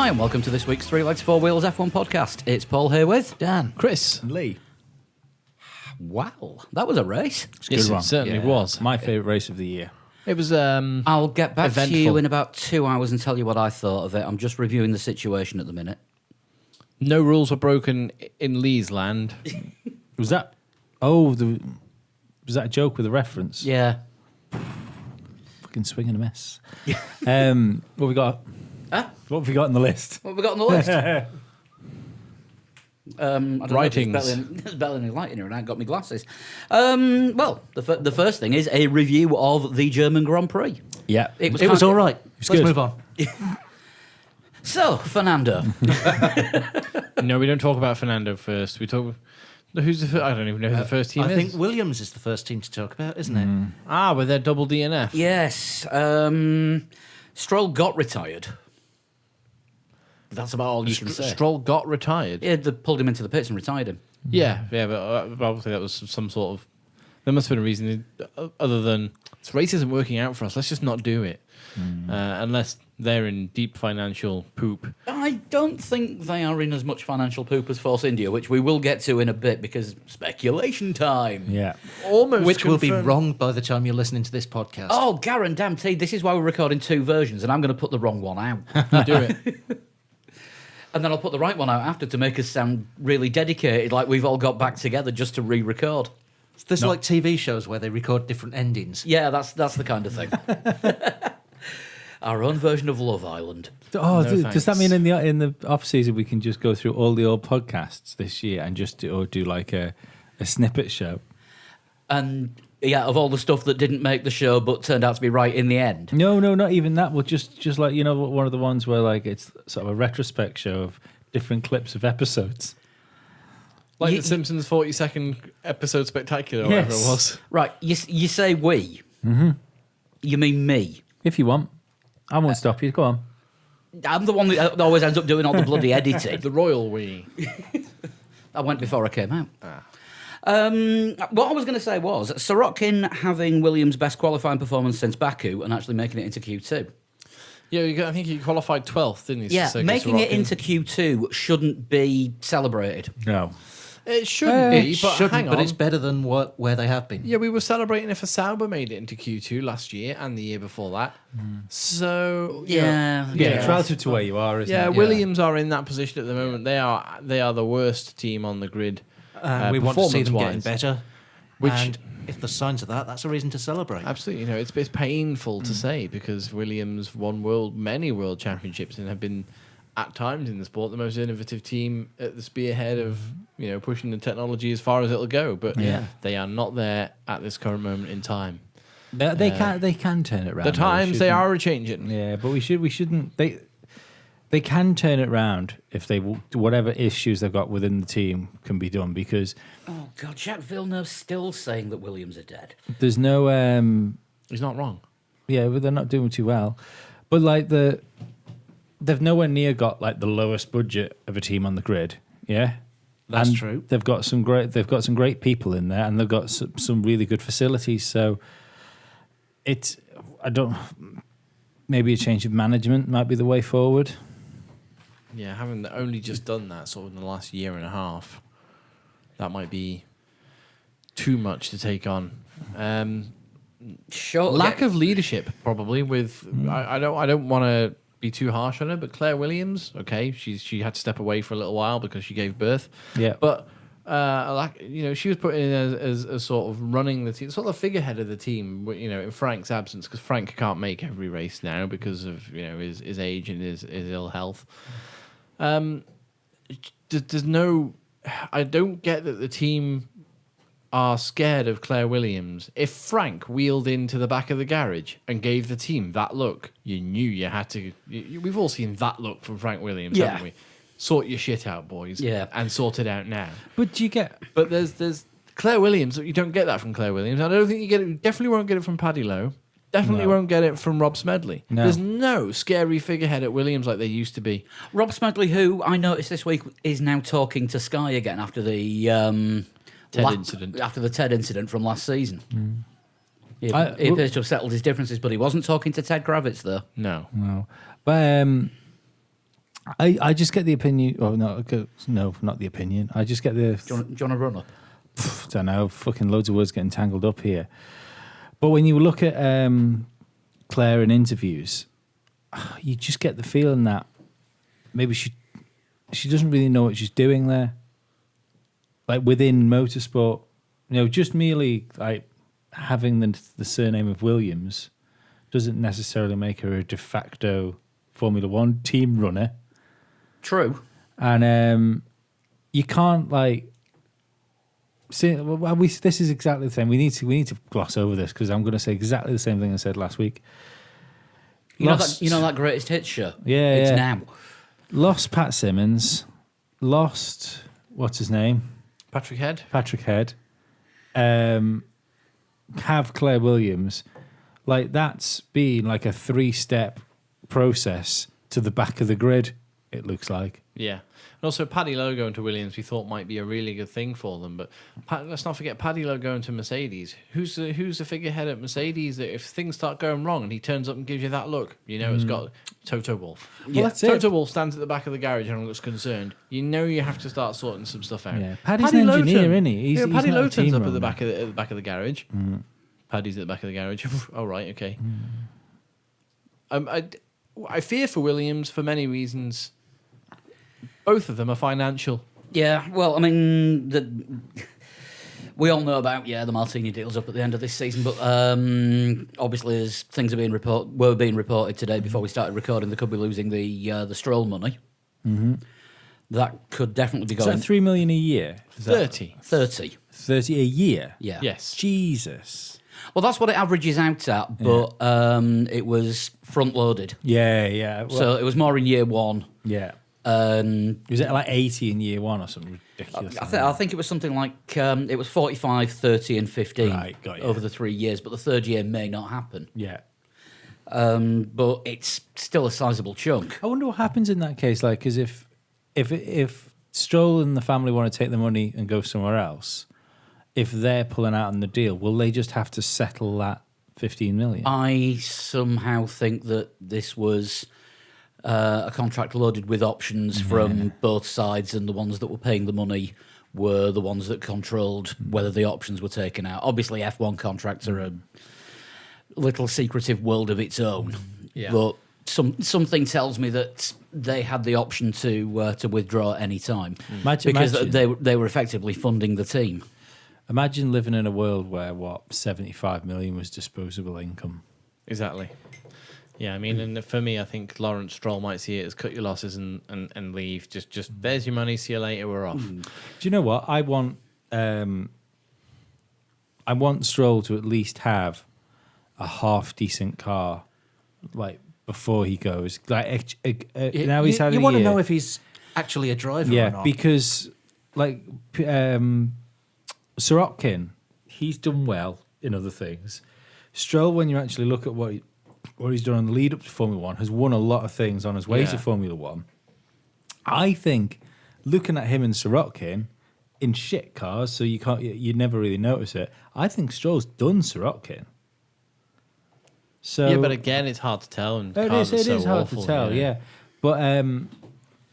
Hi, and welcome to this week's Three Legs, Four Wheels F1 podcast. It's Paul here with Dan, Chris. and Lee. Wow, that was a race. Yes, one. it certainly Yeah. was. My favourite race of the year. It was I'll get back to eventful. you in about 2 hours and tell you what I thought of it. I'm just reviewing the situation at the minute. No rules were broken in Lee's land. Was that? Oh, was that a joke with a reference? Yeah. Fucking swing and a miss. What we got? Huh? What have we got on the list? What have we got on the list? I don't know if Writings. there's barely any light in here and I ain't got my glasses. Well, the first thing is a review of the German Grand Prix. Yeah. It was It was all right. Let's good. move on. So, Fernando. No, we don't talk about Fernando first. We talk. Who's the? I don't even know who the first team I is. think Williams is the first team to talk about, isn't it? With their double DNF. Yes. Stroll got retired. That's about all you can say. Stroll got retired. Yeah, they pulled him into the pits and retired him. Yeah, but obviously that was some sort of. There must have been a reason other than this race isn't working out for us. Let's just not do it, unless they're in deep financial poop. I don't think they are in as much financial poop as Force India, which we will get to in a bit because speculation time. Yeah. Almost Which will be confirmed. wrong by the time you're listening to this podcast. Oh, guarantee, this is why we're recording two versions, and I'm going to put the wrong one out. Do it. And then I'll put the right one out after to make us sound really dedicated, like we've all got back together just to re-record. There's like TV shows where they record different endings. Yeah, that's the kind of thing. Our own version of Love Island. Oh, No does that thanks. mean in the off season we can just go through all the old podcasts this year and just do like a snippet show? And yeah, of all the stuff that didn't make the show but turned out to be right in the end. No, not even that. We'll just like one of the ones where like it's sort of a retrospect show of different clips of episodes. Like You- the Simpsons 40-second episode spectacular, or whatever it Yes. was. Right, you say we. Mm-hmm. You mean me. If you want, I won't stop you. Go on. I'm the one that always ends up doing all the bloody editing. The royal we. I went before I came out. What I was going to say was Sorokin having Williams' best qualifying performance since Baku and actually making it into Q2. Yeah, I think he qualified 12th, didn't he? Yeah, Sergei making it Sorokin? into Q2 shouldn't be celebrated. No. It shouldn't be, but Shouldn't, hang but on. it's better than where they have been. Yeah, we were celebrating if a Sauber made it into Q2 last year and the year before that. So Yeah. Yeah, it's relative to where you are, isn't yeah, it? Williams are in that position at the moment. They are the worst team on the grid. We want to see them getting performance-wise. better. Which- And if there's signs of that, that's a reason to celebrate. Absolutely, it's painful to say because Williams won many world championships and have been at times in the sport the most innovative team at the spearhead of pushing the technology as far as it'll go. But they are not there at this current moment in time. They can turn it around. The though. times they shouldn't- are a changing. Yeah, but we shouldn't. They can turn it around if whatever issues they've got within the team can be done because Oh, God, Jacques Villeneuve's still saying that Williams are dead. there's no. He's not wrong. Yeah, but they're not doing too well. But like they've nowhere near got like the lowest budget of a team on the grid. Yeah, That's And true. They've got some great people in there, and they've got some really good facilities. So maybe a change of management might be the way forward. Yeah, having only just done that sort of in the last year and a half, that might be too much to take on. Sure. Lack of leadership, probably. With I don't want to be too harsh on her, but Claire Williams, okay, she had to step away for a little while because she gave birth. Yeah. but she was put in as sort of running the team, sort of the figurehead of the team. In Frank's absence, because Frank can't make every race now because of his age and his ill health. There's no. I don't get that the team are scared of Claire Williams. If Frank wheeled into the back of the garage and gave the team that look, you knew you had to. We've all seen that look from Frank Williams, Yeah. haven't we? Sort your shit out, boys. Yeah. And sort it out now. But do you get? But there's Claire Williams. You don't get that from Claire Williams. I don't think you get it. You definitely won't get it from Paddy Lowe. Definitely No. won't get it from Rob Smedley. No. There's no scary figurehead at Williams like there used to be. Rob Smedley, who I noticed this week, is now talking to Sky again after the incident. After the TED incident from last season. He I- appears to have settled his differences, but he wasn't talking to Ted Kravitz, though. No. No, but I just get the opinion. Oh no, not the opinion. I just get the. Do you want to run up? Don't know. Fucking loads of words getting tangled up here. But when you look at Claire in interviews, you just get the feeling that maybe she doesn't really know what she's doing there. Like within motorsport, just merely like having the surname of Williams doesn't necessarily make her a de facto Formula One team runner. True. And you can't like see. Well, this is exactly the same. We need to gloss over this because I'm going to say exactly the same thing I said last week. You know that greatest hits show? Yeah, it's yeah. now. Lost Pat Simmons. Lost what's his name? Patrick Head. Patrick Head. Have Claire Williams. Like that's been like a 3-step process to the back of the grid. It looks like. Yeah. And also Paddy Lowe going to Williams we thought might be a really good thing for them. But let's not forget Paddy Lowe going to Mercedes. Who's the figurehead at Mercedes that if things start going wrong and he turns up and gives you that look, it's got Toto Wolff. Well, that's it. Toto Wolff stands at the back of the garage and looks concerned. You have to start sorting some stuff out. Yeah. Paddy's an engineer, isn't he? He's Paddy not a Lowe turns team up runner. at the back of the garage. Paddy's at the back of the garage. Oh, right, okay. I fear for Williams for many reasons. Both of them are financial. Yeah, well, I mean, we all know about the Martini deal's up at the end of this season, but obviously, as things are were being reported today before we started recording, they could be losing the Stroll money. Mm-hmm. That could definitely be Is going. that $3 million a year? 30. 30. 30 a year? Yeah. Yes. Jesus. Well, that's what it averages out at, but it was front loaded, Yeah. Well, so it was more in year one. yeah. Was it like 80 in year one or something ridiculous? I think it was something like it was 45, 30, and 15 Right, got you. over the 3 years, but the third year may not happen. Yeah. But it's still a sizable chunk. I wonder what happens in that case. Like, because if Stroll and the family want to take the money and go somewhere else, if they're pulling out on the deal, will they just have to settle that 15 million? I somehow think that this was a contract loaded with options from both sides, and the ones that were paying the money were the ones that controlled whether the options were taken out. Obviously, F1 contracts are a little secretive world of its own, but something tells me that they had the option to withdraw at any time because they were effectively funding the team. Imagine living in a world where 75 million was disposable income. Exactly. Yeah, I mean, and for me, I think Lawrence Stroll might see it as cut your losses and leave. Just there's your money. See you later. We're off. Do you know what I want? I want Stroll to at least have a half decent car, like before he goes. Like now he's had. You a want to year. know if he's actually a driver or Yeah, not. because like Sirotkin, he's done well in other things. Stroll, when you actually look at what he's done on the lead up to Formula One, has won a lot of things on his way to Formula One. I think looking at him and Sirotkin in shit cars, so you never really notice it. I think Stroll's done Sirotkin. So Yeah, but again, it's hard to tell. And it cars is are so hard awful, to tell, yeah. But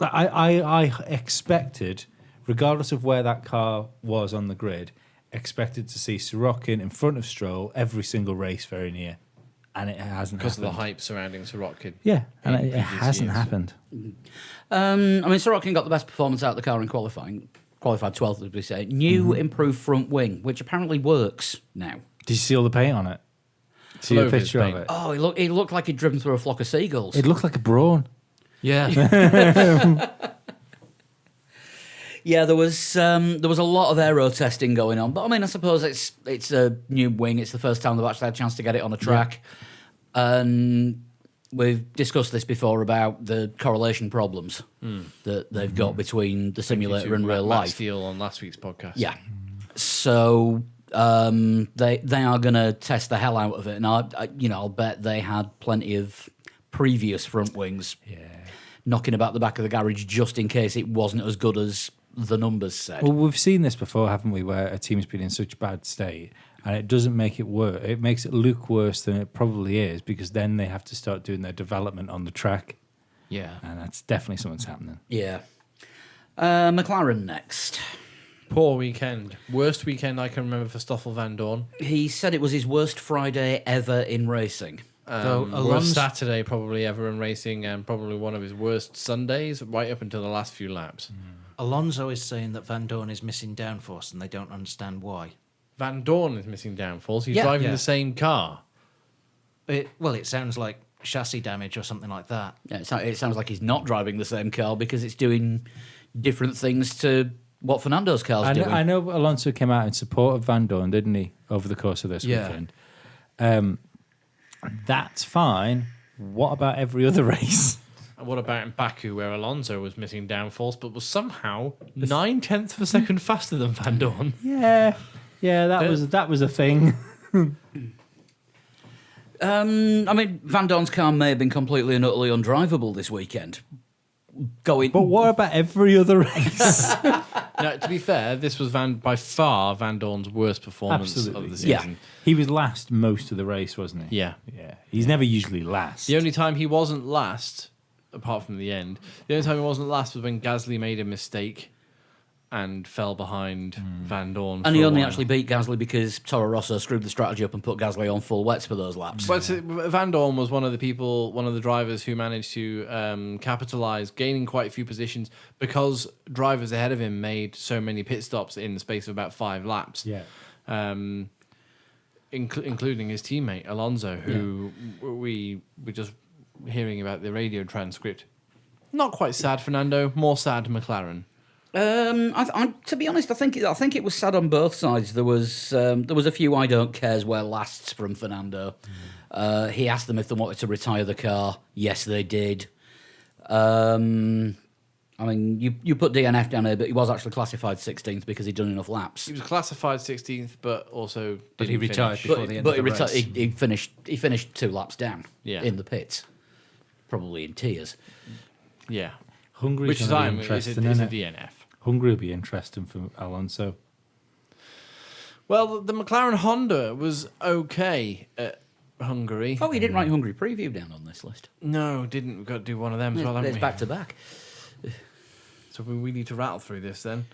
I expected, regardless of where that car was on the grid, expected to see Sirotkin in front of Stroll every single race very near. And it hasn't because of happened. the hype surrounding Sirotkin. Yeah, and it previous hasn't years. happened. I mean, Sirotkin got the best performance out of the car in qualifying. Qualified 12th, as we say. New improved front wing, which apparently works now. Did you see all the paint on it? See a All over his picture of paint. it? Oh, he looked like he'd driven through a flock of seagulls. It looked like a Brawn. Yeah. Yeah, there was a lot of aero testing going on, but I mean, I suppose it's a new wing. It's the first time they've actually had a chance to get it on a track, and we've discussed this before about the correlation problems that they've got between the simulator and real Matt life. Steele on last week's podcast. Yeah, so they are going to test the hell out of it, and I'll bet they had plenty of previous front wings knocking about the back of the garage just in case it wasn't as good as the numbers said. Well, we've seen this before, haven't we, where a team's been in such bad state and it doesn't make it worse. It makes it look worse than it probably is because then they have to start doing their development on the track. Yeah. And that's definitely something's happening. Yeah. McLaren next. Poor weekend. Worst weekend I can remember for Stoffel Van Dorn. He said it was his worst Friday ever in racing. Though Worst Alonso, Saturday probably ever in racing, and probably one of his worst Sundays right up until the last few laps. Alonso is saying that Van Dorn is missing downforce and they don't understand why. Van Dorn is missing downforce. He's Yeah. driving Yeah. the same car. It sounds like chassis damage or something like that. Yeah, it sounds like he's not driving the same car because it's doing different things to what Fernando's car's I know, doing. I know Alonso came out in support of Van Dorn, didn't he, over the course of this Yeah. weekend? That's fine. What about every other race? And what about in Baku, where Alonso was missing downforce, but was somehow 9/10 of a second faster than Van Dorn? Yeah, that was a thing. I mean, Van Dorn's car may have been completely and utterly undrivable this weekend. But what about every other race? Now, to be fair, this was by far Van Dorn's worst performance Absolutely. of the Yeah. season. He was last most of the race, wasn't he? Yeah. Yeah. He's never usually last. The only time he wasn't last, apart from the end, the only time he wasn't last was when Gasly made a mistake and fell behind Van Dorn. And for he a only while. actually beat Gasly because Toro Rosso screwed the strategy up and put Gasly on full wets for those laps. But Van Dorn was one of the drivers who managed to capitalise, gaining quite a few positions because drivers ahead of him made so many pit stops in the space of about 5 laps. Yeah. Including his teammate Alonso, who we were just hearing about the radio transcript. Not quite sad Fernando, more sad McLaren. To be honest, I think it was sad on both sides. There was a few I don't cares where lasts from Fernando. He asked them if they wanted to retire the car. Yes, they did. I mean, you put DNF down here, but he was actually classified 16th because he'd done enough laps. He was classified 16th, but also But he didn't retired finish. before the end of the race. He finished 2 laps down Yeah. in the pits, probably in tears. Yeah, Hungary's which is gonna be I'm is interesting, a isn't it? DNF. Hungary will be interesting for Alonso. Well, the McLaren Honda was okay at Hungary. Oh, he didn't write Hungary preview down on this list. No, didn't. We've got to do one of them as well, haven't It's we? back to back. So we need to rattle through this then.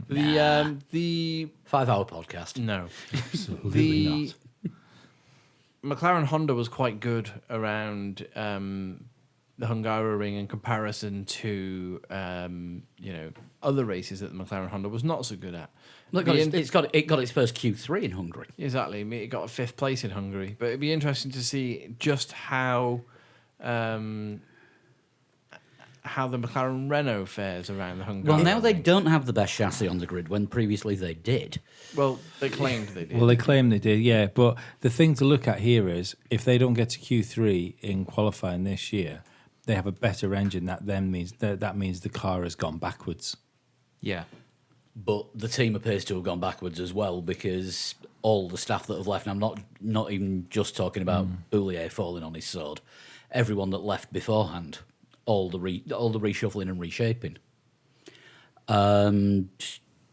The 5-hour podcast. no, Absolutely the not. McLaren Honda was quite good around the Hungaroring in comparison to other races that the McLaren Honda was not so good at. Look, it got its first Q3 in Hungary. Exactly, it got a 5th place in Hungary, but it'd be interesting to see just how the McLaren Renault fares around the Hungary. Well, now they don't have the best chassis on the grid when previously they did. Well, they claimed they did. Well, they claim they did, yeah. But the thing to look at here is if they don't get to Q3 in qualifying this year, they have a better engine. That then means that means the car has gone backwards. Yeah. But the team appears to have gone backwards as well because all the staff that have left, and I'm not even just talking about Boulier falling on his sword, everyone that left beforehand, all the reshuffling and reshaping.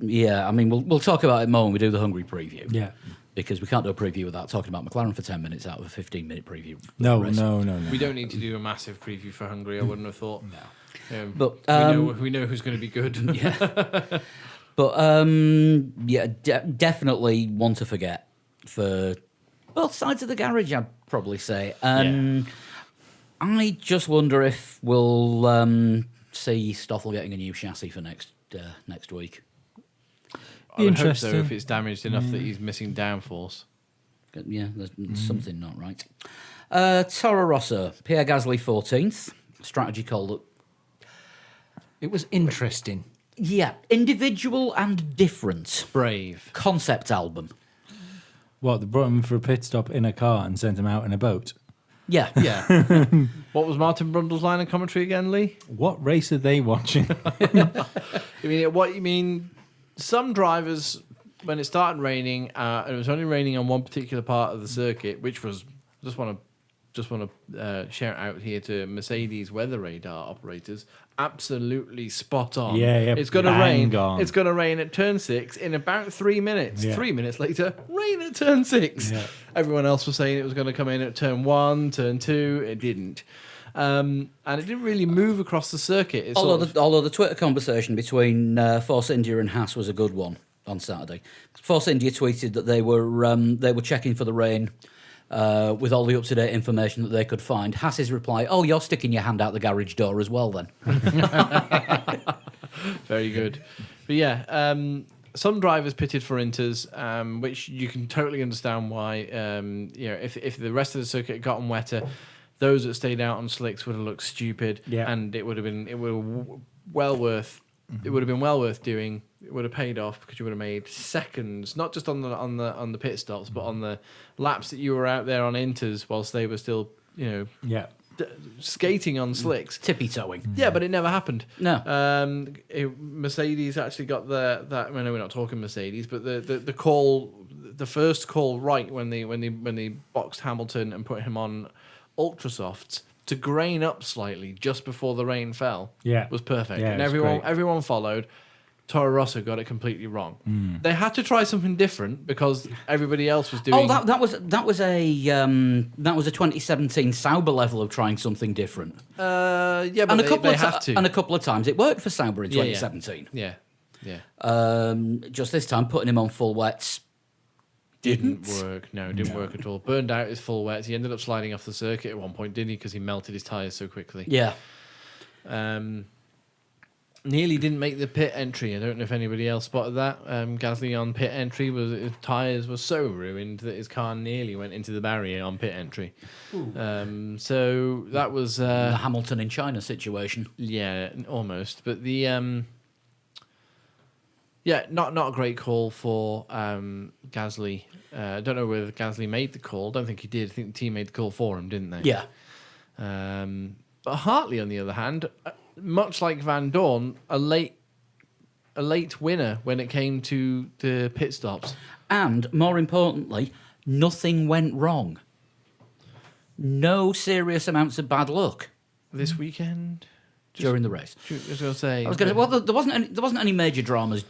Yeah, I mean, we'll talk about it more when we do the Hungary preview. Yeah. Because we can't do a preview without talking about McLaren for 10 minutes out of a 15-minute preview. No. we don't need to do a massive preview for Hungary, I wouldn't have thought. No. But We know who's going to be good. yeah. But definitely one to forget for both sides of the garage, I'd probably say. I just wonder if we'll see Stoffel getting a new chassis for next week. I would hope so Interesting. if it's damaged enough that he's missing downforce. Yeah, there's something not right. Toro Rosso, Pierre Gasly 14th. Strategy called It was interesting. individual and different. Brave. Concept album. What, they brought him for a pit stop in a car and sent him out in a boat? Yeah. Yeah. What was Martin Brundle's line of commentary again, Lee? What race are they watching? You mean some drivers, when it started raining, and it was only raining on one particular part of the circuit, which was, just want to shout out here to Mercedes weather radar operators, absolutely spot on. Yeah, It's going to bang rain. on. It's going to rain at turn 6 in about 3 minutes. Yeah. 3 minutes later, rain at turn 6. Yeah. Everyone else was saying it was going to come in at turn 1, turn 2. It didn't. and it didn't really move across the circuit. It sort of- Although the Twitter conversation between Force India and Haas was a good one on Saturday. Force India tweeted that they were checking for the rain with all the up-to-date information that they could find. Haas's reply, "Oh, you're sticking your hand out the garage door as well, then." Very good. But yeah, some drivers pitted for Inters, which you can totally understand why. If the rest of the circuit had gotten wetter, those that stayed out on slicks would have looked stupid, Yeah. and it would have been well worth. It would have been well worth doing. It would have paid off because you would have made seconds, not just on the pit stops, but on the laps that you were out there on Inters whilst they were still, Yeah. skating on slicks. Tippy toeing. Yeah, but it never happened. No. Mercedes actually got that. I know we're not talking Mercedes, but the call, the first call right when they boxed Hamilton and put him on ultra softs to grain up slightly just before the rain fell. Yeah. Was perfect, Yeah, and it was great. everyone followed. Toro Rosso got it completely wrong. They had to try something different because everybody else was doing. Oh, that was a 2017 Sauber level of trying something different. yeah, but And they have to. and a couple of times it worked for Sauber in Yeah, yeah. 2017. yeah, yeah. Just this time, putting him on full wets Didn't work. No, it didn't work at all. Burned out his full wets. He ended up sliding off the circuit at one point, didn't he? Because he melted his tyres so quickly. Yeah. Nearly didn't make the pit entry. I don't know if anybody else spotted that. Gasly on pit entry his tyres were so ruined that his car nearly went into the barrier on pit entry. So that was The Hamilton in China situation. yeah, almost. But the not a great call for Gasly. I don't know whether Gasly made the call. Don't think he did. I think the team made the call for him, didn't they? Yeah. But Hartley, on the other hand, much like Van Dorn, a late winner when it came to the pit stops. And more importantly, nothing went wrong. No serious amounts of bad luck This weekend, during the race. I was going to say. I was going to. Well, there wasn't any major dramas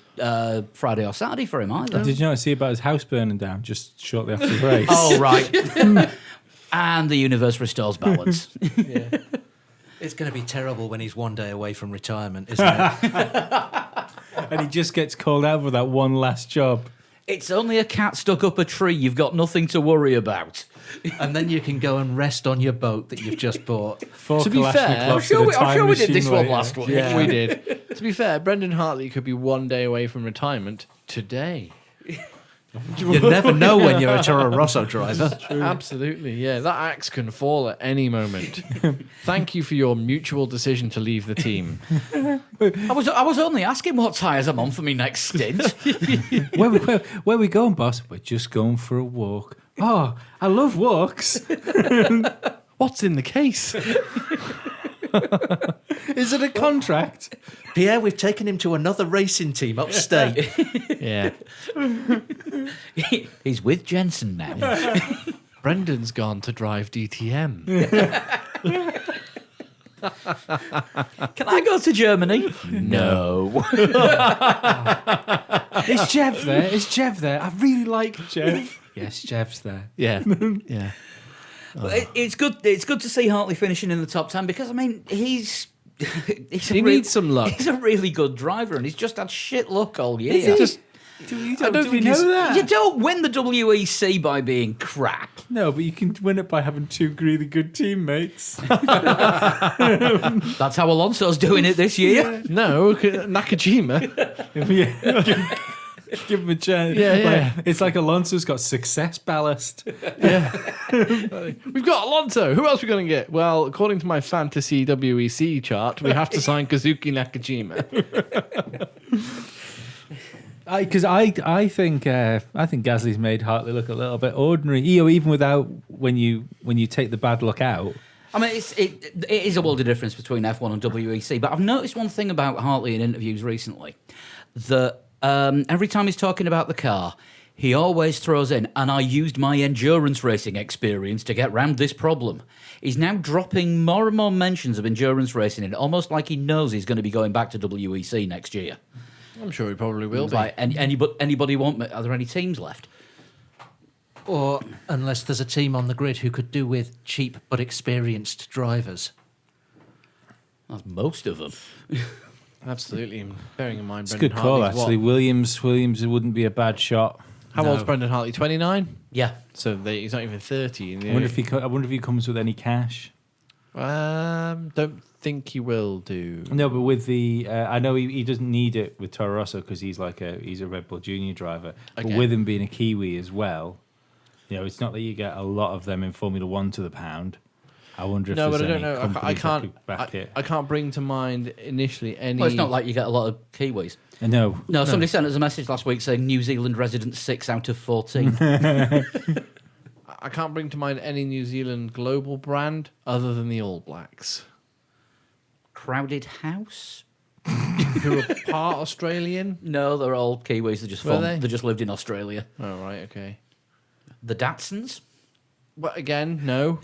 Friday or Saturday for him either. Did you not see about his house burning down just shortly after the race? Oh right. And the universe restores balance. Yeah. It's going to be terrible when he's one day away from retirement, isn't it? And he just gets called out for that one last job. It's only a cat stuck up a tree. You've got nothing to worry about. And then you can go and rest on your boat that you've just bought. Four To be fair, Kalashnikovs I'm sure and a we- I'm time sure we did machine this one later. last week. Yeah. We did. To be fair, Brendan Hartley could be one day away from retirement today. You never know when you're a Toro Rosso driver. Absolutely, yeah. That axe can fall at any moment. Thank you for your mutual decision to leave the team. I was only asking what tyres I'm on for my next stint. Where we going, boss? We're just going for a walk. Oh, I love walks. What's in the case? Is it a contract? Pierre, we've taken him to another racing team upstate. Yeah. He's with Jensen now. Brendan's gone to drive DTM. Can I go to Germany? No. Is Jeff there? Is Jeff there? I really like Jeff. Yes, Jeff's there. Yeah. Yeah. But it's good. It's good to see Hartley finishing in the top 10 because I mean he's He needs some luck. He's a really good driver and he's just had shit luck all year. He just Do I don't we think know he's- that? You don't win the WEC by being crap. No, but you can win it by having two really good teammates. That's how Alonso's doing it this year. no Nakajima. Yeah. Give him a chance. Yeah, yeah. It's like Alonso's got success ballast. We've got Alonso. Who else are we going to get? Well, according to my fantasy WEC chart, we have to sign Kazuki Nakajima. Because I think Gasly's made Hartley look a little bit ordinary. Even without when you take the bad luck out. I mean, it is a world of difference between F1 and WEC. But I've noticed one thing about Hartley in interviews recently that every time he's talking about the car, he always throws in, and I used my endurance racing experience to get round this problem. He's now dropping more and more mentions of endurance racing in, almost like he knows he's going to be going back to WEC next year. I'm sure he probably will be. Like, anybody want? Are there any teams left? Or unless there's a team on the grid who could do with cheap but experienced drivers. That's most of them. Absolutely. And bearing in mind, It's a Brendan good call, Hartley's actually. what? Williams wouldn't be a bad shot. How old's Brendan Hartley? 29. Yeah. So he's not even 30. I wonder if he comes with any cash. Don't think he will do. No, but with the, I know he doesn't need it with Toro Rosso because he's a Red Bull Junior driver. But Okay. with him being a Kiwi as well, it's not that you get a lot of them in Formula One to the pound. I wonder if No, there's but I don't any know. companies I that can't. could back it. I can't bring to mind initially any. Well, it's not like you get a lot of Kiwis. No. No, somebody sent us a message last week saying New Zealand residents 6 out of 14. I can't bring to mind any New Zealand global brand other than the All Blacks, Crowded House? who are part Australian. No, they're all Kiwis. They just Were they? They just lived in Australia. Oh right, okay. The Datsuns? But again, no.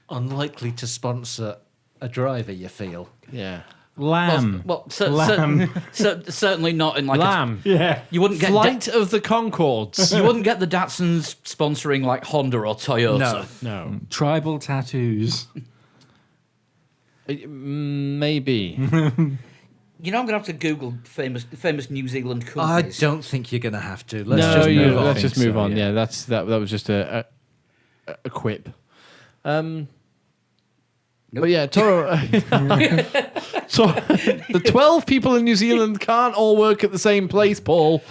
Unlikely to sponsor a driver, you feel? Yeah. Lamb. Certainly not in like Lamb. Yeah. you wouldn't get Flight of the Concords. you wouldn't get the Datsuns sponsoring like Honda or Toyota. No. Tribal tattoos. Maybe. You know, I'm gonna have to Google famous New Zealand I companies. don't think you're going to have to. Let's just move so, on. yeah. Yeah, that was just a quip. But yeah, Toro. So the 12 people in New Zealand can't all work at the same place, Paul.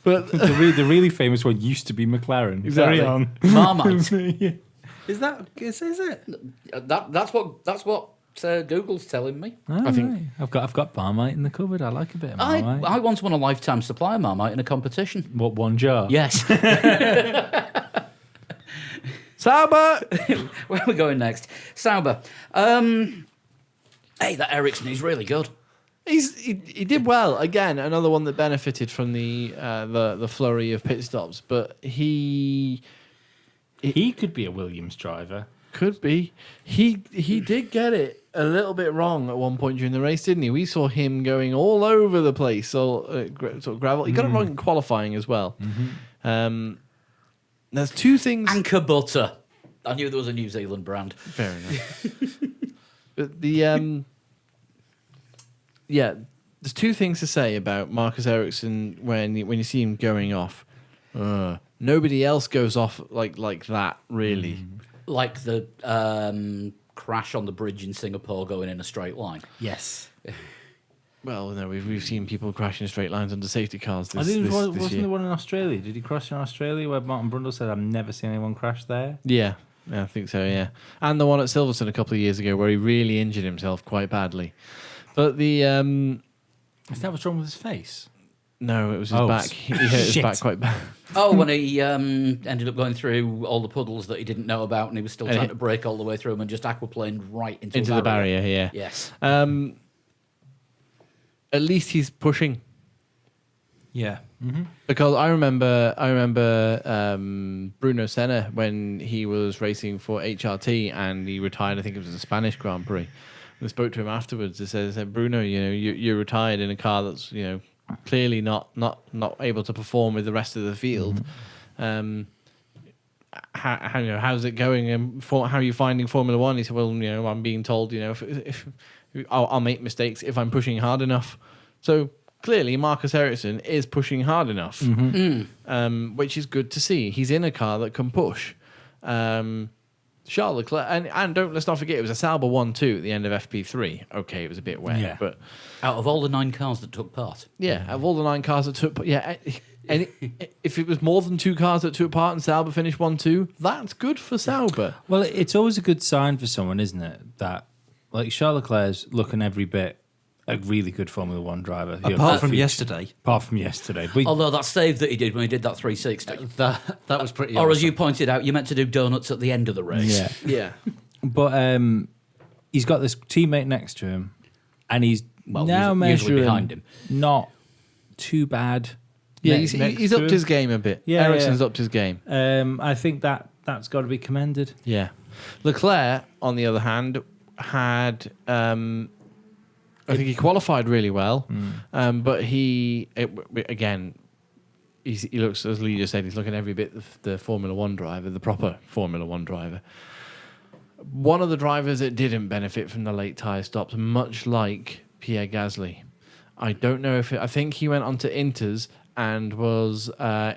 But The really famous one used to be McLaren. Exactly. Carry on. Marmite. Is it? That's what Google's telling me. I think I've got Marmite in the cupboard. I like a bit of Marmite. I once won a lifetime supply of Marmite in a competition. What, one jar? Yes. Sauber. Where are we going next? Sauber. Hey, that Ericsson is really good. He did well again. Another one that benefited from the flurry of pit stops, but he He could be a Williams driver. could be. He did get it a little bit wrong at one point during the race, didn't he? We saw him going all over the place, sort of gravel. He got it wrong in qualifying as well. There's two things. Anchor Butter. I knew there was a New Zealand brand. Fair enough. But the there's two things to say about Marcus Ericsson when you see him going off. Nobody else goes off like that, really. Like the crash on the bridge in Singapore going in a straight line. Yes. Well, no, we've seen people crash in straight lines under safety cars I this think wasn't year. there one in Australia? Did he crash in Australia where Martin Brundle said, "I've never seen anyone crash there"? Yeah, I think so. Yeah, and the one at Silverstone a couple of years ago where he really injured himself quite badly. But the Is that what's wrong with his face? no, it was his Oh, back. He hurt his shit. back quite bad. Oh, when he ended up going through all the puddles that he didn't know about, and he was still And trying he- to brake all the way through them and just aquaplaned right into Into a the barrier. Yeah. Yes. At least he's pushing. Yeah. Because I remember Bruno Senna when he was racing for HRT and he retired. I think it was a Spanish Grand Prix. I spoke to him afterwards. They said, Bruno, you're retired in a car that's clearly not able to perform with the rest of the field. How's it going? And how are you finding Formula One? He said, well, I'm being told, if I'll make mistakes if I'm pushing hard enough. So clearly, Marcus Ericsson is pushing hard enough, which is good to see. He's in a car that can push. Charles Leclerc, and let's not forget, it was a Sauber 1-2 at the end of FP3. Okay, it was a bit wet, Yeah. but Out of all the 9 cars that took part. yeah, of all the 9 cars that took, and if it was more than 2 cars that took part and Sauber finished 1-2, that's good for Sauber. Well, it's always a good sign for someone, isn't it? That like Charles Leclerc's looking every bit a really good Formula One driver. Apart from yesterday, Apart from yesterday. But Although that save that he did when he did that 360. that was pretty. Or as awesome. you pointed out, you meant to do donuts at the end of the race. yeah. Yeah, But he's got this teammate next to him, and he's Well, now usually measuring behind him. not too bad. yeah, next he's to upped him. his game a bit. Yeah, Ericsson's yeah. upped his game. I think that's got to be commended. Yeah. Leclerc, on the other hand, had I think he qualified really well, but he looks, as Lee just said, he's looking every bit the Formula One driver, the proper Formula One driver. One of the drivers that didn't benefit from the late tyre stops, much like Pierre Gasly. I don't know if I think he went onto Inters and was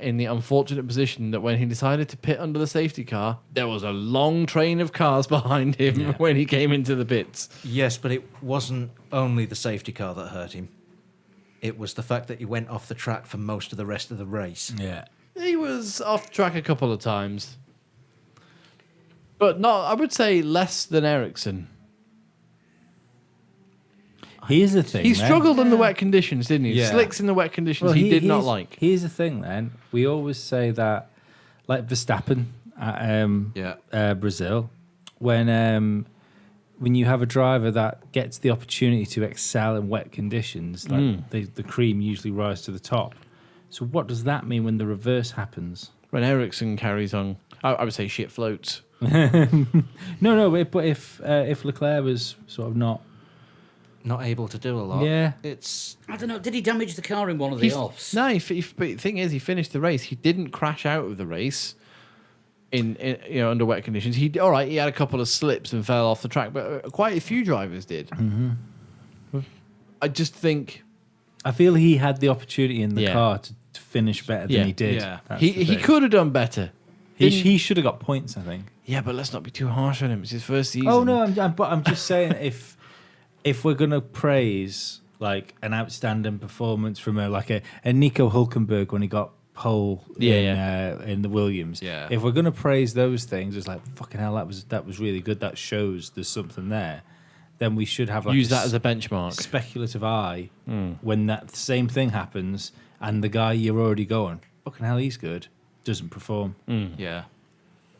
in the unfortunate position that when he decided to pit under the safety car, there was a long train of cars behind him when he came into the pits. Yes, but it wasn't only the safety car that hurt him. It was the fact that he went off the track for most of the rest of the race. Yeah. He was off track a couple of times. But not, I would say, less than Ericsson. Here's the thing. He then. struggled in the wet conditions, didn't he? Yeah. Slicks in the wet conditions Well, he did not here's- like. Here's the thing, then. We always say that, like Verstappen at Brazil, when you have a driver that gets the opportunity to excel in wet conditions, like the cream usually rise to the top. So what does that mean when the reverse happens? When Ericsson carries on, I would say shit floats. No, but if Leclerc was sort of not, Not able to do a lot. Yeah. It's I don't know. Did he damage the car in one of the offs? No, but the thing is, he finished the race. He didn't crash out of the race in under wet conditions. He had a couple of slips and fell off the track, but quite a few drivers did. Mm-hmm. I just think I feel he had the opportunity in the Yeah. car to finish better than Yeah. he did. Yeah. That's the he thing. could have done better. He should have got points, I think. Yeah, but let's not be too harsh on him. It's his first season. Oh no, but I'm just saying if we're gonna praise like an outstanding performance from a Nico Hulkenberg when he got pole in the Williams. Yeah. If we're gonna praise those things, it's like fucking hell, that was really good. That shows there's something there. Then we should have like Use that as a benchmark. speculative eye when that same thing happens and the guy you're already going, fucking hell, he's good, doesn't perform. Yeah.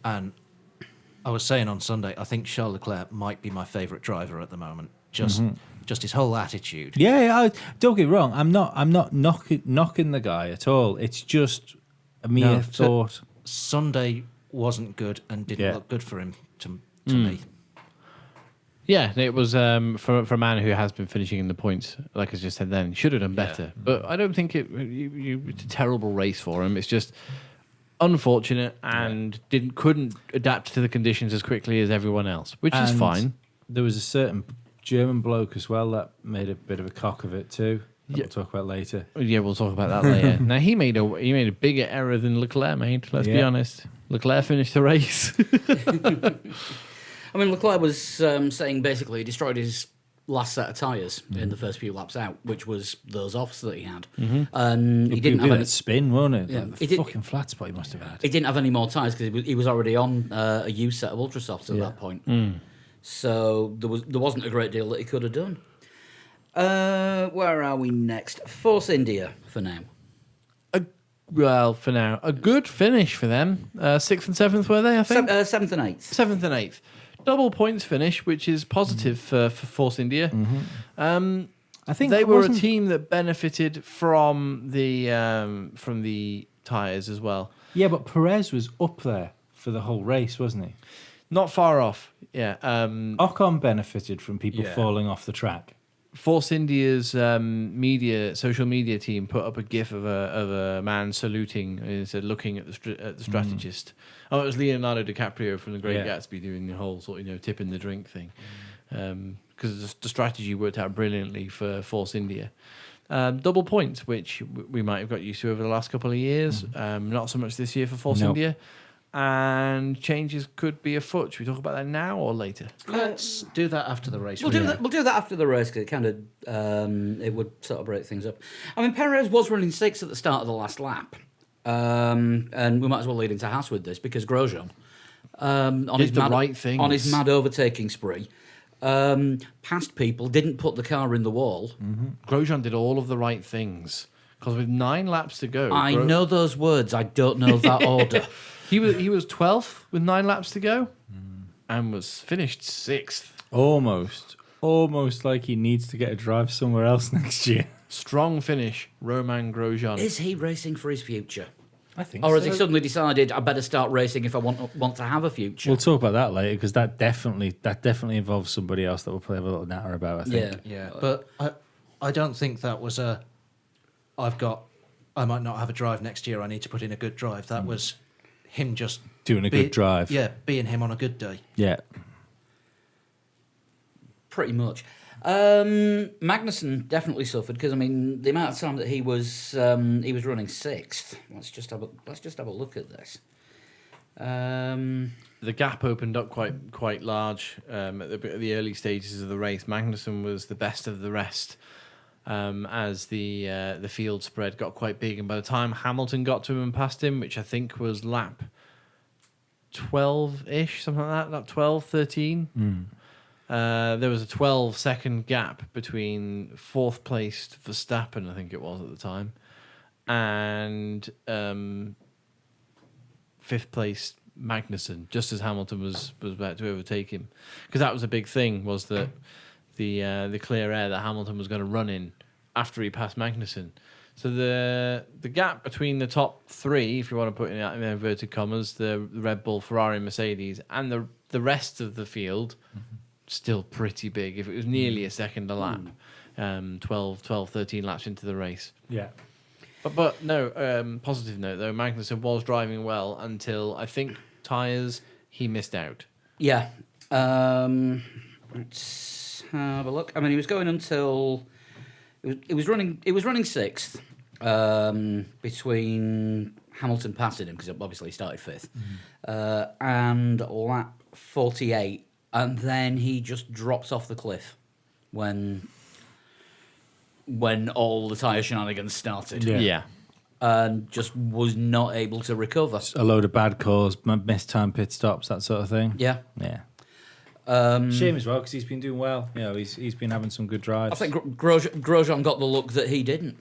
And I was saying on Sunday, I think Charles Leclerc might be my favourite driver at the moment. Just his whole attitude. Yeah, don't get me wrong. I'm not knocking the guy at all. It's just a mere No, thought. Sunday wasn't good and didn't Yeah. look good for him to me. Yeah, it was for a man who has been finishing in the points, like I just said then, should have done better. But I don't think it's a terrible race for him. It's just unfortunate and couldn't adapt to the conditions as quickly as everyone else, which is And fine. There was a certain German bloke as well that made a bit of a cock of it too. That Yeah. we'll talk about later. Yeah, we'll talk about that later. Now he made a bigger error than Leclerc made. Let's be Yeah. honest. Leclerc finished the race. I mean, Leclerc was saying basically he destroyed his last set of tyres in the first few laps out, which was those offs that he had. And he didn't have any. spin, won't it? Yeah, Like he the did- fucking flat spot he must have had. He didn't have any more tyres because he was already on a used set of Ultrasofts at Yeah. that point. So there wasn't a great deal that he could have done. Where are we next? Force India for now. Well, for now, a good finish for them. 6th and 7th were they? I think 7th and 8th. 7th and 8th. Double points finish, which is positive for Force India. I think They it were a wasn't- team that benefited from the tyres as well. Yeah, but Perez was up there for the whole race, wasn't he? Not far off. Yeah. Ocon benefited from people Yeah. falling off the track. Force India's social media team put up a GIF of a man saluting and said, looking at the strategist. Oh, it was Leonardo DiCaprio from The Great Yeah. Gatsby doing the whole sort of tipping the drink thing, because the strategy worked out brilliantly for Force India. Double points, which we might have got used to over the last couple of years. Not so much this year for Force Nope. India. And changes could be afoot. Should we talk about that now or later? Let's do that after the race. We'll do that. We'll do that after the race because it kind of it would sort of break things up. I mean, Perez was running 6th at the start of the last lap, and we might as well lead into Haas with this because Grosjean on Did his the mad, right things. on his mad overtaking spree, passed people, didn't put the car in the wall. Grosjean did all of the right things because with 9 laps to go, I know those words. I don't know that order. he was 12th with 9 laps to go, and was finished 6th. Almost like he needs to get a drive somewhere else next year. Strong finish, Romain Grosjean. Is he racing for his future, I think. or has he suddenly decided I better start racing if I want to have a future? We'll talk about that later because that definitely involves somebody else that we'll play a little natter about. I think. Yeah, but I don't think that was I might not have a drive next year. I need to put in a good drive. That was him just Doing a good drive. Yeah, being him on a good day. Yeah. pretty much. Magnussen definitely suffered because I mean the amount of time that he was running sixth. Let's just have a look at this. The gap opened up quite large at the early stages of the race. Magnussen was the best of the rest as the field spread got quite big, and by the time Hamilton got to him and passed him, which I think was lap 12-ish, something like that, 12, 13. There was a 12-second gap between fourth placed Verstappen, I think it was at the time, and fifth placed Magnussen, just as Hamilton was about to overtake him. Because that was a big thing, was that the clear air that Hamilton was going to run in after he passed Magnussen. So the gap between the top three, if you want to put it in inverted commas, the Red Bull, Ferrari, Mercedes, and the rest of the field, still pretty big. If it was nearly a second a lap, 12, 13 laps into the race. Yeah. But no, positive note though, Magnussen was driving well until I think tyres, he missed out. Yeah. Let's have a look. I mean, he was going until it was running sixth between Hamilton passing him because obviously he started fifth, and lap 48, and then he just drops off the cliff when all the tyre shenanigans started. Yeah. And just was not able to recover. A load of bad calls, missed time pit stops, that sort of thing. Yeah. Yeah. Shame as well because he's been doing well. You know, he's been having some good drives. I think Grosjean got the look that he didn't.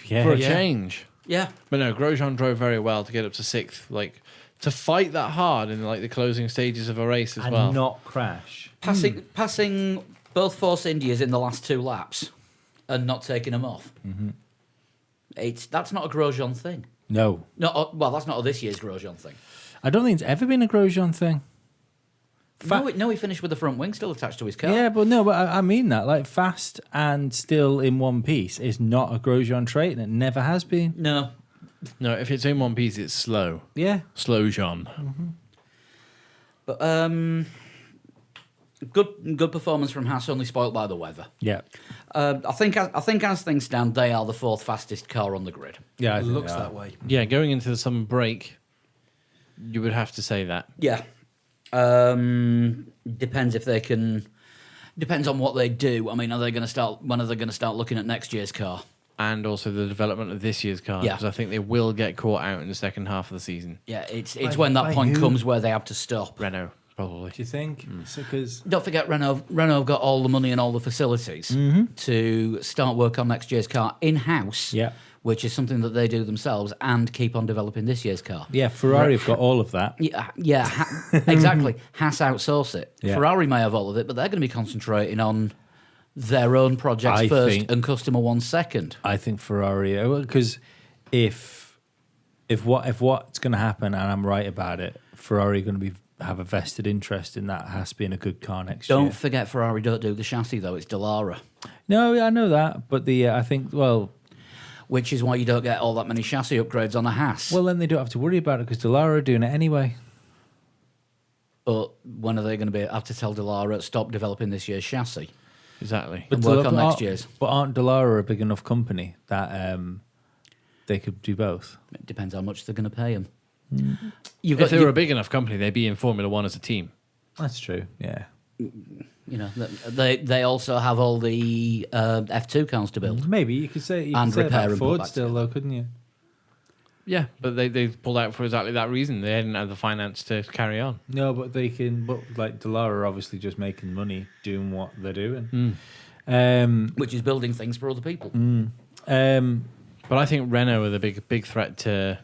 Yeah, For a yeah. change. Yeah. But no, Grosjean drove very well to get up to sixth. Like, to fight that hard in like the closing stages of a race as and well. not crash. Passing both Force Indias in the last two laps and not taking them off. That's not a Grosjean thing. No, No, well, that's not a this year's Grosjean thing. I don't think it's ever been a Grosjean thing. No, he finished with the front wing still attached to his car. Yeah, but I mean that. Like, fast and still in one piece is not a Grosjean trait, and it never has been. No. No, if it's in one piece, it's slow. Yeah. Slow Jean. But good performance from Haas, only spoilt by the weather. Yeah. I think as things stand, they are the fourth fastest car on the grid. Yeah, I It think looks they are. that way. Yeah, going into the summer break, you would have to say that. Yeah. Depends if they can. Depends on what they do. I mean, when are they going to start looking at next year's car? And also the development of this year's car. Yeah. Because I think they will get caught out in the second half of the season. Yeah, it's By- when that by point who? comes where they have to stop. Renault, probably. Do you think? Because Don't forget, Renault got all the money and all the facilities to start work on next year's car in-house, Yeah. which is something that they do themselves, and keep on developing this year's car. yeah, Ferrari have got all of that. Yeah, exactly. Haas outsource it. Yeah. Ferrari may have all of it, but they're going to be concentrating on their own projects I first think- and customer ones second. I think Ferrari, because if what's going to happen, and I'm right about it, Ferrari are going to have a vested interest in that Haas being a good car next Don't year. forget Ferrari don't do the chassis, though. It's Dallara, No, I know that, but I think which is why you don't get all that many chassis upgrades on a Haas. well, then they don't have to worry about it because Dallara are doing it anyway. But when are they going to have to tell Dallara, stop developing this year's chassis? Exactly. And work Dallara- on next year's. But aren't Dallara a big enough company that they could do both? It depends how much they're going to pay them. If they were a big enough company, they'd be in Formula One as a team. That's true. Yeah. You know, they also have all the F2 cars to build. Maybe you could say And say repair about and put Ford back still though, couldn't you? Yeah, but they pulled out for exactly that reason. They didn't have the finance to carry on. No, but they can. But like Dallara are obviously just making money doing what they're doing. Which is building things for other people. But I think Renault are the big threat to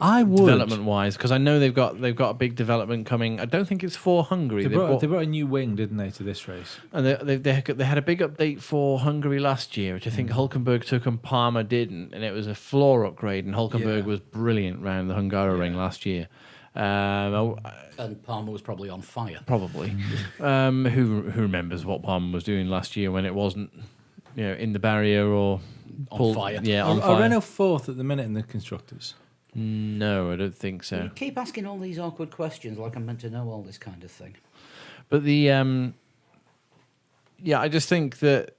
I would. development wise, because I know they've got a big development coming. I don't think it's for Hungary. They They've brought, got- they brought a new wing, didn't they, to this race? and they had a big update for Hungary last year, which I think Hulkenberg took and Palmer didn't, and it was a floor upgrade. And Hulkenberg Yeah. was brilliant round the Hungaroring last year. And Palmer was probably on fire. Probably. Who remembers what Palmer was doing last year when it wasn't, in the barrier or On fire. Yeah, on Are fire. Renault fourth at the minute in the constructors? No, I don't think so. You keep asking all these awkward questions like I'm meant to know all this kind of thing. But the yeah, I just think that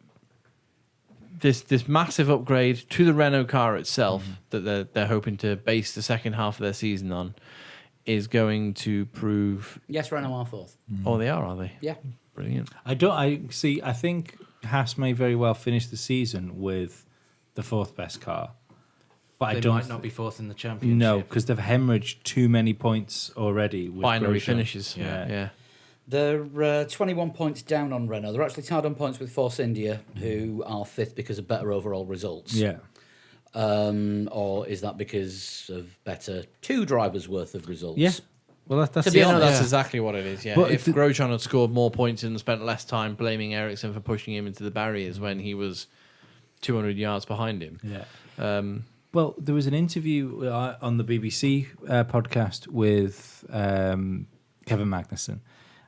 this massive upgrade to the Renault car itself that they're hoping to base the second half of their season on is going to prove. Yes, Renault are fourth. Oh, they are they? Yeah. Brilliant. I think Haas may very well finish the season with the fourth best car, but They I don't. might not be fourth in the championship. No, because they've hemorrhaged too many points already. With Binary Grosjean. finishes. Yeah. Yeah. They're 21 points down on Renault. They're actually tied on points with Force India, who are fifth because of better overall results. Yeah. Or is that because of better two drivers' worth of results? Yeah. Well, that's To the be No, honest, that's exactly what it is. Yeah, But if the- Grosjean had scored more points and spent less time blaming Ericsson for pushing him into the barriers when he was 200 yards behind him. Yeah. Well, there was an interview on the BBC podcast with Kevin Magnussen,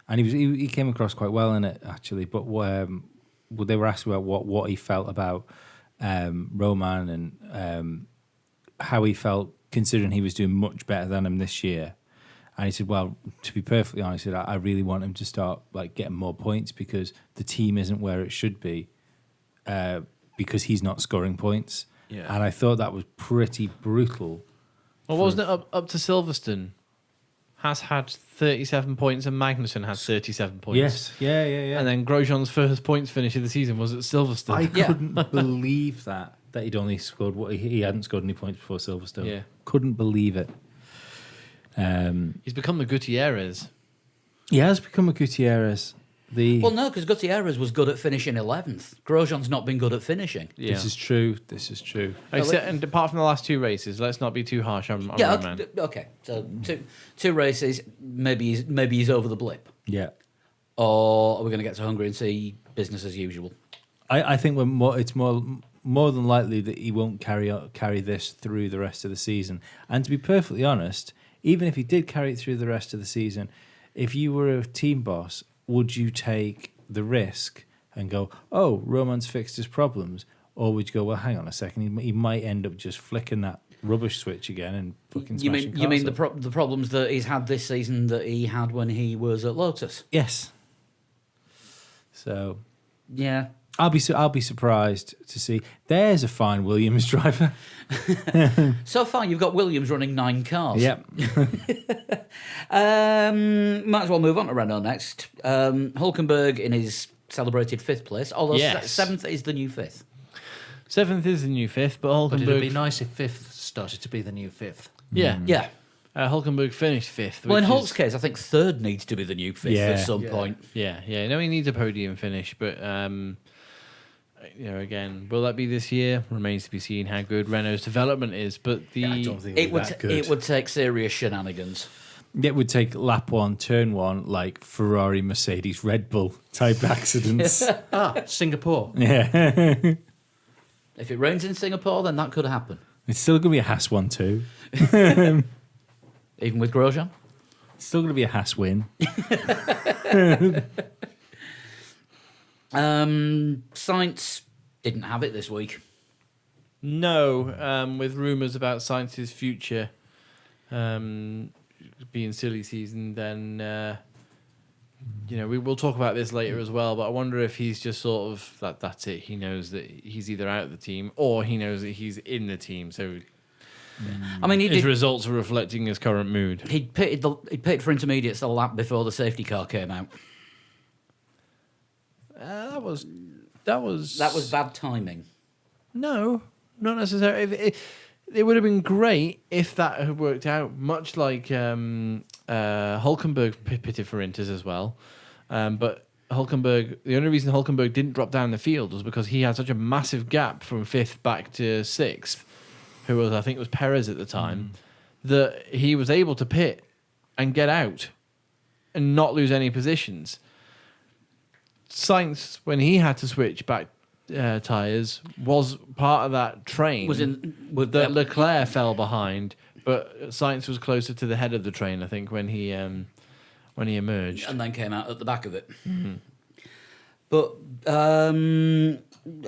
and he came across quite well in it actually. But they were asked about what he felt about Roman and how he felt considering he was doing much better than him this year. And he said, "Well, to be perfectly honest, he said, I really want him to start like getting more points because the team isn't where it should be because he's not scoring points." Yeah. And I thought that was pretty brutal. Well, wasn't it up to Silverstone? Has had 37 points and Magnussen has 37 points. Yes, yeah. And then Grosjean's first points finish of the season was at Silverstone. I Yeah. couldn't believe that he'd only scored he hadn't scored any points before Silverstone. Yeah. Couldn't believe it. He's become the Gutierrez. He has become a Gutierrez. Well, no, because Gutierrez was good at finishing 11th. Grosjean's not been good at finishing. Yeah. This is true. Except, and apart from the last two races, let's not be too harsh on Yeah, Roman. okay. So two races, maybe he's over the blip. Yeah. Or are we going to get to Hungary and see business as usual? I think it's more than likely that he won't carry this through the rest of the season. And to be perfectly honest, even if he did carry it through the rest of the season, if you were a team boss, would you take the risk and go, "Oh, Roman's fixed his problems," or would you go, "Well, hang on a second, he might end up just flicking that rubbish switch again and fucking You smashing mean cars the up?" the problems that he's had this season that he had when he was at Lotus? Yes. So Yeah. I'll be surprised to see. There's a fine Williams driver. So far, you've got Williams running 9 cars. Yep. Might as well move on to Renault next. Hulkenberg in his celebrated 5th place, although Yes. 7th is the new 5th. 7th is the new 5th, but But it'd be Hulkenberg. nice if fifth started to be the new fifth. Yeah. Yeah. Hulkenberg finished 5th. Well, in which Hulk's is- case, I think 3rd needs to be the new 5th Yeah. at some point. Yeah. No, he needs a podium finish, but again, will that be this year? Remains to be seen how good Renault's development is. But I don't think It would that good. it would take serious shenanigans. It would take lap 1, turn 1, like Ferrari, Mercedes, Red Bull type accidents. Singapore. Yeah. If it rains in Singapore, then that could happen. It's still going to be a Haas 1 too. Even with Grosjean. It's still going to be a Haas win. Sainz didn't have it this week. no, with rumours about Sainz's future being silly season, then we will talk about this later as well. But I wonder if he's just sort of that's it. He knows that he's either out of the team or he knows that he's in the team. So I mean, his results are reflecting his current mood. he pitted for intermediates the lap before the safety car came out. That was That was bad timing. No, not necessarily. It would have been great if that had worked out, much like Hulkenberg pitted for Inters as well. But Hulkenberg, the only reason Hulkenberg didn't drop down the field was because he had such a massive gap from 5th back to 6th, who was, I think it was Perez at the time, that he was able to pit and get out and not lose any positions. Sainz, when he had to switch back tyres, was part of that train. Was in with That Leclerc fell behind, but Sainz was closer to the head of the train, I think, when he emerged. and then came out at the back of it. But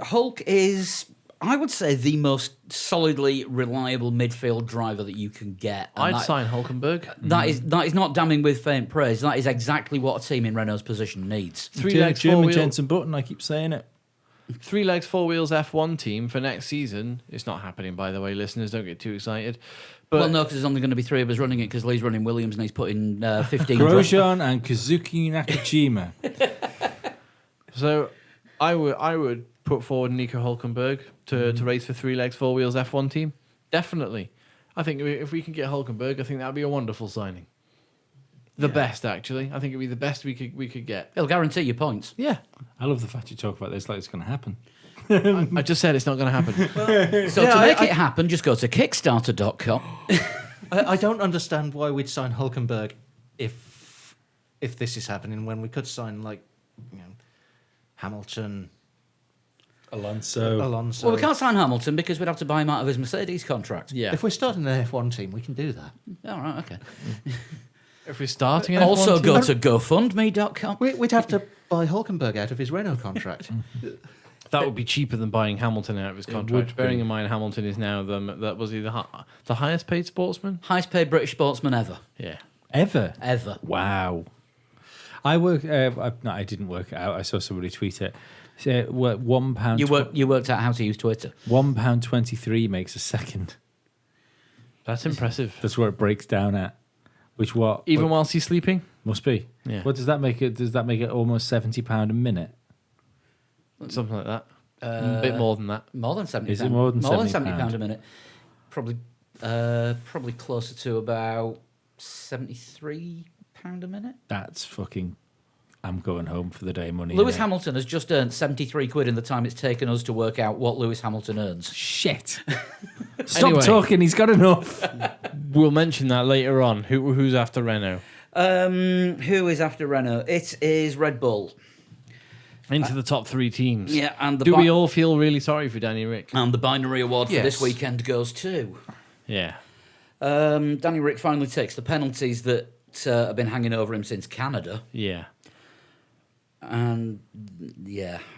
Hulk is I would say the most solidly reliable midfield driver that you can get. And I'd that- sign Hulkenberg. That is not damning with faint praise. That is exactly what a team in Renault's position needs. Three legs, four German wheels. Jensen Button, I keep saying it. 3 legs, 4 wheels F1 team for next season. It's not happening, by the way, listeners. Don't get too excited. But Well, no, because there's only going to be 3 of us running it because Lee's running Williams and he's putting 15. Grosjean and Kazuki Nakajima. So I would put forward Nico Hulkenberg to race for 3 legs, 4 wheels F1 team. Definitely. I think if we can get Hulkenberg, I think that would be a wonderful signing. The best, actually. I think it'd be the best we could get. It'll guarantee you points. Yeah. I love the fact you talk about this like it's going to happen. I just said it's not going to happen. So Yeah, to make I- it happen, just go to Kickstarter.com. I don't understand why we'd sign Hulkenberg if this is happening when we could sign like Hamilton, Alonso. Alonso. Well, we can't sign Hamilton because we'd have to buy him out of his Mercedes contract. Yeah. If we're starting an F1 team, we can do that. All right, okay. If we're starting an Also F1 go team, to GoFundMe.com. We'd have to buy Hulkenberg out of his Renault contract. that would be cheaper than buying Hamilton out of his would contract. Bearing be. in mind Hamilton is now the highest paid sportsman. Highest paid British sportsman ever. Yeah. Ever. Ever. Wow. I work. No, I didn't work it out. I saw somebody tweet it. £1. You worked out how to use Twitter. £1.23 makes a second. That's impressive. That's where it breaks down at. Which Even what whilst he's sleeping. must be. Yeah. What does that make it? Does that make it almost £70 a minute? Something like that. A bit more than that. More than 70. Is it more than £70 £70 a minute? Probably closer to about £73 a minute. That's fucking. I'm going home for the day money. Lewis innit? Hamilton has just earned 73 quid in the time it's taken us to work out what Lewis Hamilton earns. Shit. Stop Anyway. talking. He's got enough. We'll mention that later on. Who's after Renault? Who is after Renault? It is Red Bull. Into the top 3 teams. Yeah, and the Do we all feel really sorry for Danny Rick? and the binary award for this Yes. weekend goes to Yeah. Danny Rick. Finally takes the penalties that have been hanging over him since Canada, Yeah. and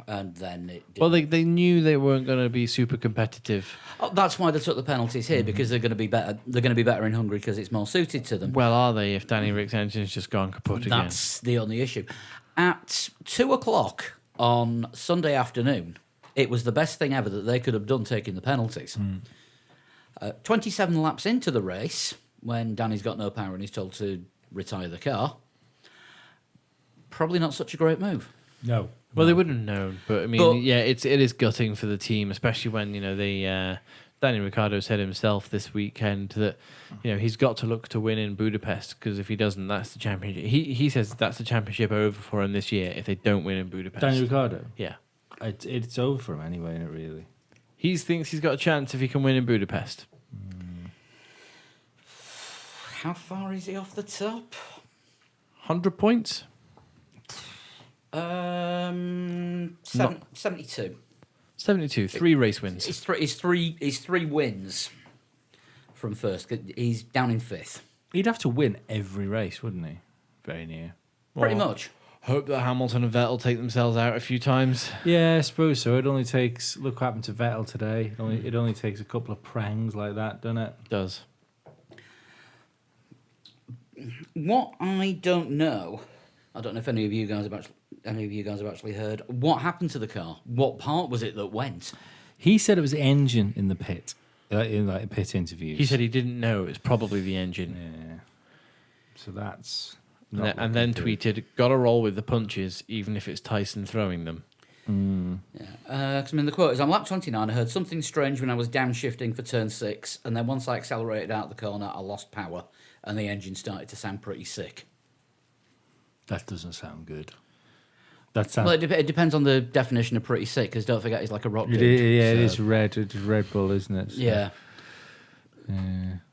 then it. Well, they knew they weren't going to be super competitive. Oh, that's why they took the penalties here because they're going to be better. They're going to be better in Hungary because it's more suited to them. Well, are they if Danny Rick's engine's just gone kaput again? That's the only issue. At 2:00 on Sunday afternoon, it was the best thing ever that they could have done taking the penalties. 27 laps into the race, when Danny's got no power and he's told to retire the car, probably not such a great move. No. Well, they wouldn't have known, but I mean, But- yeah, it is gutting for the team, especially when Danny Ricciardo said himself this weekend that he's got to look to win in Budapest because if he doesn't, that's the championship. He says that's the championship over for him this year if they don't win in Budapest. Daniel Ricciardo. Yeah, It's over for him anyway, isn't it, really? he thinks he's got a chance if he can win in Budapest. How far is he off the top? 100 points. 72. 72, 3 race wins. He's three wins from first. He's down in 5th. He'd have to win every race, wouldn't he? Very near. Pretty Well, much. Hope that Hamilton and Vettel take themselves out a few times. Yeah, I suppose so. It only takes. Look what happened to Vettel today. It only takes a couple of prangs like that, doesn't it? Does. What I don't know if any of you guys have actually heard what happened to the car. What part was it that went? He said it was the engine in the pit, in like pit interviews. He said he didn't know. It was probably the engine. Yeah. So that's. And then tweeted, "Gotta roll with the punches, even if it's Tyson throwing them." Yeah. 'Cause the quote is, "On lap 29, I heard something strange when I was downshifting for turn 6, and then once I accelerated out the corner, I lost power, and the engine started to sound pretty sick." That doesn't sound good. That sounds. Well, it depends on the definition of pretty sick, because don't forget he's like a rock It dude. is so- red. It's Red Bull, isn't it? So, Yeah.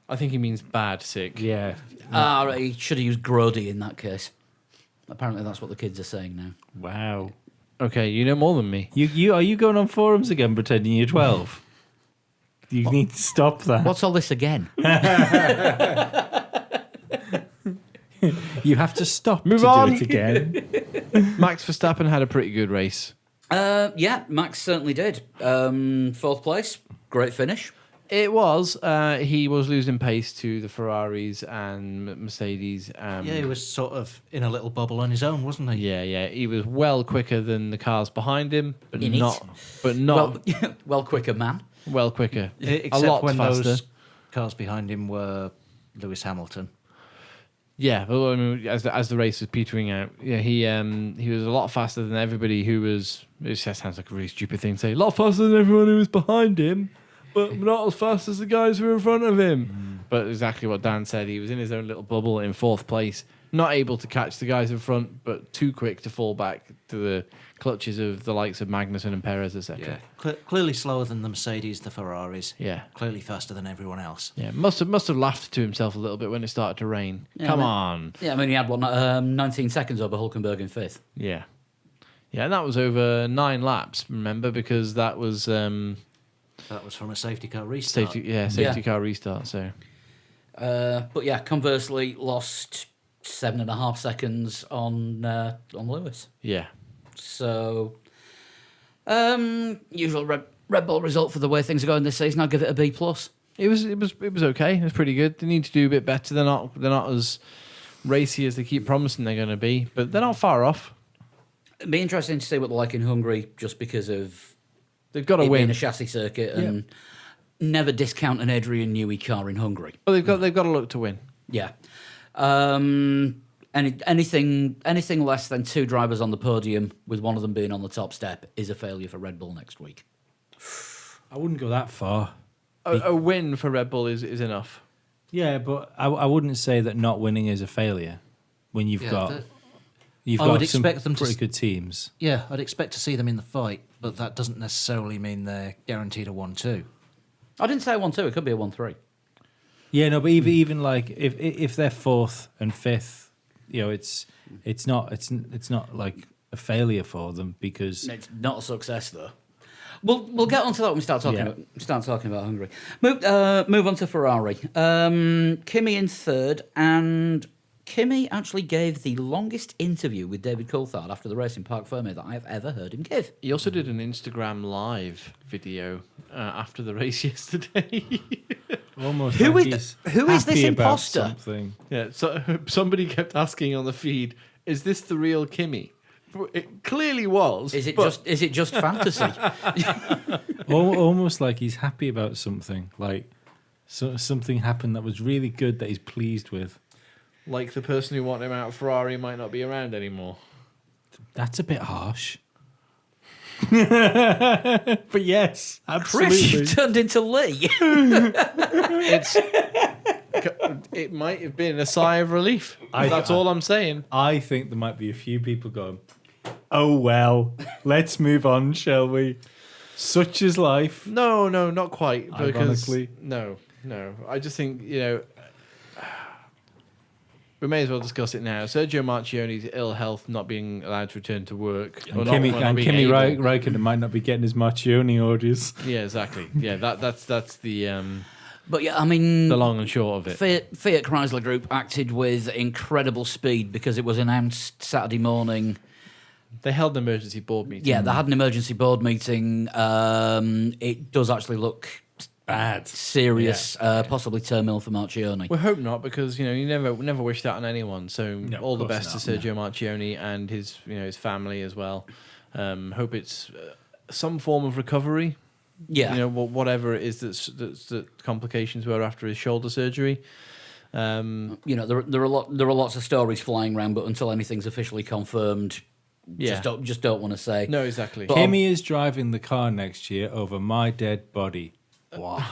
I think he means bad sick. Yeah. Right, he should have used Grody in that case. Apparently that's what the kids are saying now. Wow. Okay, you know more than me. You are you going on forums again pretending you're 12? You need to stop that. What's all this again? You have to stop Move to on. do it again. Max Verstappen had a pretty good race. Yeah, Max certainly did. Fourth place, great finish. It was. He was losing pace to the Ferraris and Mercedes. Yeah, he was sort of in a little bubble on his own, wasn't he? Yeah. He was well quicker than the cars behind him, but In it. not. But not Well, quicker man. well quicker. Except a lot when faster. those cars behind him were Lewis Hamilton. Yeah, but I mean, as the race was petering out, yeah, he was a lot faster than everybody who was. It just sounds like a really stupid thing to say. A lot faster than everyone who was behind him, but not as fast as the guys who were in front of him. But exactly what Dan said. He was in his own little bubble in fourth place, not able to catch the guys in front, but too quick to fall back to the clutches of the likes of Magnussen and Perez, etc. Yeah, clearly slower than the Mercedes, the Ferraris. Yeah. Clearly faster than everyone else. Yeah, must have laughed to himself a little bit when it started to rain. Yeah, Come I mean- on. Yeah, I mean, he had 19 seconds over Hulkenberg in fifth. Yeah. Yeah, and that was over 9 laps, remember, because that was That was from a safety car restart. safety car restart, so But yeah, conversely, lost 7.5 seconds on Lewis. yeah. So, usual Red Bull result for the way things are going this season. I'll give it a B plus. It was okay. It was pretty good. They need to do a bit better. They're not as racy as they keep promising they're going to be, but they're not far off. It'd be interesting to see what they're like in Hungary, just because of They've got to it being win. a chassis circuit, and never discount an Adrian Newey car in Hungary. Well, they've got to look to win. Yeah. Anything less than 2 drivers on the podium, with one of them being on the top step, is a failure for Red Bull next week. I wouldn't go that far. A win for Red Bull is enough. Yeah, but I wouldn't say that not winning is a failure when you've Yeah, got I you've would got some expect them to pretty s- good teams. Yeah, I'd expect to see them in the fight, but that doesn't necessarily mean they're guaranteed a 1-2. I didn't say a 1-2. It could be a 1-3. Yeah, no, but even like if they're fourth and fifth, you know, it's not like a failure for them because It's not a success though. We'll get onto that when we start talking about Hungary. Move on to Ferrari. Kimi in third, and Kimi actually gave the longest interview with David Coulthard after the race in Parc Fermé that I have ever heard him give. He also did an Instagram live video after the race yesterday. almost Who like is- he's who is this happy about imposter? something. Yeah, so somebody kept asking on the feed, "Is this the real Kimi?" It clearly was. Is it but just fantasy? Almost like he's happy about something. Like something happened that was really good that he's pleased with. like the person who wanted him out of Ferrari might not be around anymore? That's a bit harsh. But yes, Chris, you turned into Lee. It might have been a sigh of relief. I- That's all I'm saying. I think there might be a few people going, "Oh well, let's move on, shall we?" Such is life. No, not quite. Because Ironically. no. I just think we may as well discuss it now. Sergio Marchionne's ill health, not being allowed to return to work, or not- Kimi or not being Kimi able- Räikkönen might not be getting his Marchioni orders. Yeah, exactly. Yeah, that's the But yeah, I mean, long and short of it. Fiat Chrysler Group acted with incredible speed because it was announced Saturday morning. They held an emergency board meeting. Yeah, they had an emergency board meeting. It does actually look Bad. serious, possibly terminal for Marchionni. We hope not, because you never wish that on anyone. So No, all the of course best to not, Sergio Marchionne and his his family as well. Hope it's some form of recovery. Yeah, Whatever it is that complications were after his shoulder surgery. there are lots of stories flying around, but until anything's officially confirmed, Yeah. just don't want to say. No, exactly. But- Kimi is driving the car next year over my dead body. Wow.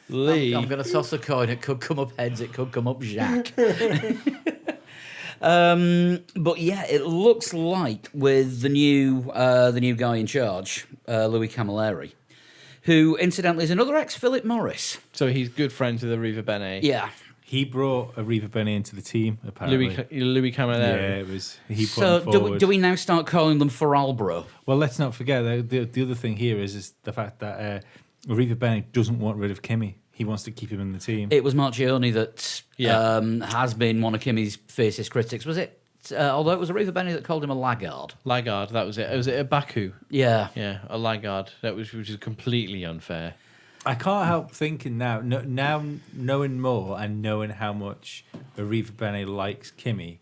Lee, I'm going to toss a coin. It could come up heads. It could come up Jacques. But yeah, it looks like with the new guy in charge, Louis Camilleri, who incidentally is another ex-Philip Morris. so he's good friends with Arriva Bene. Yeah. He brought Arriva Bene into the team, apparently. Louis Yeah, Camilleri. it was he put So him forward. do we now start calling them Faralbro? Well, let's not forget the other thing here is the fact that Arriva Bene doesn't want rid of Kimi. He wants to keep him in the team. It was Marchionni that Yeah. has been one of Kimi's fiercest critics. Was it although it was Arriva Bene that called him a laggard. Laggard, that was it. Was it a Baku? Yeah. Yeah, a laggard. Which is completely unfair. I can't help thinking now knowing more and knowing how much Arriva Bene likes Kimi,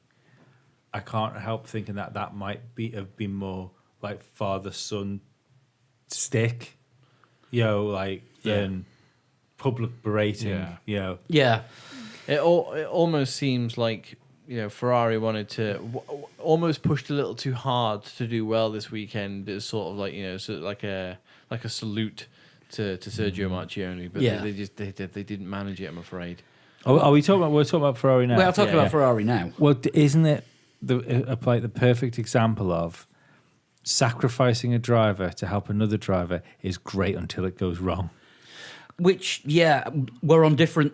I can't help thinking that might have been more like father-son stick, than public berating, Yeah. It almost seems like Ferrari wanted to almost pushed a little too hard to do well this weekend. It's sort of like like a salute to Sergio Marchionne, but Yeah. they didn't manage it. I'm afraid. Are we talking about? We're talking about Ferrari now. Well, talking about Ferrari now. Well, isn't it the perfect example of sacrificing a driver to help another driver is great until it goes wrong? Which, we're on different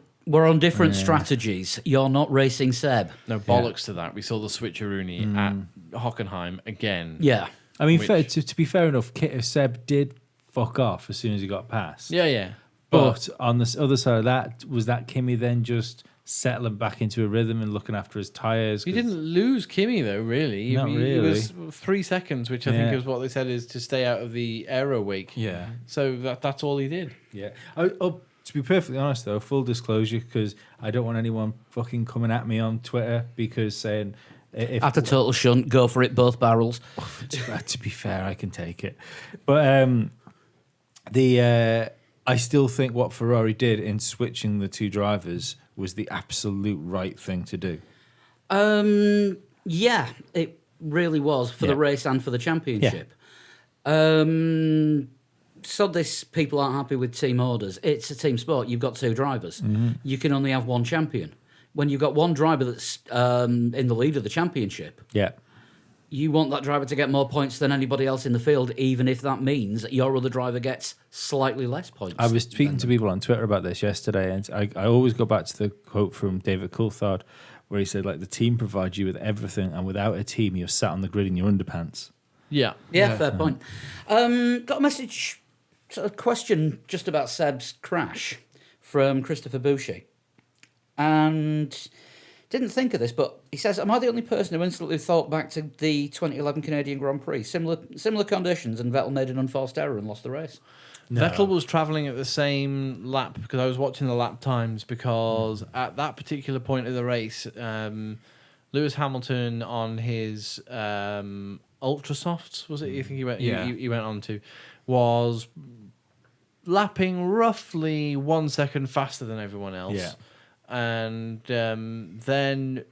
strategies. You're not racing Seb. No bollocks to that. We saw the switcheroony at Hockenheim again. Yeah. I mean, to be fair enough, Seb did fuck off as soon as he got past. Yeah. But on the other side of that, was that Kimi then just settling back into a rhythm and looking after his tyres? He didn't lose Kimi though, really. Not It really. was 3 seconds, which I think is what they said is to stay out of the aero wake. Yeah. So that's all he did. Yeah. To be perfectly honest, though, full disclosure, because I don't want anyone fucking coming at me on Twitter because saying... At a total shunt, go for it, both barrels. To be fair, I can take it. But I still think what Ferrari did in switching the two drivers was the absolute right thing to do. Yeah, it really was for the race and for the championship. So people aren't happy with team orders. It's a team sport. You've got two drivers. You can only have one champion. When you've got one driver that's in the lead of the championship, you want that driver to get more points than anybody else in the field, even if that means your other driver gets slightly less points. I was speaking to people on Twitter about this yesterday, and I always go back to the quote from David Coulthard, where he said, like, the team provides you with everything, and without a team, you're sat on the grid in your underpants. Yeah. Yeah, fair point. Got a message, a question just about Seb's crash from Christopher Boucher. And didn't think of this, but he says, am I the only person who instantly thought back to the 2011 Canadian Grand Prix? Similar conditions, and Vettel made an unforced error and lost the race. No. Vettel was travelling at the same lap because I was watching the lap times because at that particular point of the race, Lewis Hamilton on his ultra softs, was it? You think he went? Yeah. He went on to was lapping roughly 1 second faster than everyone else. Yeah. And then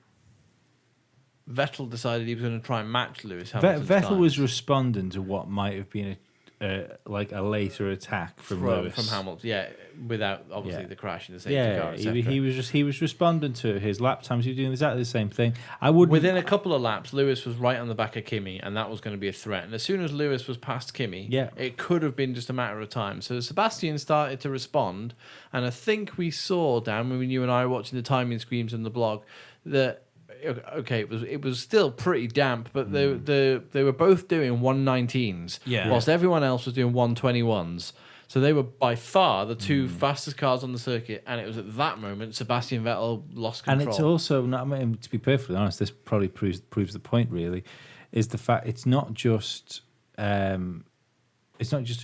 Vettel decided he was going to try and match Lewis Hamilton's Vettel times. was responding to what might have been a later attack from Lewis. From Hamilton, yeah, without obviously Yeah. the crash in the safety car, etc. he was responding to his lap times. He was doing exactly the same thing. I would Within a couple of laps, Lewis was right on the back of Kimi, and that was going to be a threat. And as soon as Lewis was past Kimi, it could have been just a matter of time. So Sebastian started to respond, and I think we saw, Dan, when you and I were watching the timing screens on the blog, that okay, it was still pretty damp, but they were both doing 119s, whilst everyone else was doing 121s. So they were by far the two fastest cars on the circuit, and it was at that moment Sebastian Vettel lost control. And it's also not. I mean, to be perfectly honest, this probably proves the point. Really, is the fact it's not just a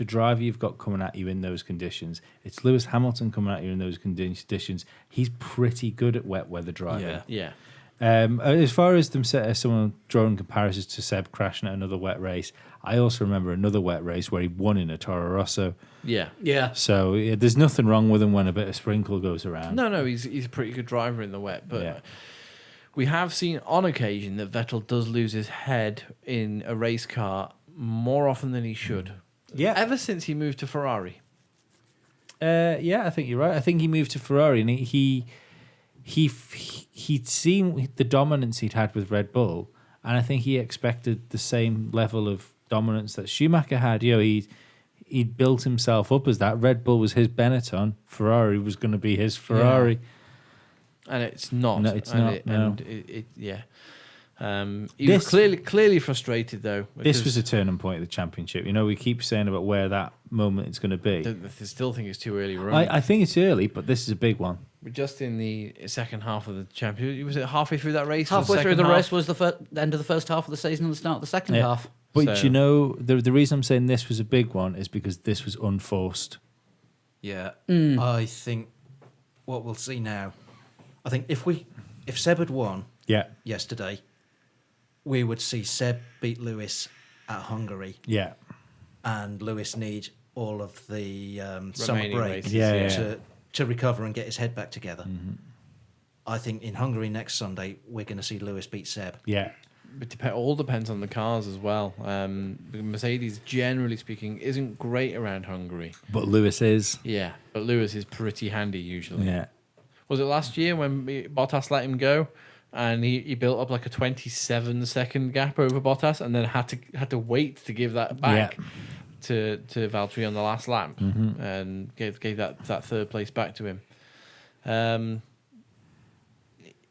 driver you've got coming at you in those conditions. It's Lewis Hamilton coming at you in those conditions. He's pretty good at wet weather driving. Yeah. As far as someone drawing comparisons to Seb crashing at another wet race, I also remember another wet race where he won in a Toro Rosso. Yeah. So there's nothing wrong with him when a bit of sprinkle goes around. No, he's a pretty good driver in the wet, but we have seen on occasion that Vettel does lose his head in a race car more often than he should. Yeah. Ever since he moved to Ferrari. I think you're right. I think he moved to Ferrari and he'd seen the dominance he'd had with Red Bull, and I think he expected the same level of dominance that Schumacher had. He'd built himself up as that. Red Bull was his Benetton. Ferrari was going to be his Ferrari. And it's not. No, it's and not. He was clearly frustrated though. This was a turning point of the championship. We keep saying about where that moment it's going to be. I still think it's too early. I think it's early, but this is a big one. We're just in the second half of the championship. Was it halfway through that race? Halfway through the second race half? was the end of the first half of the season and the start of the second Yeah. half. But So- you know, the reason I'm saying this was a big one is because this was unforced. Yeah, I think what we'll see now. I think if Seb had won Yeah, yesterday, we would see Seb beat Lewis at Hungary, yeah, and Lewis need all of the summer Remaining break races, yeah. to recover and get his head back together. I think in Hungary next Sunday we're going to see Lewis beat Seb. yeah. It all depends on the cars as well. Mercedes, generally speaking, isn't great around Hungary. But Lewis is. Yeah, but Lewis is pretty handy usually. Yeah, Was it last year when Bottas let him go, and he built up like a 27-second gap over Bottas, and then had to wait to give that back to Valtteri on the last lap, and gave that third place back to him.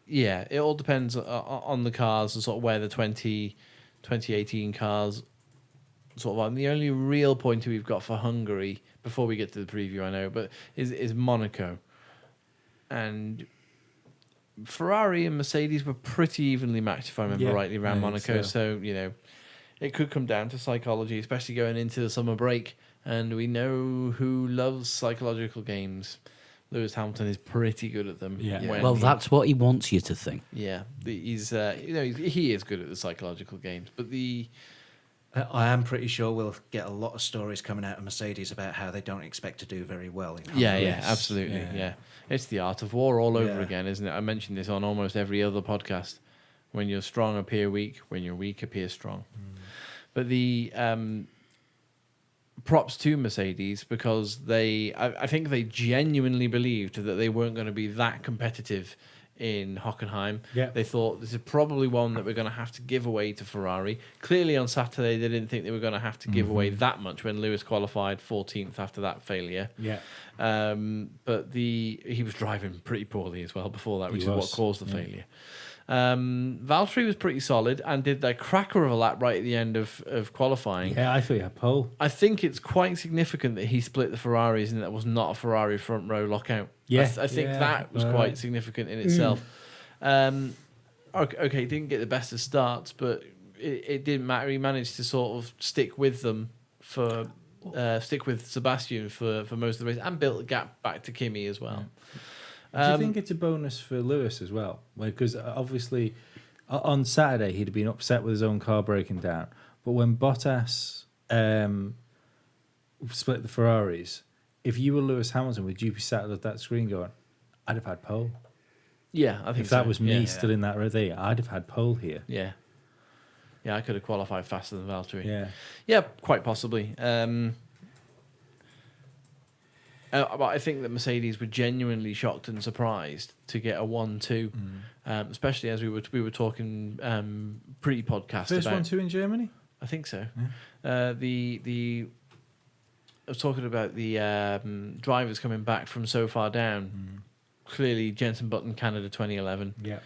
Yeah, it all depends on the cars and sort of where the 2018 cars sort of are. And the only real pointer we've got for Hungary, before we get to the preview, I know, but is Monaco. And Ferrari and Mercedes were pretty evenly matched, if I remember Yeah, rightly, around I think Monaco. so. So, it could come down to psychology, especially going into the summer break. And we know who loves psychological games. Lewis Hamilton is pretty good at them. Yeah. when Well, he- that's what he wants you to think. yeah. He's he is good at the psychological games, but I am pretty sure we'll get a lot of stories coming out of Mercedes about how they don't expect to do very well in Hungary. yeah, absolutely, yeah. It's the art of war all over Yeah. again, isn't it? I mentioned this on almost every other podcast. When you're strong, appear weak. When you're weak, appear strong. But the props to Mercedes, because I think they genuinely believed that they weren't going to be that competitive in Hockenheim. Yeah. They thought this is probably one that we're going to have to give away to Ferrari. Clearly on Saturday they didn't think they were going to have to give away that much when Lewis qualified 14th after that failure. yeah. But he was driving pretty poorly as well before that, which He is what was, caused the failure. Valtteri was pretty solid and did that cracker of a lap right at the end of qualifying. Yeah, I thought you had pole. I think it's quite significant that he split the Ferraris and that was not a Ferrari front row lockout. Yeah. I think Yeah, that was right. quite significant in itself. Okay, didn't get the best of starts, but it didn't matter. He managed to sort of stick with them stick with Sebastian for most of the race and built a gap back to Kimi as well. Do you think it's a bonus for Lewis as well? Because obviously on Saturday he'd have been upset with his own car breaking down. But when Bottas split the Ferraris, if you were Lewis Hamilton, would you be sat at that screen going, I'd have had pole? Yeah, I think If that so. was me Yeah. still in that row there, I'd have had pole here. Yeah. Yeah, I could have qualified faster than Valtteri. Yeah. Yeah, quite possibly. But I think that Mercedes were genuinely shocked and surprised to get a 1-2, especially as we were talking pre-podcast First about. 1-2 in Germany? I think so. I was talking about the drivers coming back from so far down. Clearly, Jenson Button, Canada 2011. Yeah.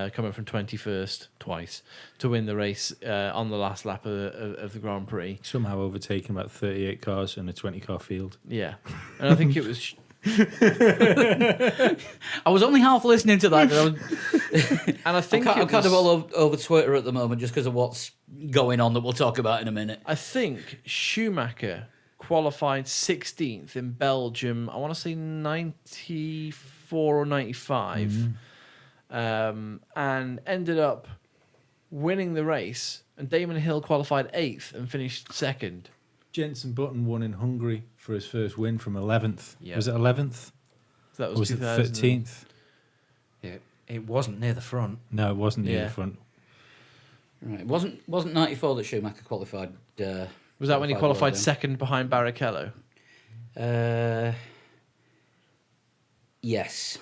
Coming from 21st twice to win the race on the last lap of the Grand Prix. Somehow overtaken about 38 cars in a 20-car field. Yeah, and I think it was. I was only half listening to that. And I think I'm it kind was- of all over Twitter at the moment just because of what's going on that we'll talk about in a minute. I think Schumacher qualified 16th in Belgium. I want to say 94 or 95, and ended up winning the race. And Damon Hill qualified 8th and finished 2nd. Jenson Button won in Hungary for his first win from 11th. Yeah. Was it 11th? So that Or was it 13th? It wasn't near the front. No, it wasn't near Yeah. the front. Right. It wasn't 94 that Schumacher qualified. Was that when he qualified well second behind Barrichello? Yes.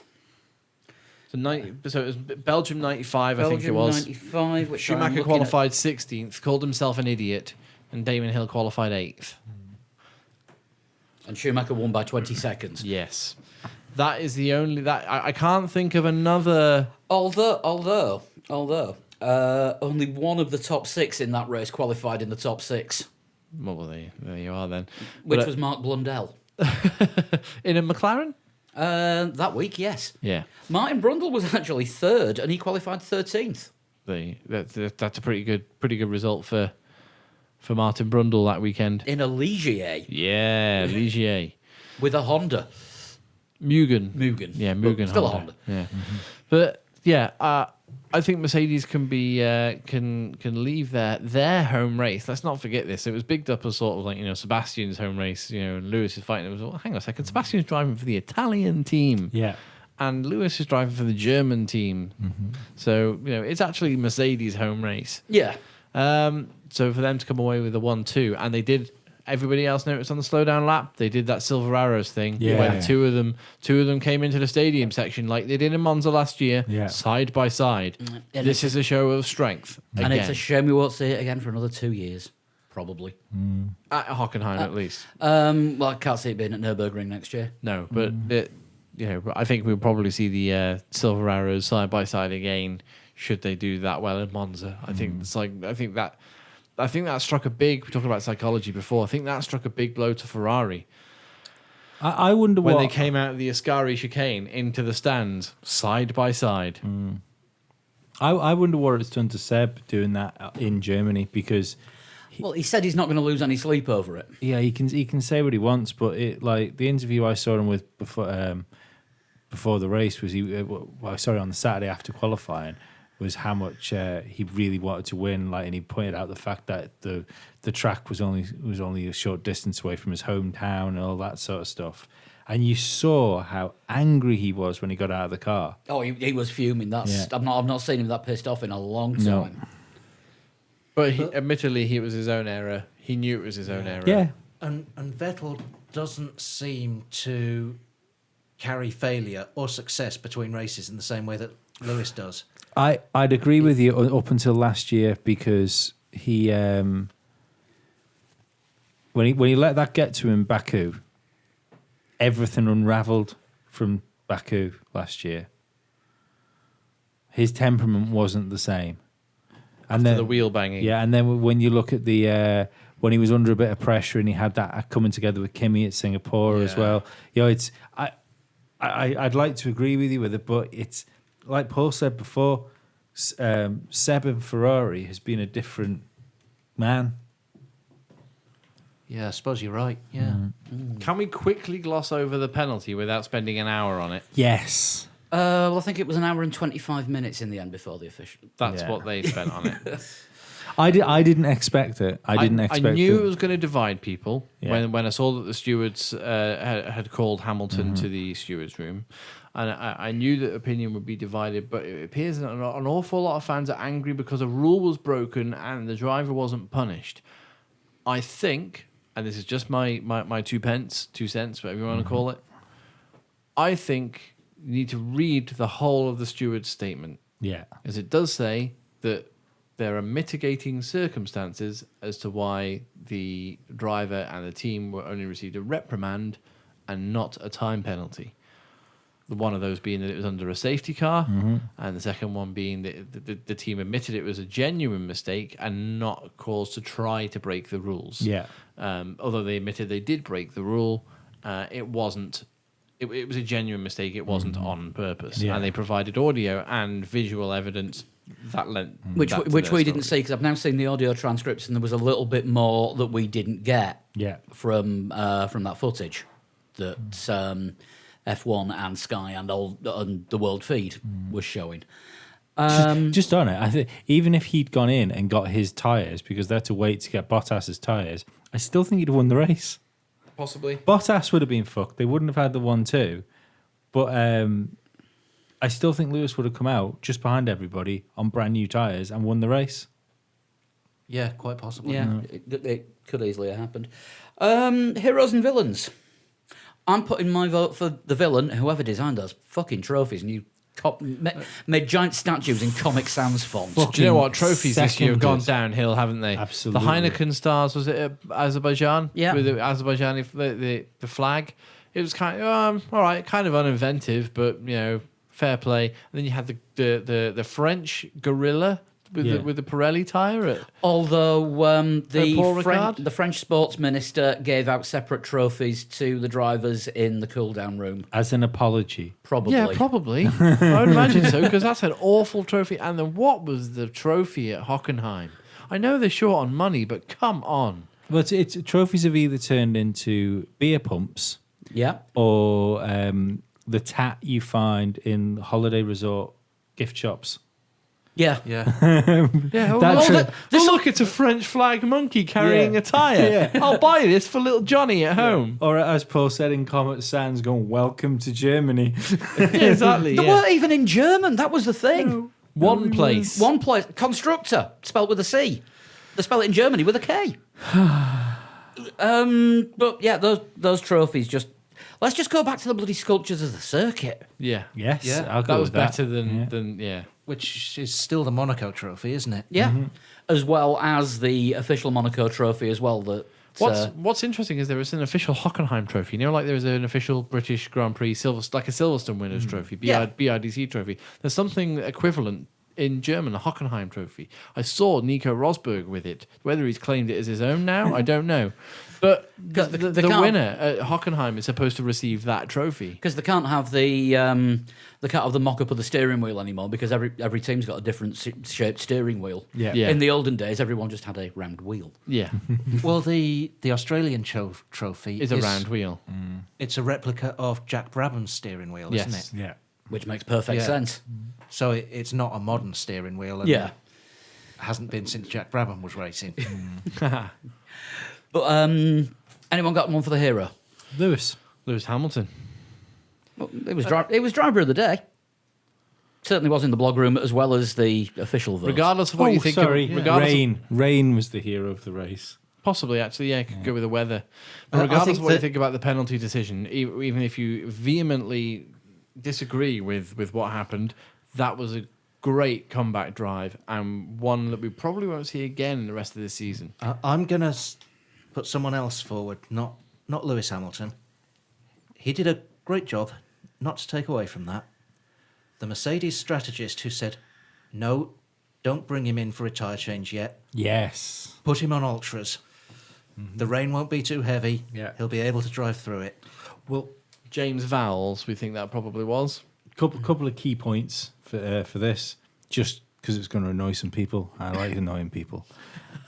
So it was Belgium 95, I think it Belgium was. 95, which I'm Schumacher looking qualified 16th, called himself an idiot, and Damon Hill qualified 8th. at, and Schumacher won by 20 seconds. Yes. That is the only... that I can't think of another... Although, only one of the top 6 in that race qualified in the top 6. Well, there you are then. which But, was Mark Blundell. in a McLaren? That week, yes. Yeah. Martin Brundle was actually third, and he qualified 13th. That's a pretty good result for Martin Brundle that weekend. In a Ligier Yeah, Ligier. with a Honda. Mugen. Yeah, But Mugen. still a Honda. Honda. Yeah. But yeah, I think Mercedes can be can leave their home race. Let's not forget this. It was bigged up as sort of like, Sebastian's home race, and Lewis is fighting. It was, well, hang on a second, Sebastian's driving for the Italian team. Yeah. And Lewis is driving for the German team. So, it's actually Mercedes' home race. Yeah. So for them to come away with a 1-2, and they did. Everybody else noticed on the slowdown lap, they did that Silver Arrows thing, Yeah. where two of them came into the stadium section like they did in Monza last year, Yeah. side by side. And This is a show of strength. And it's a again. shame we won't see it again for another 2 years, probably. At Hockenheim, at least. Well, I can't see it being at Nürburgring next year. No, but I think we'll probably see the Silver Arrows side by side again. Should they do that well in Monza? I think that struck a big. We talked about psychology before. I think that struck a big blow to Ferrari I wonder when what they came out of the Ascari chicane into the stands side by side. I wonder what it's done to Seb doing that in Germany, because Well, he said he's not going to lose any sleep over it. yeah, he can say what he wants, but like the interview I saw him with before the race was on the Saturday after qualifying, was how much he really wanted to win. Like, and he pointed out the fact that the track was only a short distance away from his hometown and all that sort of stuff. And you saw how angry he was when he got out of the car. Oh, he was fuming. Yeah. I've not seen him that pissed off in a long No. time. But admittedly, it was his own error. He knew it was his own error. Yeah, And Vettel doesn't seem to carry failure or success between races in the same way that Lewis does. I'd agree with you up until last year, because he when he let that get to him in Baku, everything unravelled from Baku last year. His temperament wasn't the same. And After the wheel banging. Yeah, and then when you look at the when he was under a bit of pressure and he had that coming together with Kimi at Singapore as Yeah. well. It's I'd like to agree with you with it, but it's like Paul said before. Seb and Ferrari has been a different man. Yeah, I suppose you're right. Yeah. Can we quickly gloss over the penalty without spending an hour on it? Yes. Well, I think it was an hour and 25 minutes in the end before the official. That's Yeah. what they spent on it. I didn't expect it. I didn't expect I knew it. it was going to divide people Yeah. when I saw that the stewards had called Hamilton to the stewards' room, and I knew that opinion would be divided. But it appears that an awful lot of fans are angry because a rule was broken and the driver wasn't punished. I think, and this is just my 2 cents, whatever you want to call it. I think you need to read the whole of the steward's statement, Yeah. as it does say that there are mitigating circumstances as to why the driver and the team were only received a reprimand and not a time penalty. The one of those being that it was under a safety car, and the second one being that the team admitted it was a genuine mistake and not cause to try to break the rules. Yeah. Although they admitted they did break the rule, it wasn't. It was a genuine mistake. It wasn't on purpose, Yeah. and they provided audio and visual evidence that lent Which that to we their didn't see, story. because I've now seen the audio transcripts, and there was a little bit more that we didn't get Yeah. from that footage that F1 and Sky and the World Feed was showing. Just on it, I think even if he'd gone in and got his tyres, because they had to wait to get Bottas's tyres, I still think he'd have won the race. Possibly. Bottas would have been fucked. They wouldn't have had the 1-2. But I still think Lewis would have come out just behind everybody on brand new tyres and won the race. Yeah, quite possibly. Yeah, it could easily have happened. Heroes and villains. I'm putting my vote for the villain, whoever designed those fucking trophies, and you made giant statues in Comic Sans font. Do you know what? Trophies this year have gone Seconded. downhill, haven't they? Absolutely. The Heineken stars, was it at Azerbaijan? Yeah. With the Azerbaijani the flag. It was kind of all right, kind of uninventive, but fair play. And then you had the French gorilla with Yeah. the Pirelli tyre. Although Paul Ricard? the French sports minister gave out separate trophies to the drivers in the cool-down room. As an apology. Probably. Yeah, probably. I would imagine so, because that's an awful trophy. And then what was the trophy at Hockenheim? I know they're short on money, but come on. But it's trophies have either turned into beer pumps Yeah. or the tat you find in holiday resort gift shops. Yeah. Yeah. Yeah, That's look, it's a French flag monkey carrying Yeah. a tyre. Yeah. I'll buy this for little Johnny at home. Or as Paul said in Comet Sans, going, welcome to Germany. Yeah, exactly. They Yeah. weren't even in German. That was the thing. One place. One place. Constructor, spelled with a C. They spell it in Germany with a K. But yeah, those trophies just. Let's just go back to the bloody sculptures of the circuit. Yeah. Yes, Yeah, I'll go That was with that. better than yeah. Which is still the Monaco trophy, isn't it? Yeah. As well as the official Monaco trophy as well. That What's interesting is there is an official Hockenheim trophy. You know, like there is an official British Grand Prix like a Silverstone winners trophy, Yeah. BIDC trophy. There's something equivalent in German, a Hockenheim trophy. I saw Nico Rosberg with it. Whether he's claimed it as his own now, I don't know. But the, they the can't- winner at Hockenheim is supposed to receive that trophy. because they can't have the mock-up of the steering wheel anymore because every team's got a different shaped steering wheel. Yeah. Yeah. In the olden days, everyone just had a round wheel. Yeah, Well, the Australian trophy it's a round wheel. It's a replica of Jack Brabham's steering wheel, Yes. isn't it? Yeah. Which makes perfect Yeah. sense. So it's not a modern steering wheel. And Yeah. hasn't been since Jack Brabham was racing. But anyone got one for the hero? Lewis. Lewis Hamilton. Well, it was driver of the day. Certainly was in the blog room as well as the official vote. Regardless of what you think, sorry. regardless of- Rain. Rain was the hero of the race. Possibly, actually, yeah, could go with the weather. But I regardless think of what you that- think about the penalty decision, even if you vehemently disagree with what happened, that was a great comeback drive and one that we probably won't see again in the rest of this season. I'm going to put someone else forward, not Lewis Hamilton. He did a great job, not to take away from that. The Mercedes strategist who said, no, don't bring him in for a tyre change yet. Yes. Put him on ultras. The rain won't be too heavy. Yeah. He'll be able to drive through it. Well, James Vowles, we think that probably was. Couple of key points for this, just because it's going to annoy some people. I like annoying people.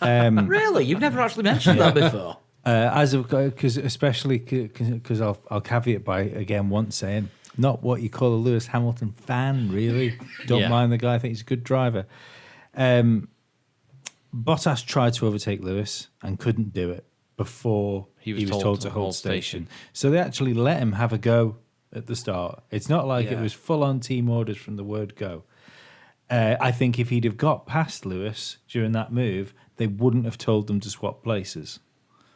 Really? You've never actually mentioned that before? Especially because I'll caveat by again once saying not what you call a Lewis Hamilton fan, really. Don't Yeah. mind the guy. I think he's a good driver. Bottas tried to overtake Lewis and couldn't do it before he was told to hold station. So they actually let him have a go at the start. It's not like it Yeah. was full on team orders from the word go. I think if he'd have got past Lewis during that move, they wouldn't have told them to swap places.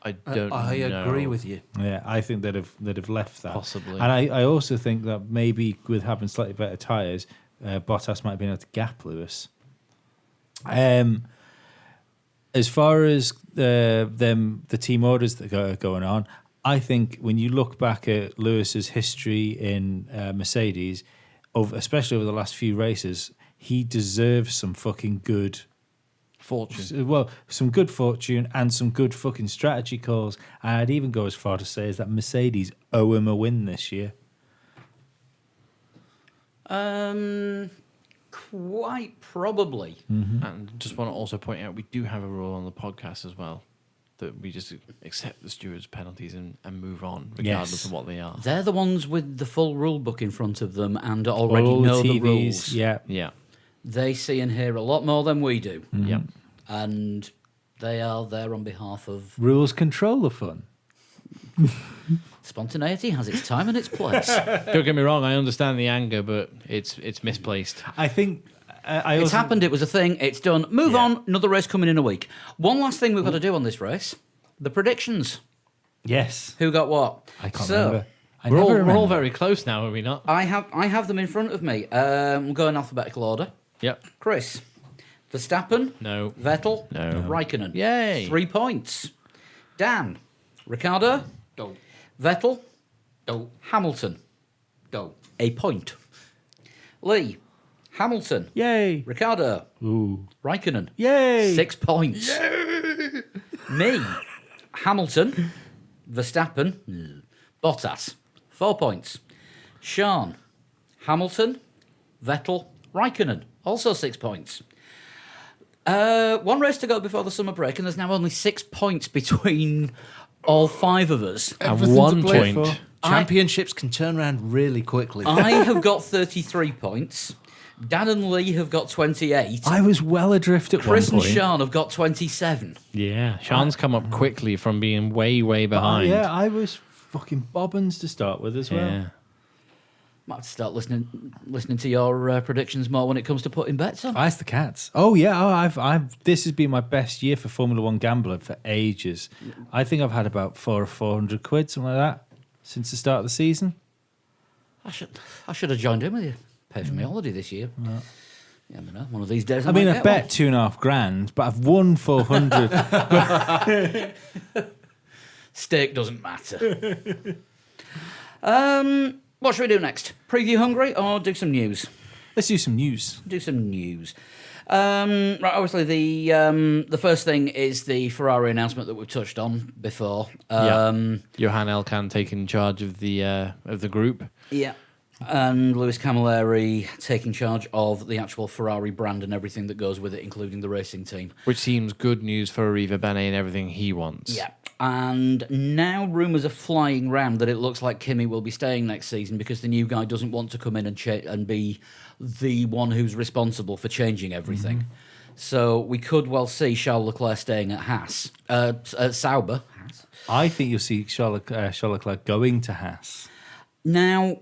I don't I know. agree with you. Yeah, I think they'd have left that. Possibly. And I also think that maybe with having slightly better tyres, Bottas might have been able to gap Lewis. As far as the team orders that are going on, I think when you look back at Lewis's history in Mercedes, especially over the last few races, he deserves some fucking good Fortune. well, some good fortune and some good fucking strategy calls. And I'd even go as far to say is that Mercedes owe him a win this year. Quite probably. And just want to also point out, we do have a rule on the podcast as well that we just accept the stewards' penalties and move on, regardless Yes. of what they are. They're the ones with the full rule book in front of them and already All know the TVs, rules. yeah. Yeah. They see and hear a lot more than we do. Yeah. And they are there on behalf of Rules control the fun. spontaneity has its time and its place. Don't get me wrong, I understand the anger, but it's misplaced. I think It's happened, it was a thing, it's done. Move on, another race coming in a week. One last thing we've got to do on this race, the predictions. Yes. Who got what? I can't So, remember. I We're never all remember. very close now, are we not? I have them in front of me. We'll go in alphabetical order. Yep. Chris, Verstappen, No. Vettel, No. Raikkonen. Yay. 3 points. Dan, Ricardo, Go. Vettel, Go. Hamilton, Go. a point. Lee, Hamilton, Yay! Ricciardo, Ooh. Raikkonen, Yay! 6 points. Me, Hamilton, Verstappen, Bottas, 4 points. Sean, Hamilton, Vettel, Raikkonen, also 6 points. One race to go before the summer break, and there's now only 6 points between all 5 of us. And Everything to 1 play point. for. Championships can turn around really quickly. I have got 33 points. Dan and Lee have got 28. I was well adrift at Chris one and point. Sean have got 27. Yeah, Sean's come up quickly from being way, way behind. Yeah, I was fucking bobbins to start with as well. Yeah. Might have to start listening to your predictions more when it comes to putting bets on. Ice the cats. Oh yeah, I've. This has been my best year for Formula One gambling for ages. I think I've had about 400 quid, something like that, since the start of the season. I should have joined in with you. Pay for my holiday this year. Yeah, I know. One of these days. I mean, might I get bet one. $2.5 grand, but I've won 400. Stake doesn't matter. What should we do next? Preview Hungary or do some news? Let's do some news. Do some news. Right, obviously the first thing is the Ferrari announcement that we've touched on before. Johan Elkann taking charge of the group. Yeah. And Lewis Camilleri taking charge of the actual Ferrari brand and everything that goes with it, including the racing team. Which seems good news for Arriva Bene and everything he wants. Yeah. And now rumours are flying round that it looks like Kimi will be staying next season because the new guy doesn't want to come in and be the one who's responsible for changing everything. Mm-hmm. So we could well see Charles Leclerc staying at Haas. At Sauber. Haas. I think you'll see Charles Leclerc going to Haas. Now,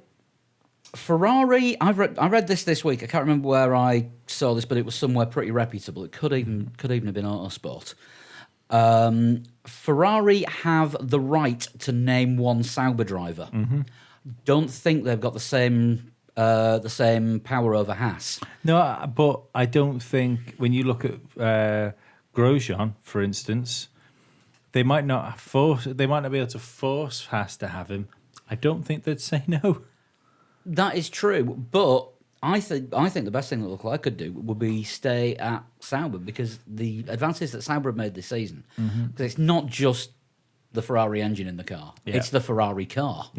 Ferrari, I read this week. I can't remember where I saw this, but it was somewhere pretty reputable. It could even have been Autosport. Ferrari have the right to name one Sauber driver. Don't think they've got the same power over Haas. No, but I don't think when you look at Grosjean, for instance, they might not be able to force Haas to have him. I don't think they'd say no. That is true, but I think the best thing that Leclerc could do would be stay at Sauber because the advances that Sauber have made this season, because it's not just the Ferrari engine in the car, it's the Ferrari car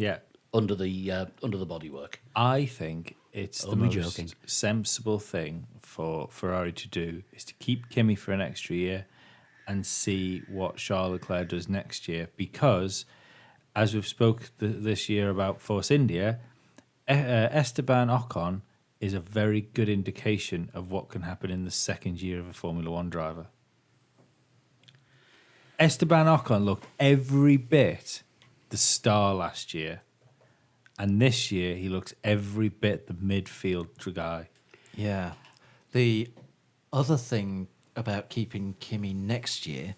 under the bodywork. I think it's the Only most joking. sensible thing for Ferrari to do is to keep Kimi for an extra year and see what Charles Leclerc does next year because, as we've spoke this year about Force India, Esteban Ocon is a very good indication of what can happen in the second year of a Formula One driver. Esteban Ocon looked every bit the star last year, and this year he looks every bit the midfield guy. Yeah. The other thing about keeping Kimi next year,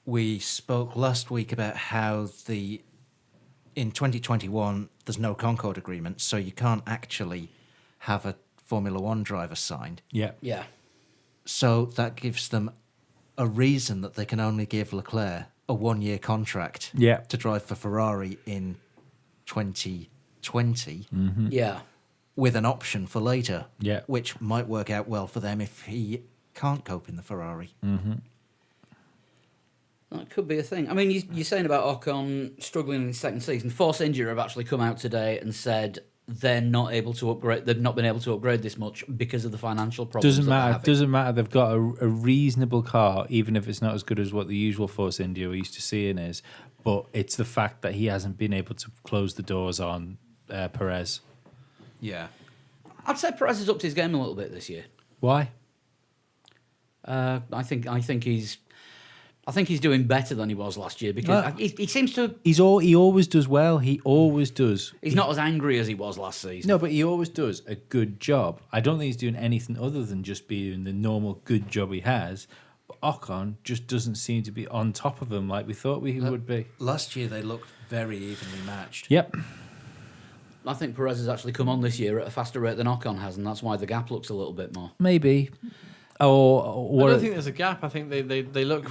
we spoke last week about how in 2021 there's no Concord agreement, so you can't actually have a Formula One driver signed. Yeah. Yeah. So that gives them a reason that they can only give Leclerc a 1-year contract to drive for Ferrari in 2020 Yeah. with an option for later, Yeah. which might work out well for them if he can't cope in the Ferrari. That could be a thing. I mean, you're saying about Ocon struggling in his second season. Force India have actually come out today and said they're not able to upgrade. They've not been able to upgrade this much because of the financial problems. Doesn't that they're matter. having. Doesn't matter. They've got a reasonable car, even if it's not as good as what the usual Force India we're used to seeing is. But it's the fact that he hasn't been able to close the doors on Perez. Yeah. I'd say Perez has upped his game a little bit this year. Why? I think he's doing better than he was last year because he seems to. He always does well. He always does. He's not as angry as he was last season. No, but he always does a good job. I don't think he's doing anything other than just being the normal good job he has. But Ocon just doesn't seem to be on top of him like we thought we would be. Last year they looked very evenly matched. Yep. I think Perez has actually come on this year at a faster rate than Ocon has, and that's why the gap looks a little bit more. Maybe. Or I don't think there's a gap. I think they look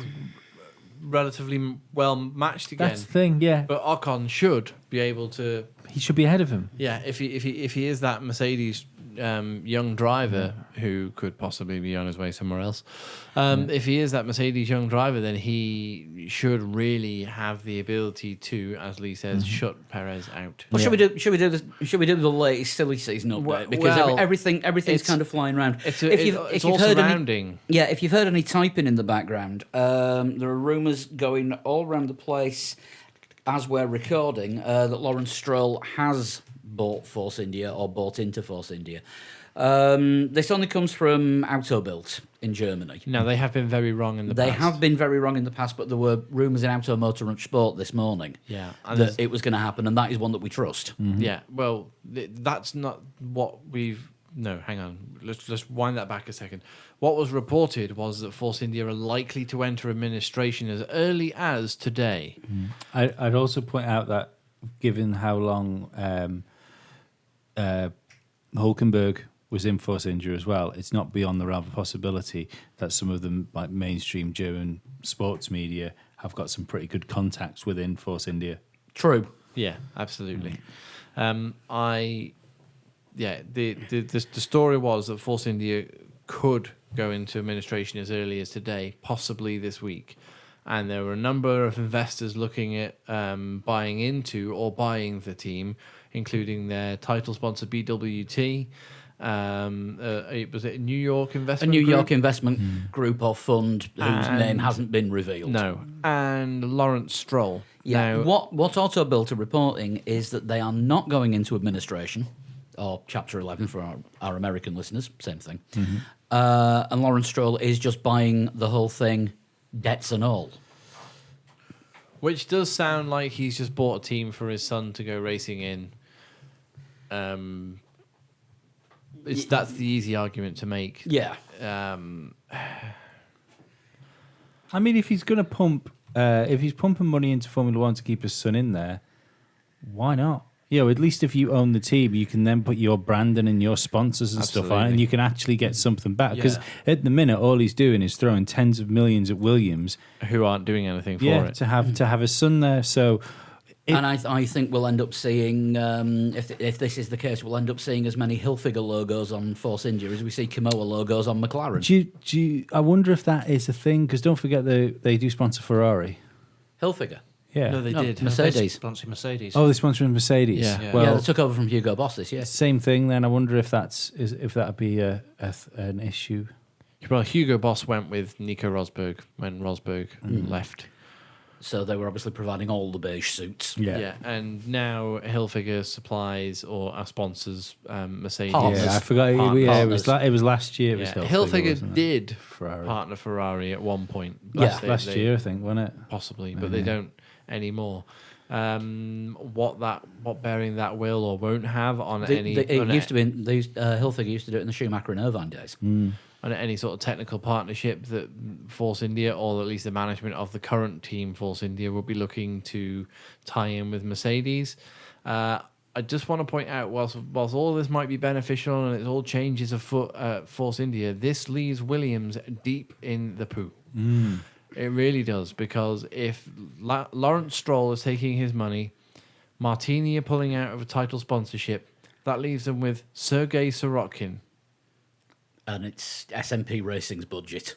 relatively well matched again. that's the thing. Yeah, But Ocon should be able to. he should be ahead of him. Yeah, if he is that Mercedes young driver who could possibly be on his way somewhere else, if he is that Mercedes young driver, then he should really have the ability to, as Lee says, shut Perez out. Well, should we do the latest silly season update, because Well, everything's it's- kind of flying around. It's If all you've heard any, surrounding. yeah, if you've heard any typing in the background, there are rumours going all around the place as we're recording that Lawrence Stroll has bought Force India or bought into Force India. This only comes from Autobild in Germany. Now, they have been very wrong in the They past. have been very wrong in the past, but there were rumours in Auto, Motor and Sport this morning Yeah. And that it was going to happen, and that is one that we trust. Yeah, well, that's not what we've. No, hang on. Let's wind that back a second. What was reported was that Force India are likely to enter administration as early as today. I'd also point out that given how long Hulkenberg was in Force India as well, it's not beyond the realm of possibility that some of the like mainstream German sports media have got some pretty good contacts within Force India. True. Yeah, absolutely. The story was that Force India could go into administration as early as today, possibly this week. And there were a number of investors looking at buying into or buying the team, including their title sponsor BWT. Was it a New York A investment New group? York investment group or fund whose name hasn't been revealed. No. And Lawrence Stroll. Yeah. Now, What Autobild are reporting is that they are not going into administration, or Chapter 11 for our American listeners, same thing. And Lawrence Stroll is just buying the whole thing, debts and all. which does sound like he's just bought a team for his son to go racing in. That's the easy argument to make. Yeah. I mean, if he's going to pump, if he's pumping money into Formula One to keep his son in there, why not? At least if you own the team, you can then put your branding and your sponsors and stuff on, Absolutely. and you can actually get something back. Because Yeah. at the minute, all he's doing is throwing tens of millions at Williams, Who aren't doing anything for it. to have his son there. So, And I think we'll end up seeing, if this is the case, we'll end up seeing as many Hilfiger logos on Force India as we see Kimoa logos on McLaren. I wonder if that is a thing, because don't forget they do sponsor Ferrari. Hilfiger. Yeah. No, they did. Mercedes. Sponsor Mercedes. Oh, they sponsor Mercedes. Yeah. Yeah. Well, yeah, they took over from Hugo Boss this year. same thing. Then I wonder if if that'd be an issue. Well, Hugo Boss went with Nico Rosberg when Rosberg left. So they were obviously providing all the beige suits. Yeah, and now Hilfiger supplies or sponsors Mercedes. Partners. Yeah, I forgot. It Partners. was last year. It was Yeah. Hilfiger, Hilfiger wasn't it? did Ferrari. partner Ferrari at one point. Yeah. last year, I think, wasn't it? Possibly, but they don't anymore. What bearing that will or won't have on Hilfiger used to do it in the Schumacher and Irvine days. on any sort of technical partnership that Force India, or at least the management of the current team Force India, will be looking to tie in with Mercedes. I just want to point out, whilst all this might be beneficial and it's all changes afoot at Force India, this leaves Williams deep in the poo. It really does, because if Lawrence Stroll is taking his money, Martini are pulling out of a title sponsorship, that leaves them with Sergei Sorokin. And it's SMP Racing's budget.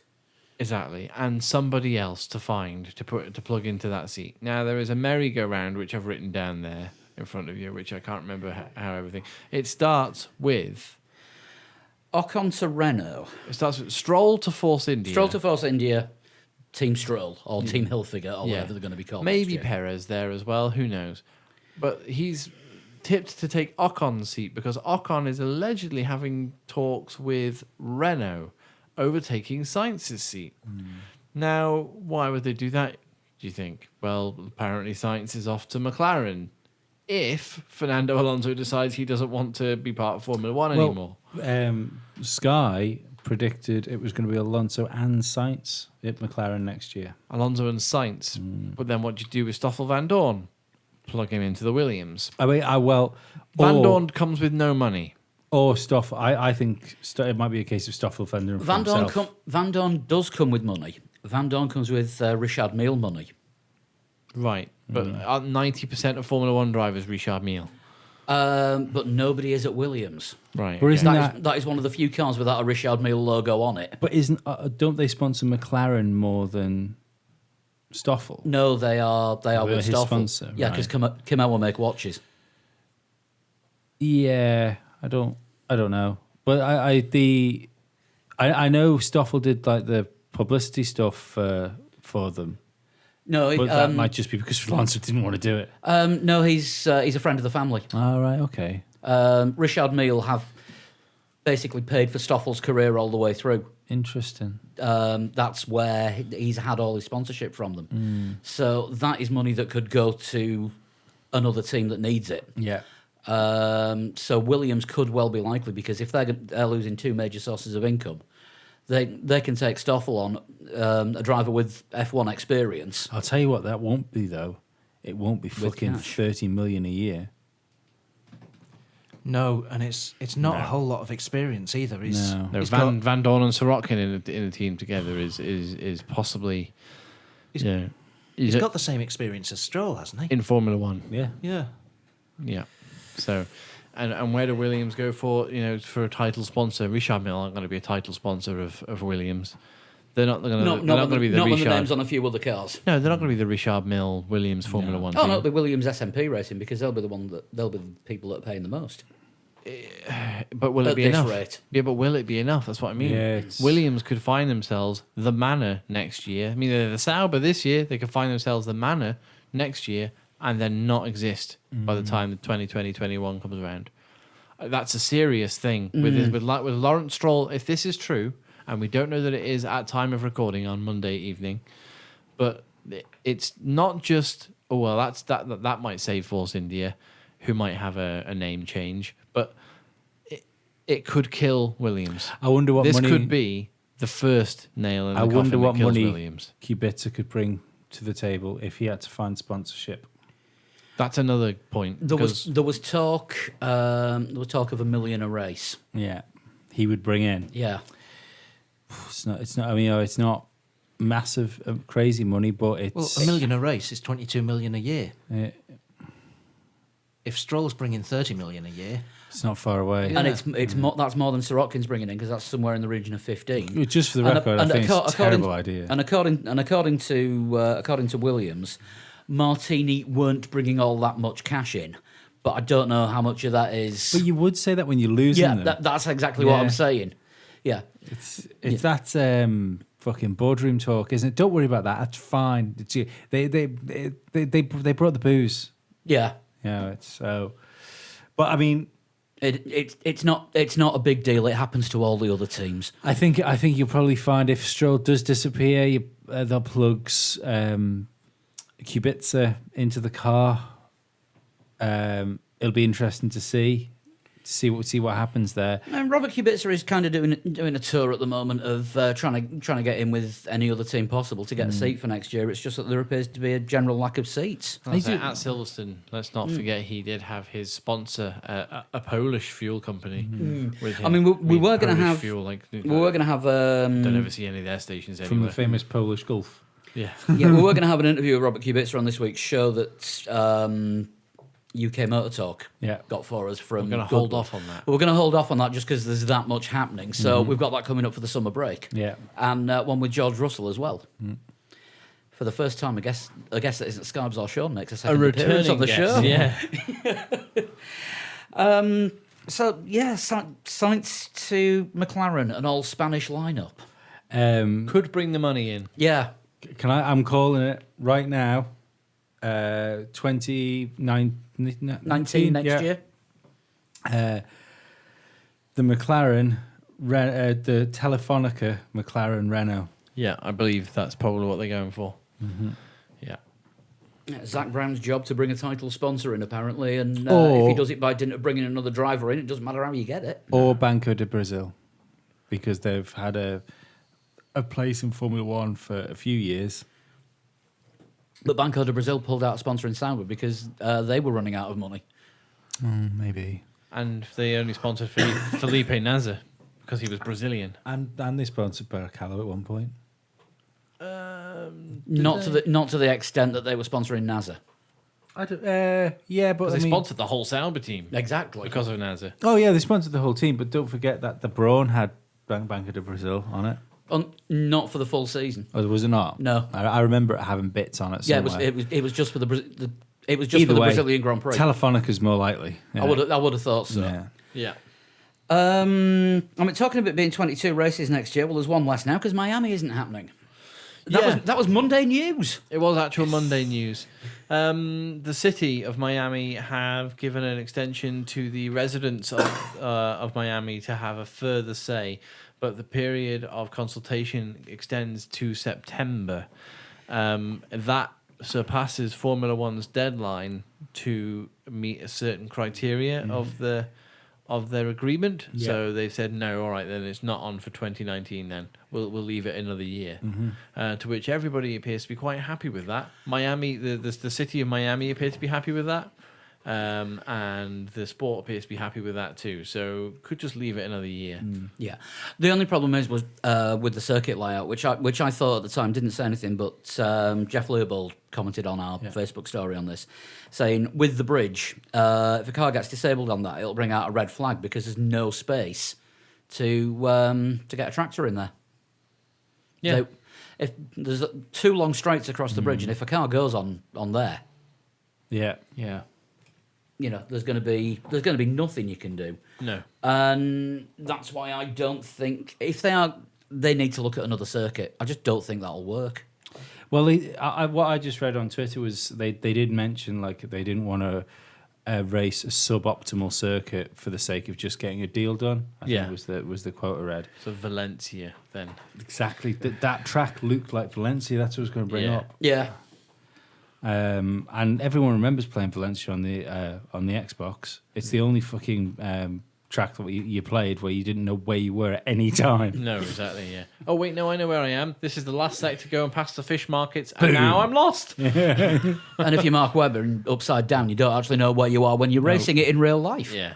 Exactly, and somebody else to find to plug into that seat. Now there is a merry-go-round which I've written down there in front of you, which I can't remember how everything. It starts with Ocon to Renault. Stroll to Force India. Stroll to Force India, Team Stroll, or Team Hilfiger, or whatever they're going to be called. Maybe next year. Perez there as well. Who knows? But he's tipped to take Ocon's seat because Ocon is allegedly having talks with Renault overtaking Sainz's seat. Now, why would they do that, do you think? Well, apparently Sainz is off to McLaren. If Fernando Alonso decides he doesn't want to be part of Formula One anymore. Sky predicted it was going to be Alonso and Sainz at McLaren next year. Alonso and Sainz. But then what do you do with Stoffel Van Dorn? Plug him into the Williams. I mean, Van Dorn comes with no money. or Stoffel. I think it might be a case of Stoffel fending for himself. Van Dorn does come with money. Van Dorn comes with Richard Mille money. Right. But 90% of Formula One drivers, Richard Mille. But nobody is at Williams. Right. Or isn't That is one of the few cars without a Richard Mille logo on it. But don't they sponsor McLaren more than Stoffel? No, they are They're with his Stoffel. sponsor, Yeah, because right. Kamel will make watches. Yeah, I don't know, but I know Stoffel did like the publicity stuff for them, No, but that might just be because Lance didn't want to do it. no, he's a friend of the family. All right, okay. Richard Mille have basically paid for Stoffel's career all the way through. Interesting. That's where he's had all his sponsorship from them. So that is money that could go to another team that needs it. Yeah. So Williams could well be likely, because if they're losing two major sources of income, they can take Stoffel on, a driver with F1 experience. I'll tell you what, that won't be though. It won't be fucking cash. 30 million a year. No, and it's not a whole lot of experience either. No. No, he's Van got- Dorn and Sorokin in a team together is possibly. He's- He's He's got the same experience as Stroll, hasn't he? in Formula One. Yeah. Yeah. Yeah. So, and where do Williams go for a title sponsor? Richard Mille aren't going to be a title sponsor of Williams. They're not going to. Not They're not going to be the not when the names Richard. on a few other cars. No, they're not going to be the Richard Mille Williams Formula One Oh team. no, the Williams SMP Racing, because they'll be the people that are paying the most. But will it At be this enough? rate. Yeah, but will it be enough? That's what I mean. Yeah, it's- Williams could find themselves the Manor next year. I mean, they're the Sauber this year. They could find themselves the Manor next year and then not exist by the time the 2020-21 comes around. That's a serious thing with Lawrence Stroll. If this is true, and we don't know that it is at time of recording on Monday evening, but it's not just that might save Force India, who might have a name change, but it could kill Williams. I wonder what This money could be the first nail in the I coffin wonder that what kills money Williams. Kubica could bring to the table if he had to find sponsorship. That's another point. There was because talk of $1 million a race. Yeah. He would bring in. Yeah. It's not I mean, it's not massive crazy money, but it's Well, $1 million a race is 22 million a year. If Stroll's bringing 30 million a year, it's not far away. And that's more than Sirotkin's bringing in, because that's somewhere in the region of 15. Just for the record, I think it's a terrible idea. And according to Williams, Martini weren't bringing all that much cash in, but I don't know how much of that is. But you would say that when you're losing Yeah, them. that's exactly what Yeah. I'm saying. Yeah, It's that fucking boardroom talk, isn't it? Don't worry about that. That's fine. It's you. They brought the booze. yeah. Yeah, it's so. But I mean, It's not a big deal. It happens to all the other teams. I think you'll probably find if Stroll does disappear, they'll plug Kubica into the car. It'll be interesting to see what happens there. And Robert Kubica is kind of doing a tour at the moment of trying to get in with any other team possible to get a seat for next year. It's just that there appears to be a general lack of seats. At Silverstone, let's not forget he did have his sponsor, a Polish fuel company. With him. I mean, we were going to Polish have fuel. Like, we were going to have don't ever see any of their stations From anywhere. the famous Polish Gulf. Yeah, yeah, we were going to have an interview with Robert Kubica on this week's show that UK Motor Talk Yeah. got for us from. we're going to hold Goodwood. off on that. But we're going to hold off on that just because there's that much happening. So we've got that coming up for the summer break. Yeah. And one with George Russell as well. For the first time, I guess that isn't Scarbs or Sean makes a second appearance on the show. Yeah, So yeah, sights to McLaren, an all Spanish lineup. could bring the money in. Yeah, I'm calling it right now. 19 next year. The McLaren, the Telefonica McLaren Renault. Yeah, I believe that's probably what they're going for. Yeah. Yeah, Zach Brown's job to bring a title sponsor in, apparently, and Or- if he does it by dint of bringing another driver in, it doesn't matter how you get it. Or Banco de Brazil, because they've had a place in Formula One for a few years. But Banco de Brazil pulled out sponsoring Sauber because they were running out of money. Maybe. And they only sponsored Felipe Nasr because he was Brazilian. And they sponsored Barrichello at one point. Not to the extent that they were sponsoring NASA. Yeah, but Because I they mean, sponsored the whole Sauber team Exactly. because of NASA. oh yeah, they sponsored the whole team. But don't forget that the Braun had Banco de Brazil on it. Not for the full season. Or was it not? No. I remember it having bits on it. Yeah, Somewhere. it was just for it was just Either for the way, Brazilian Grand Prix. Telefonica's more likely. I would have thought so. Yeah. Yeah. I mean, talking about being 22 races next year, well, there's one less now because Miami isn't happening. That was Monday news. It was actual Monday news. The city of Miami have given an extension to the residents of Miami to have a further say, but the period of consultation extends to September. That surpasses Formula One's deadline to meet a certain criteria of their agreement. Yeah. So they've said no. All right, then it's not on for 2019. Then we'll leave it another year. To which everybody appears to be quite happy with that. Miami, the city of Miami appears to be happy with that, and the sport appears to be happy with that too. So could just leave it another year. Yeah. The only problem was with the circuit layout, which I thought at the time didn't say anything, but Jeff Leopold commented on our Facebook story on this, saying with the bridge, if a car gets disabled on that, it'll bring out a red flag because there's no space to get a tractor in there. Yeah. So if there's two long straights across the bridge, and if a car goes on there, Yeah. Yeah. you know, there's going to be nothing you can do. No. And that's why I don't think if they need to look at another circuit. I just don't think that'll work. Well, what I just read on Twitter was they did mention like they didn't want to race a suboptimal circuit for the sake of just getting a deal done. I think was the quote I read. So Valencia then. Exactly. That track looked like Valencia. That's what I was going to bring Yeah. up. Yeah. And everyone remembers playing Valencia on the Xbox. It's the only fucking track that you played where you didn't know where you were at any time. No, exactly, yeah. Oh, wait, no, I know where I am. This is the last sector to go and past the fish markets, and now I'm lost. And if you're Mark Webber and upside down, you don't actually know where you are when you're racing it in real life. Yeah.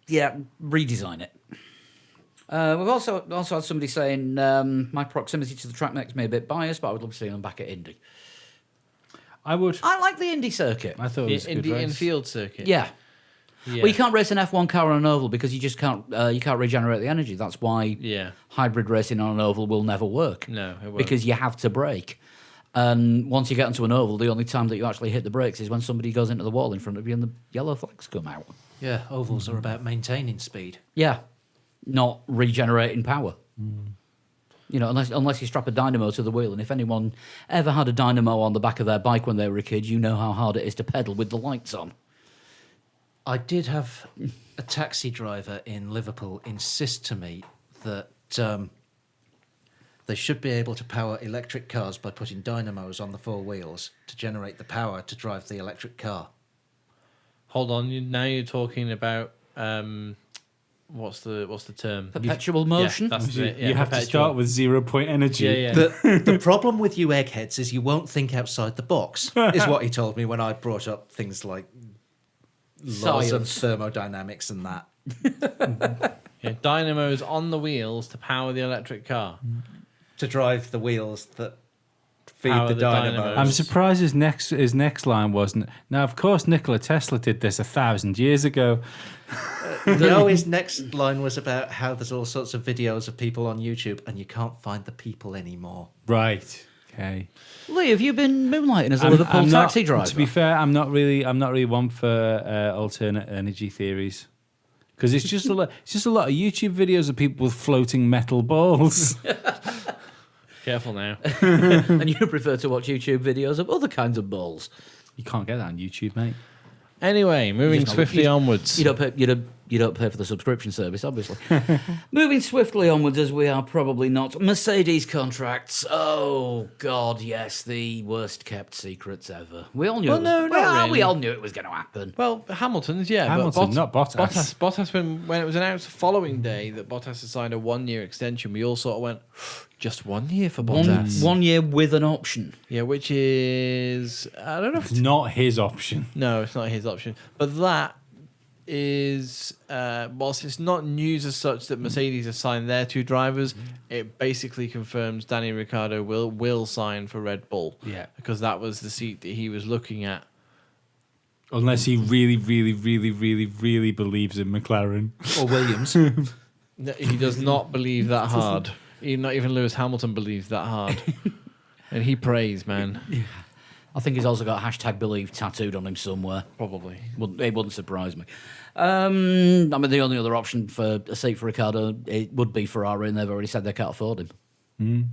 Yeah, redesign it. We've also had somebody saying my proximity to the track makes me a bit biased, but I would love to see them back at Indy. I would. I like the Indy circuit. I thought it was a In good the race. infield circuit. Yeah. Yeah. Well, you can't race an F1 car on an oval because you just can't regenerate the energy. That's why Yeah. hybrid racing on an oval will never work. No, it won't. Because you have to brake. And once you get onto an oval, the only time that you actually hit the brakes is when somebody goes into the wall in front of you and the yellow flags come out. Yeah, ovals are about maintaining speed. Yeah, not regenerating power. You know, unless you strap a dynamo to the wheel. And if anyone ever had a dynamo on the back of their bike when they were a kid, you know how hard it is to pedal with the lights on. I did have a taxi driver in Liverpool insist to me that they should be able to power electric cars by putting dynamos on the four wheels to generate the power to drive the electric car. Hold on, now you're talking about what's the term? Perpetual motion? Yeah, that's it. Yeah, you have to perpetual. start with 0 point energy. Yeah, yeah. The problem with you eggheads is you won't think outside the box, is what he told me when I brought up things like laws of Science. thermodynamics and that. Yeah, dynamos on the wheels to power the electric car. To drive the wheels that feed Power the the dynamos. dynamos. I'm surprised his next line wasn't. Now, of course, Nikola Tesla did this 1,000 years ago. No, his next line was about how there's all sorts of videos of people on YouTube and you can't find the people anymore. Right. Okay. Lee, have you been moonlighting as a Liverpool not- taxi driver? To be fair, I'm not really one for alternate energy theories. Because it's just a lot of YouTube videos of people with floating metal balls. Careful now. And you prefer to watch YouTube videos of other kinds of balls. You can't get that on YouTube, mate. Anyway, moving just not- swiftly you- onwards. You don't pay for the subscription service, obviously. Moving swiftly onwards, as we are probably not. Mercedes contracts. Oh God, yes, the worst kept secrets ever. We all knew. Well, it was, no, not well, really. we all knew it was going to happen. Well, Hamilton's, yeah. Hamilton, but not Bottas. Bottas, when it was announced the following day that Bottas had signed a 1-year extension, we all sort of went, just 1 year for Bottas. One year with an option. Yeah, which is, I don't know if It's not his option. No, it's not his option. But that is, whilst it's not news as such that Mercedes have signed their 2 drivers, it basically confirms Danny Ricciardo will sign for Red Bull. Yeah. Because that was the seat that he was looking at. Unless he really, really, really, really, really believes in McLaren. Or Williams. No, he does not believe that hard. Not even Lewis Hamilton believes that hard. And he prays, man. I think he's also got #believe tattooed on him somewhere. Probably. It wouldn't surprise me. I mean, the only other option for a seat for Ricardo, it would be Ferrari, and they've already said they can't afford him.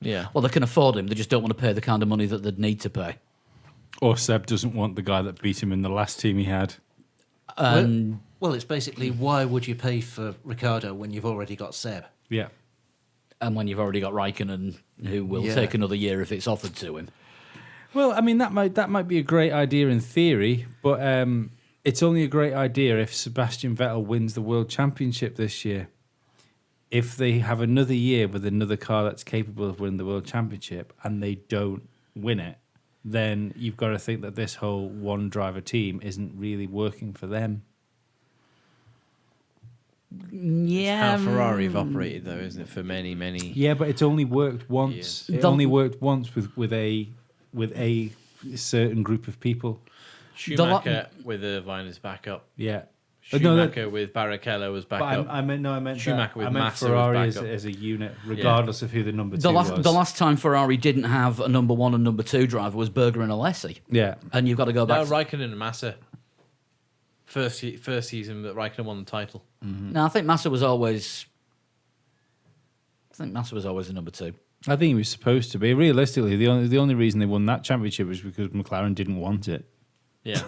Yeah. Well, they can afford him, they just don't want to pay the kind of money that they'd need to pay. Or Seb doesn't want the guy that beat him in the last team he had. Well, it's basically, why would you pay for Ricardo when you've already got Seb? Yeah. And when you've already got Raikkonen, who will Yeah. take another year if it's offered to him. Well, I mean, that might be a great idea in theory, but it's only a great idea if Sebastian Vettel wins the World Championship this year. If they have another year with another car that's capable of winning the World Championship and they don't win it, then you've got to think that this whole one-driver team isn't really working for them. Yeah. How Ferrari have operated, though, isn't it, for many, many... Yeah, but it's only worked once. Yes. It The- only worked once with a certain group of people. Schumacher with Irvine's backup. Yeah. Schumacher with Barrichello as But backup. I meant Schumacher with I meant Massa as Ferrari as, backup. as a unit, regardless of who the number two The was. last time Ferrari didn't have a number 1 and number 2 driver was Berger and Alessi. Yeah. And you've got to go No, back. Raikkonen and Massa. First season that Raikkonen won the title. No, I think Massa was always the number 2. I think he was supposed to be. Realistically, the only reason they won that championship was because McLaren didn't want it. Yeah.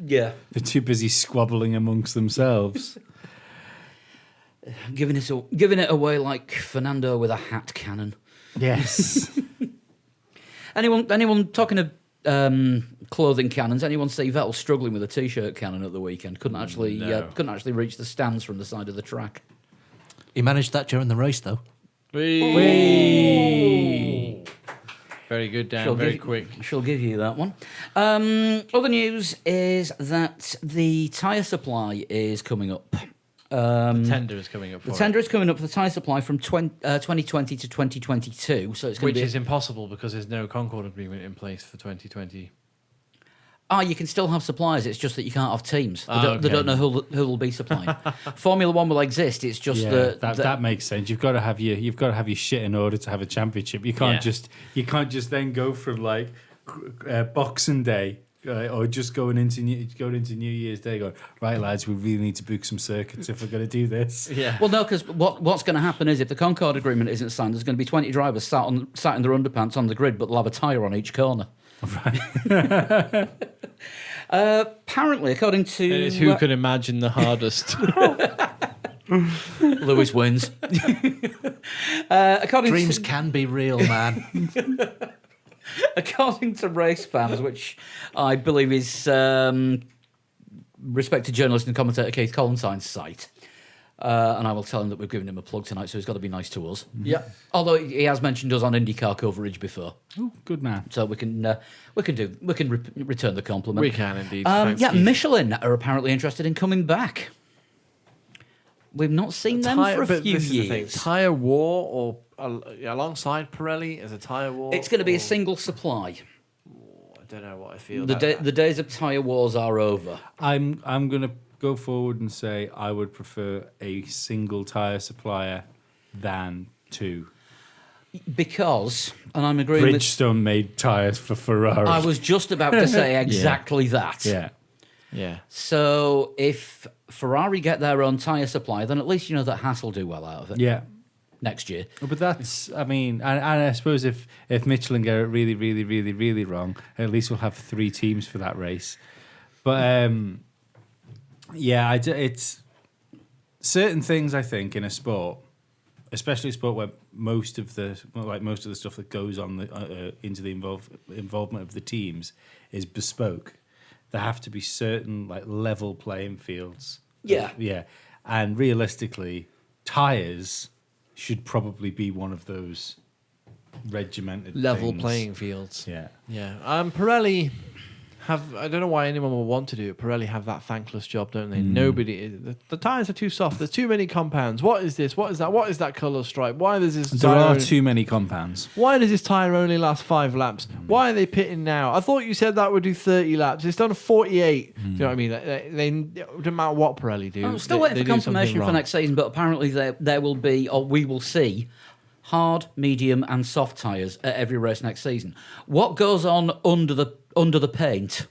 Yeah. They're too busy squabbling amongst themselves. Giving it away like Fernando with a hat cannon. Yes. Anyone talking of clothing cannons? Anyone see Vettel struggling with a t-shirt cannon at the weekend? Couldn't actually reach the stands from the side of the track. He managed that during the race, though. Very good, Dan. Very quick. She'll give you that one. Other news is that the tyre supply is coming up. The tender is coming up for The it. tender is coming up for the tyre supply from 2020 to 2022. So it's going Which to be. is impossible because there's no Concord agreement in place for 2020. You can still have suppliers. It's just that you can't have teams. They, Ah, don't, they okay. don't know who will be supplying. Formula One will exist. It's just Yeah, that makes sense. You've got to have your shit in order to have a championship. You can't just then go from like Boxing Day or just going into New Year's Day. Going right, lads, we really need to book some circuits if we're going to do this. Yeah. Well, no, because what's going to happen is if the Concord agreement isn't signed, there's going to be 20 drivers sat in their underpants on the grid, but they'll have a tyre on each corner. Right. Apparently, according to It's who can imagine the hardest. Lewis wins. According Dreams to, can be real, man. according to race fans, which I believe is respected journalist and commentator Keith Collinsine's site. And I will tell him that we've given him a plug tonight, so he's got to be nice to us. Yeah. Although he has mentioned us on IndyCar coverage before, Oh, good man. so we can return the compliment. We can indeed. Thanks, Yeah, Keith. Michelin are apparently interested in coming back. We've not seen them for a but few this is the thing. years. Tyre war or alongside Pirelli as a tyre war? It's going to be or- a single supply. I don't know what I feel. The days of tyre wars are over. I'm gonna go forward and say I would prefer a single tire supplier than two. Because, and I'm agreeing with... Bridgestone made tires for Ferrari. I was just about to say exactly that. yeah. Yeah. So if Ferrari get their own tyre supply, then at least you know that Haas will do well out of it Yeah. next year. But that's, I mean, and I suppose if Michelin get it really, really, really, really wrong, at least we'll have 3 teams for that race. But yeah, it's certain things I think in a sport, especially a sport where most of the stuff that goes on into the involvement of the teams is bespoke. There have to be certain like level playing fields. Yeah. Yeah, and realistically, tires should probably be one of those regimented Level things. playing fields. Yeah. Yeah. Pirelli I don't know why anyone would want to do it. Pirelli have that thankless job, don't they? Nobody. The tires are too soft. There's too many compounds. What is this? What is that? What is that color stripe? Why does this? There are too many compounds. Why does this tire only last 5 laps? Why are they pitting now? I thought you said that would do 30 laps. It's done 48. Do you know what I mean? They don't matter what Pirelli do. I'm still they waiting for do something confirmation for wrong. next season, but apparently there will be, or we will see, hard, medium, and soft tyres at every race next season. What goes on under the paint?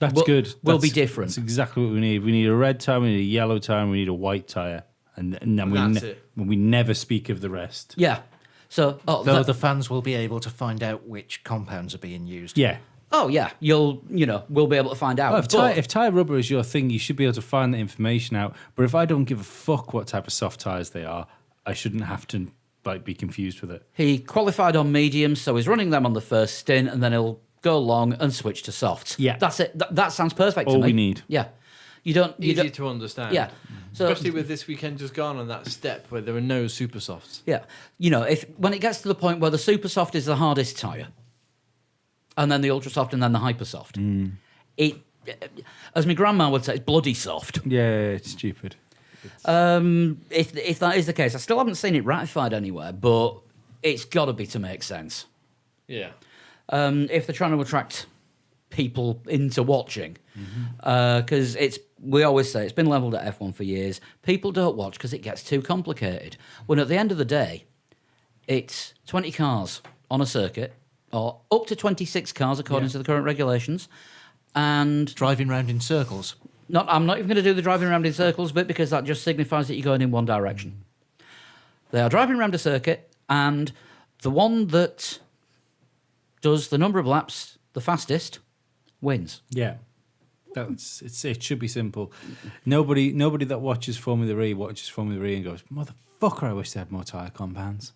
That's Will- good. will be That's- different. That's exactly what we need. We need a red tire, we need a yellow tire, and we need a white tire. And then That's it. we never speak of the rest. Yeah. So, Though the fans will be able to find out which compounds are being used. Yeah. we'll be able to find out. Well, But- if tire rubber is your thing, you should be able to find the information out. But if I don't give a fuck what type of soft tires they are, I shouldn't have to be confused with it. He qualified on mediums, so he's running them on the first stint, and then he'll go long and switch to softs. Yeah. That's it. That sounds perfect to All me. we need. Yeah. You don't. Easy to understand. Yeah. So, Especially with this weekend just gone on that step where there were no super softs. yeah. If when it gets to the point where the super soft is the hardest tyre, and then the ultra soft, and then the hyper soft, it, as my grandma would say, it's bloody soft. Yeah, it's stupid. If that is the case, I still haven't seen it ratified anywhere, but it's got to be to make sense. Yeah. If they're trying to attract people into watching, because we always say it's been levelled at F1 for years. People don't watch because it gets too complicated. When at the end of the day, it's 20 cars on a circuit, or up to 26 cars according to the current regulations, and Driving round in circles. I'm not even going to do the driving around in circles bit because that just signifies that you're going in one direction. They are driving around a circuit, and the one that does the number of laps the fastest wins. Yeah. It should be simple. Nobody that watches Formula E watches Formula E and goes, motherfucker, I wish they had more tyre compounds.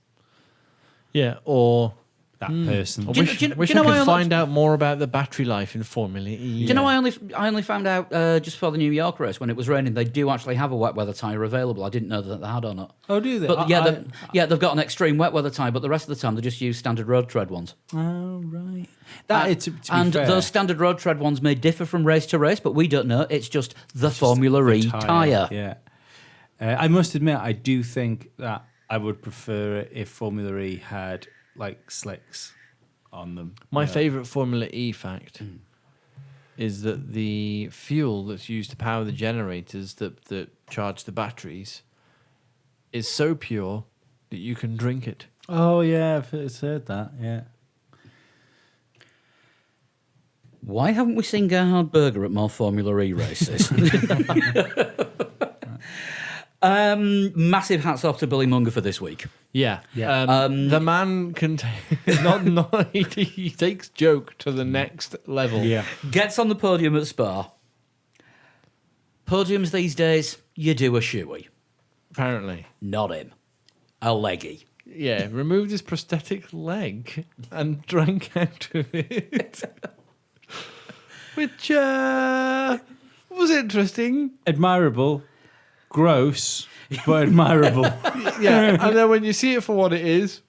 Yeah, or That person. I Do you- wish, do you- wish do you I know could I find out more about the battery life in Formula E. Do you know I only found out just before the New York race when it was raining they do actually have a wet weather tyre available. I didn't know that they had or not. Oh, do they? But they've got an extreme wet weather tyre, but the rest of the time they just use standard road tread ones. Oh, right. To be and fair, those standard road tread ones may differ from race to race, but we don't know. It's just the Formula E tyre. Yeah. I must admit, I do think that I would prefer it if Formula E had like slicks on them. My favourite Formula E fact is that the fuel that's used to power the generators that charge the batteries is so pure that you can drink it. Oh, yeah, I've heard that, yeah. Why haven't we seen Gerhard Berger at more Formula E races? Massive hats off to Billy Munger for this week. Yeah, Yeah. the man can he takes joke to the next level. Yeah. Gets on the podium at Spa. Podiums these days, you do a shoey. Apparently, Not him. A leggy. yeah, removed his prosthetic leg and drank out of it, which was interesting. Admirable, gross, but admirable. Yeah, and then when you see it for what it is,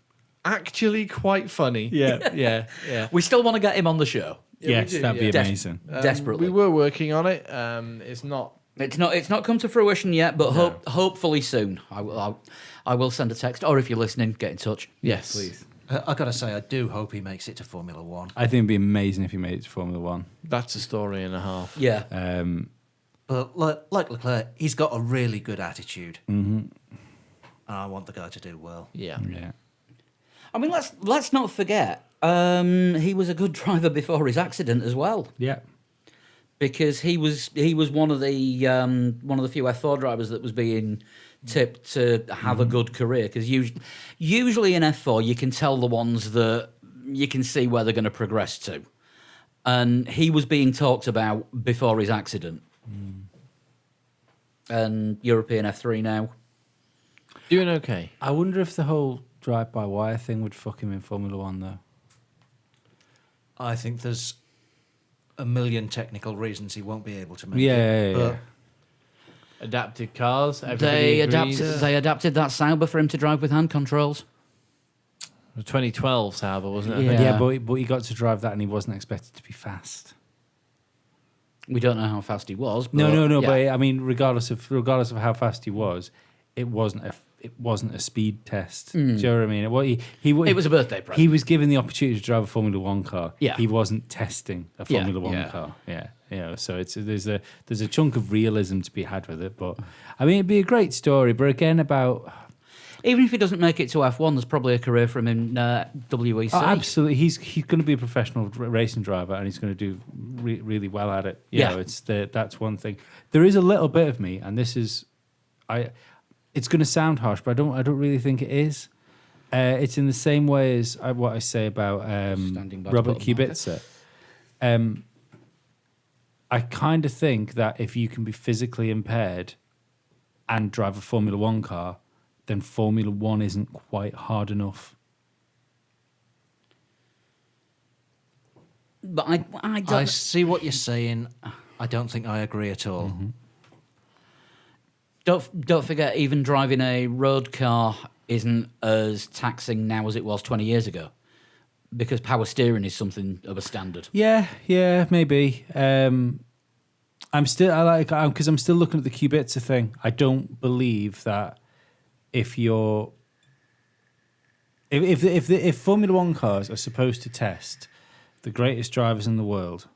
actually quite funny. Yeah. yeah, yeah. We still want to get him on the show. Yes, do, that'd be yeah. amazing. Desperately. We were working on it. It's not. It's not come to fruition yet, but hopefully soon. I will send a text, or if you're listening, get in touch. Yes, Please. I got to say, I do hope he makes it to Formula One. I think it'd be amazing if he made it to Formula One. That's a story and a half. Yeah. But like Leclerc, he's got a really good attitude. Mm-hmm. And I want the guy to do well. Yeah. Yeah. I mean, let's not forget, he was a good driver before his accident as well, Yeah. because he was one of the few F4 drivers that was being tipped to have a good career. Because usually in F4 you can tell the ones that you can see where they're going to progress to, and he was being talked about before his accident. And European F3 now. Doing okay. I wonder if the whole drive-by-wire thing would fuck him in Formula One, though. I think there's a million technical reasons he won't be able to make Yeah, it. yeah, But yeah. Adapted cars. They Everybody agrees. adapted that Sauber for him to drive with hand controls. 2012 Sauber, wasn't it? Yeah. Yeah, but he got to drive that and he wasn't expected to be fast. We don't know how fast he was. But No. yeah. But I mean, regardless of how fast he was, it wasn't a speed test. Do you know what I mean? It was a birthday present. He was given the opportunity to drive a Formula One car. Yeah. He wasn't testing a Yeah. Formula One Yeah. car. Yeah. So there's a chunk of realism to be had with it. But I mean, it'd be a great story. But again, about Even if he doesn't make it to F1, there's probably a career for him in WEC. oh, absolutely, he's going to be a professional racing driver, and he's going to do really well at it. Yeah. That's one thing. There is a little bit of me, and this is, it's going to sound harsh, but I don't really think it is. It's in the same way as what I say about Standing by to Robert put 'em on. Kubica. I kind of think that if you can be physically impaired and drive a Formula One car, then Formula One isn't quite hard enough. But I don't. I see what you're saying. I don't think I agree at all. Don't forget, even driving a road car isn't as taxing now as it was 20 years ago, because power steering is something of a standard. Yeah, maybe. I'm still looking at the Kubica thing. I don't believe that if Formula One cars are supposed to test the greatest drivers in the world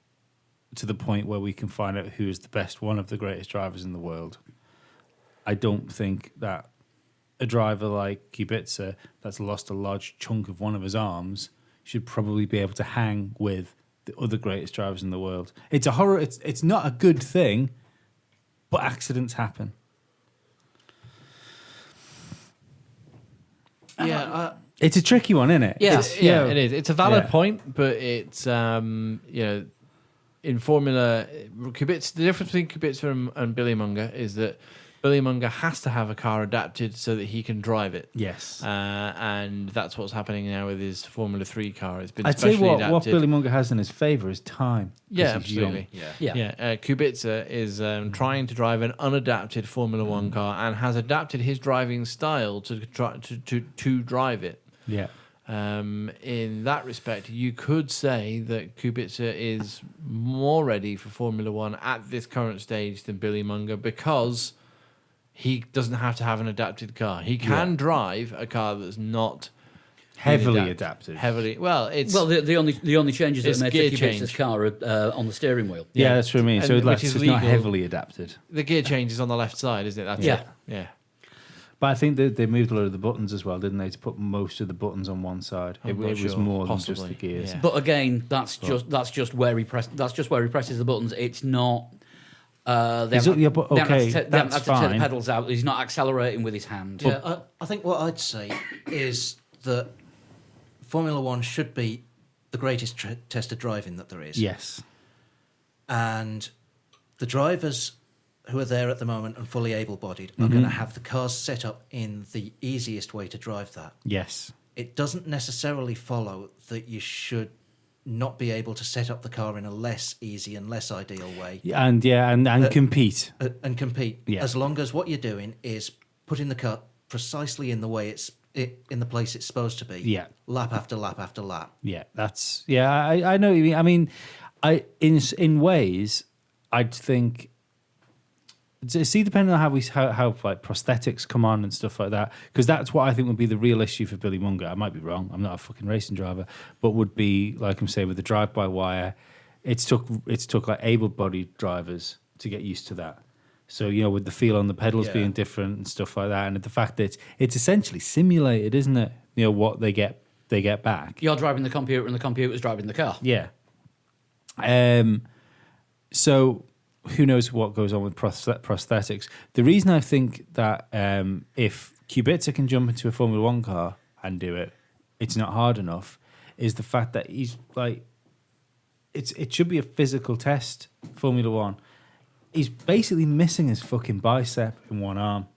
to the point where we can find out who is the best one of the greatest drivers in the world, I don't think that a driver like Kubica that's lost a large chunk of one of his arms should probably be able to hang with the other greatest drivers in the world. It's a horror. It's not a good thing, but accidents happen. Yeah, It's a tricky one, isn't it? Yeah. It is. It's a valid Yeah. point, but it's in Formula Kubica, the difference between Kubica and Billy Munger is that Billy Munger has to have a car adapted so that he can drive it. Yes. And that's what's happening now with his Formula 3 car. It's been I'd say specially what adapted. Billy Munger has in his favour is time. 'cause Yeah, he's young. absolutely. Yeah. Kubica is trying to drive an unadapted Formula One car and has adapted his driving style to drive it. Yeah. In that respect, you could say that Kubica is more ready for Formula One at this current stage than Billy Munger because he doesn't have to have an adapted car. He can drive a car that's not Heavily adapted. Well, the only changes that It's are made gear to Kubica's change. car are on the steering wheel. Yeah, that's what I mean. So And it's which is it's not legal. heavily adapted. the gear change is on the left side, isn't it? That's Yeah. it. Yeah. But I think they moved a lot of the buttons as well, didn't they? To put most of the buttons on one side. I'm It not was sure. more Possibly. than just the gears. Yeah. But again, that's just where he presses the buttons. It's not. They Is haven't- it- yeah, but they haven't had okay, to they haven't that's had to take fine. the pedals out. He's not accelerating with his hand. Yeah, I think what I'd say is that Formula One should be the greatest test of driving that there is. Yes. And the drivers who are there at the moment and fully able-bodied are going to have the cars set up in the easiest way to drive that. Yes. It doesn't necessarily follow that you should not be able to set up the car in a less easy and less ideal way And compete. and compete. Yeah. As long as what you're doing is putting the car precisely in the way in the place it's supposed to be. Yeah. Lap after lap after lap. Yeah, I know what you mean. I mean, in ways, I'd think. See, depending on how like prosthetics come on and stuff like that, because that's what I think would be the real issue for Billy Munger. I might be wrong. I'm not a fucking racing driver, but would be like I'm saying with the drive-by-wire. It's took like able-bodied drivers to get used to that. So with the feel on the pedals Yeah. being different and stuff like that, and the fact that it's essentially simulated, isn't it? What they get back. You're driving the computer, and the computer's driving the car. Yeah. So who knows what goes on with prosthetics? The reason I think that if Kubica can jump into a Formula One car and do it, it's not hard enough, is the fact that he's like, it should be a physical test, Formula One. He's basically missing his fucking bicep in one arm.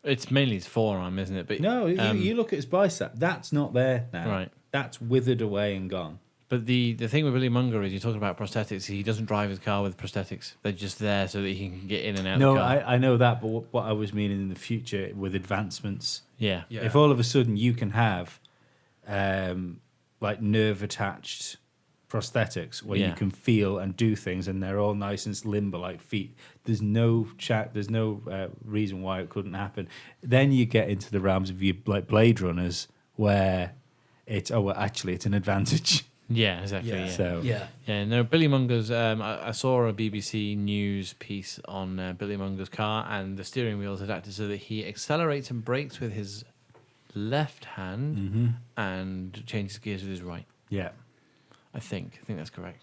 It's mainly his forearm, isn't it? But No, you look at his bicep. That's not there now. Right. That's withered away and gone. But the thing with Billy Munger is you're talking about prosthetics. He doesn't drive his car with prosthetics. They're just there so that he can get in and out No, of the car. I know that, but what I was meaning in the future with advancements, Yeah. Yeah. if all of a sudden you can have like nerve attached prosthetics where you Yeah. can feel and do things, and they're all nice and limber like feet. There's no reason why it couldn't happen. Then you get into the realms of you like Blade Runners, where it's it's an advantage. Yeah, exactly. Yeah. Yeah. So Yeah, no, Billy Munger's. I saw a BBC News piece on Billy Munger's car, and the steering wheel is adapted so that he accelerates and brakes with his left hand and changes gears with his right. yeah. I think that's correct.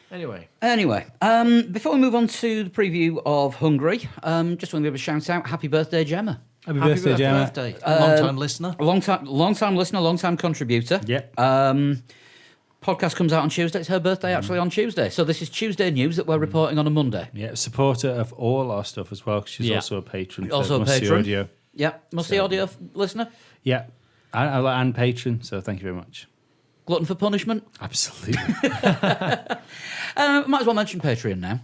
Anyway, Before we move on to the preview of Hungary, just want to give a shout out. Happy birthday, Gemma. Happy birthday, Gemma. Birthday. Long-time listener. A long time listener, long time contributor. Yep. Podcast comes out on Tuesday. It's her birthday actually on Tuesday. So this is Tuesday news that we're reporting on a Monday. Yeah, supporter of all our stuff as well. 'Cause she's Yeah. also a patron. for Also a Must See patron. Audio. Yep. Must the audio listener? Yeah, and patron. So thank you very much. Glutton for punishment. Absolutely. Might as well mention Patreon now.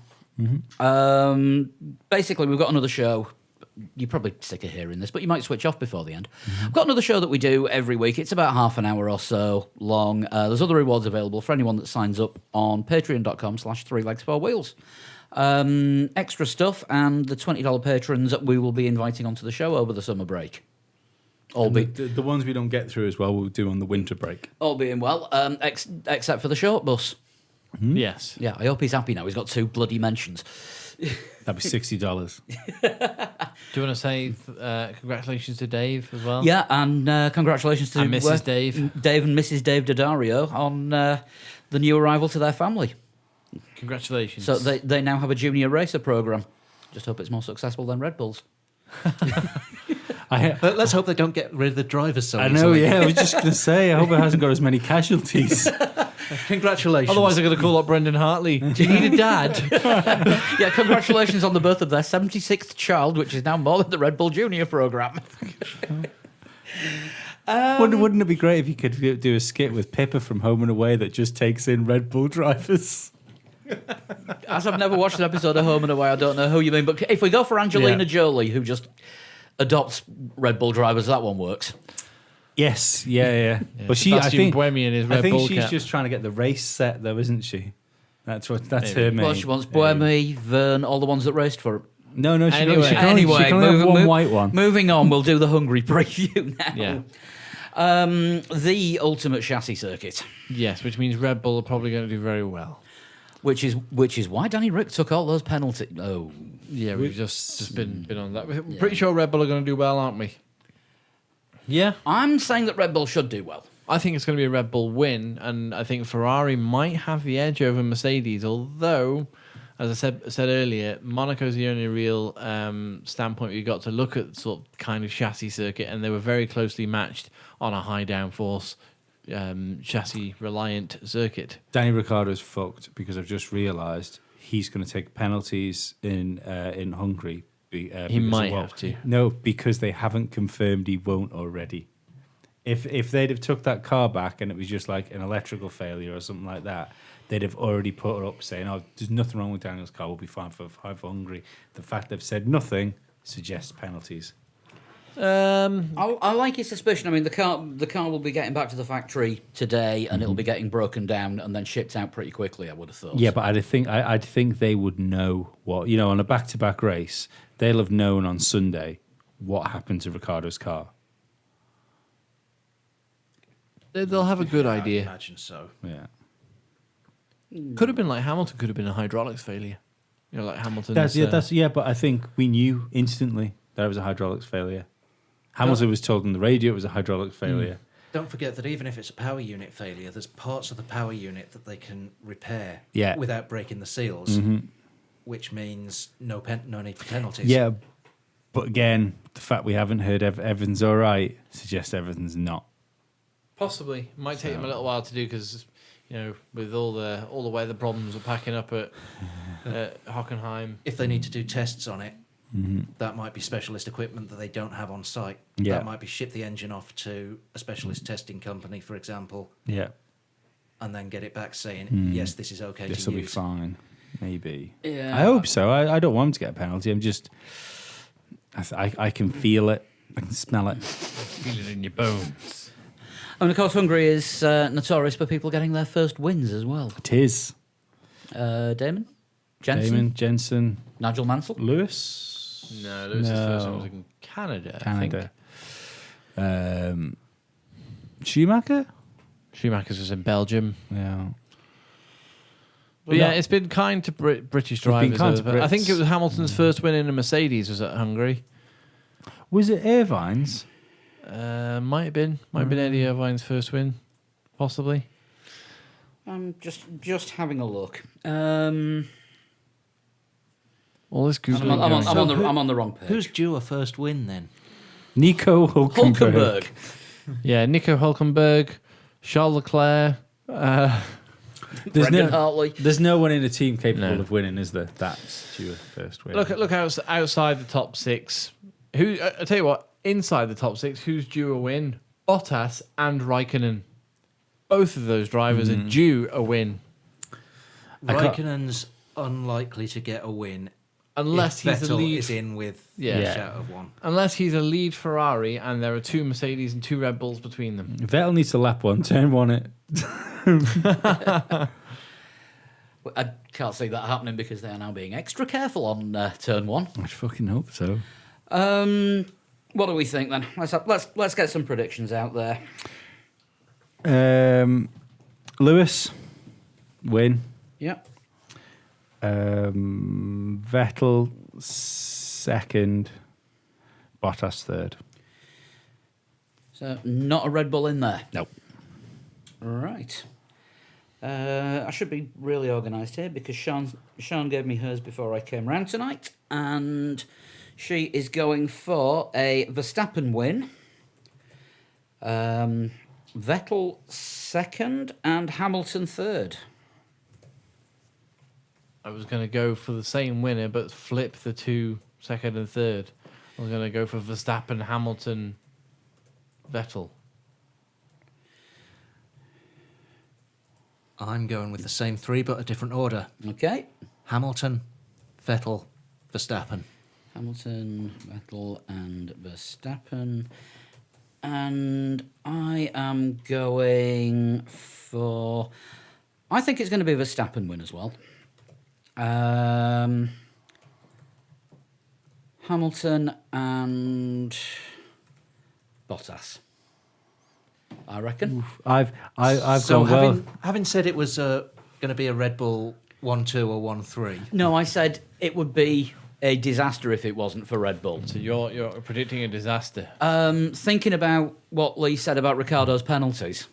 Basically, we've got another show. You're probably sick of hearing this, but you might switch off before the end. We've got another show that we do every week. It's about half an hour or so long. There's other rewards available for anyone that signs up on patreon.com/3legs4wheels. Extra stuff, and the $20 patrons that we will be inviting onto the show over the summer break. All the ones we don't get through as well, we'll do on the winter break. all being well, except for the short bus. yes. Yeah, I hope he's happy now. He's got 2 bloody mentions. That'd be $60. Do you want to say congratulations to Dave as well? Yeah, and congratulations to And Mrs. Dave. Dave and Mrs. Dave Daddario on the new arrival to their family. Congratulations. So they now have a junior racer program. Just hope it's more successful than Red Bull's. Let's hope they don't get rid of the drivers so I know, easily. yeah. I was just going to say, I hope it hasn't got as many casualties. Congratulations. Otherwise, they're going to call up Brendan Hartley. Do you need a dad? Yeah, congratulations on the birth of their 76th child, which is now more than the Red Bull Junior program. Wouldn't it be great if you could do a skit with Pippa from Home and Away that just takes in Red Bull drivers? As I've never watched an episode of Home and Away, I don't know who you mean. But if we go for Angelina Yeah. Jolie, who just adopts Red Bull drivers, that one works. Yes, yeah. But I Sebastian think Buemi and his I Red think Bull she's cap. just trying to get the race set, though, isn't she? That's Maybe. her main. Well, she wants Buemi, Vern, all the ones that raced for it. No, she Anyway. can only, she can only have one white one. Moving on, we'll do the Hungary preview now. Yeah. The ultimate chassis circuit, Yes, which means Red Bull are probably going to do very well. which is why Danny Rick took all those penalties. Oh, Yeah, we've just been on that. We're pretty sure Red Bull are going to do well, aren't we? Yeah. I'm saying that Red Bull should do well. I think it's going to be a Red Bull win, and I think Ferrari might have the edge over Mercedes, although, as I said earlier, Monaco's the only real standpoint you got to look at sort of kind of chassis circuit, and they were very closely matched on a high downforce chassis reliant circuit. Danny Ricciardo's fucked because I've just realised he's going to take penalties in Hungary. He Because might of what? have to. No, because they haven't confirmed he won't already. If they'd have took that car back and it was just like an electrical failure or something like that, they'd have already put it up saying, "Oh, there's nothing wrong with Daniel's car. We'll be fine for Hungary." The fact they've said nothing suggests penalties. I like his suspicion. I mean, the car will be getting back to the factory today, and it'll be getting broken down and then shipped out pretty quickly. I would have thought. Yeah, but I'd think they would know what, on a back-to-back race. They'll have known on Sunday what happened to Ricciardo's car. They'll have a good I idea. imagine so. Yeah. Could have been like Hamilton. Could have been a hydraulics failure. Like Hamilton. But I think we knew instantly that it was a hydraulics failure. Hamilton was told on the radio it was a hydraulics failure. Don't forget that even if it's a power unit failure, there's parts of the power unit that they can repair without breaking the seals, which means no need for penalties. Yeah, but again, the fact we haven't heard everything's all right suggests everything's not. Possibly. Might take them a little while to do because, with all the weather problems are packing up at Hockenheim. If they need to do tests on it, that might be specialist equipment that they don't have on site. Yeah. That might be ship the engine off to a specialist testing company, for example, Yeah, and then get it back saying, yes, this is okay this to will be use. fine. Maybe. Yeah. I hope so. I don't want him to get a penalty. I'm just, I can feel it. I can smell it. Feel it in your bones. And of course, Hungary is notorious for people getting their first wins as well. It is. Damon? Jensen? Damon, Jensen, Nigel Mansell? Lewis. No, Lewis's first one was in Canada. I think. Canada. Schumacher? Schumacher's was in Belgium. Yeah. But yeah, it's been kind to British been drivers. kind to I think Brits. it was Hamilton's first win in a Mercedes was at Hungary. Was it Irvine's? Might have been Eddie Irvine's first win, possibly. I'm just having a look. All this I'm Googling. I'm on the wrong page. Who's due a first win then? Nico Hulkenberg. Hulkenberg? Yeah, Nico Hulkenberg, Charles Leclerc. Brendan Hartley. There's no one in the team capable No. of winning, is there? That's your first win. Look outside the top six. Who I tell you what, inside the top six, who's due a win? Bottas and Raikkonen. Both of those drivers are due a win, Raikkonen's unlikely to get a win unless if he's a Vettel lead. is in with Yeah. a Yeah. shout of one. Unless he's a lead Ferrari and there are two Mercedes and two Red Bulls between them. Vettel needs to lap one, turn one it. I can't see that happening because they are now being extra careful on turn one. I fucking hope so. What do we think then? Let's get some predictions out there. Lewis, win. Yeah. Vettel, second. Bottas, third. So not a Red Bull in there. Nope. Right. I should be really organised here because Sean gave me hers before I came round tonight, and she is going for a Verstappen win, Vettel second, and Hamilton third. I was going to go for the same winner, but flip the two second and third. I was going to go for Verstappen, Hamilton, Vettel. I'm going with the same three, but a different order. Okay. Hamilton, Vettel, Verstappen. Hamilton, Vettel, and Verstappen. And I am going for... I think it's going to be a Verstappen win as well. Hamilton and Bottas, I reckon. I've So gone well. having said it was going to be a Red Bull 1-2 or 1-3, No, I said it would be a disaster if it wasn't for Red Bull. So you're predicting a disaster. Thinking about what Lee said about Ricciardo's penalties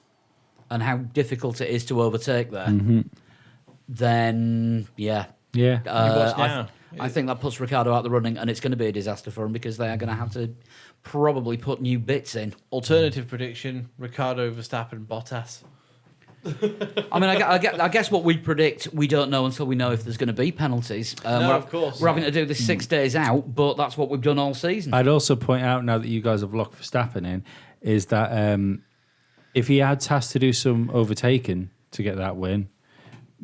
and how difficult it is to overtake there, then yeah. Yeah. What's now? I think that puts Ricciardo out the running, and it's going to be a disaster for him because they are going to have to probably put new bits in. Alternative prediction: Ricciardo, Verstappen, Bottas. I mean, I guess what we predict, we don't know until we know if there's going to be penalties. Of course. We're having to do this 6 days out, but that's what we've done all season. I'd also point out, now that you guys have locked Verstappen in, is that if he has to do some overtaking to get that win,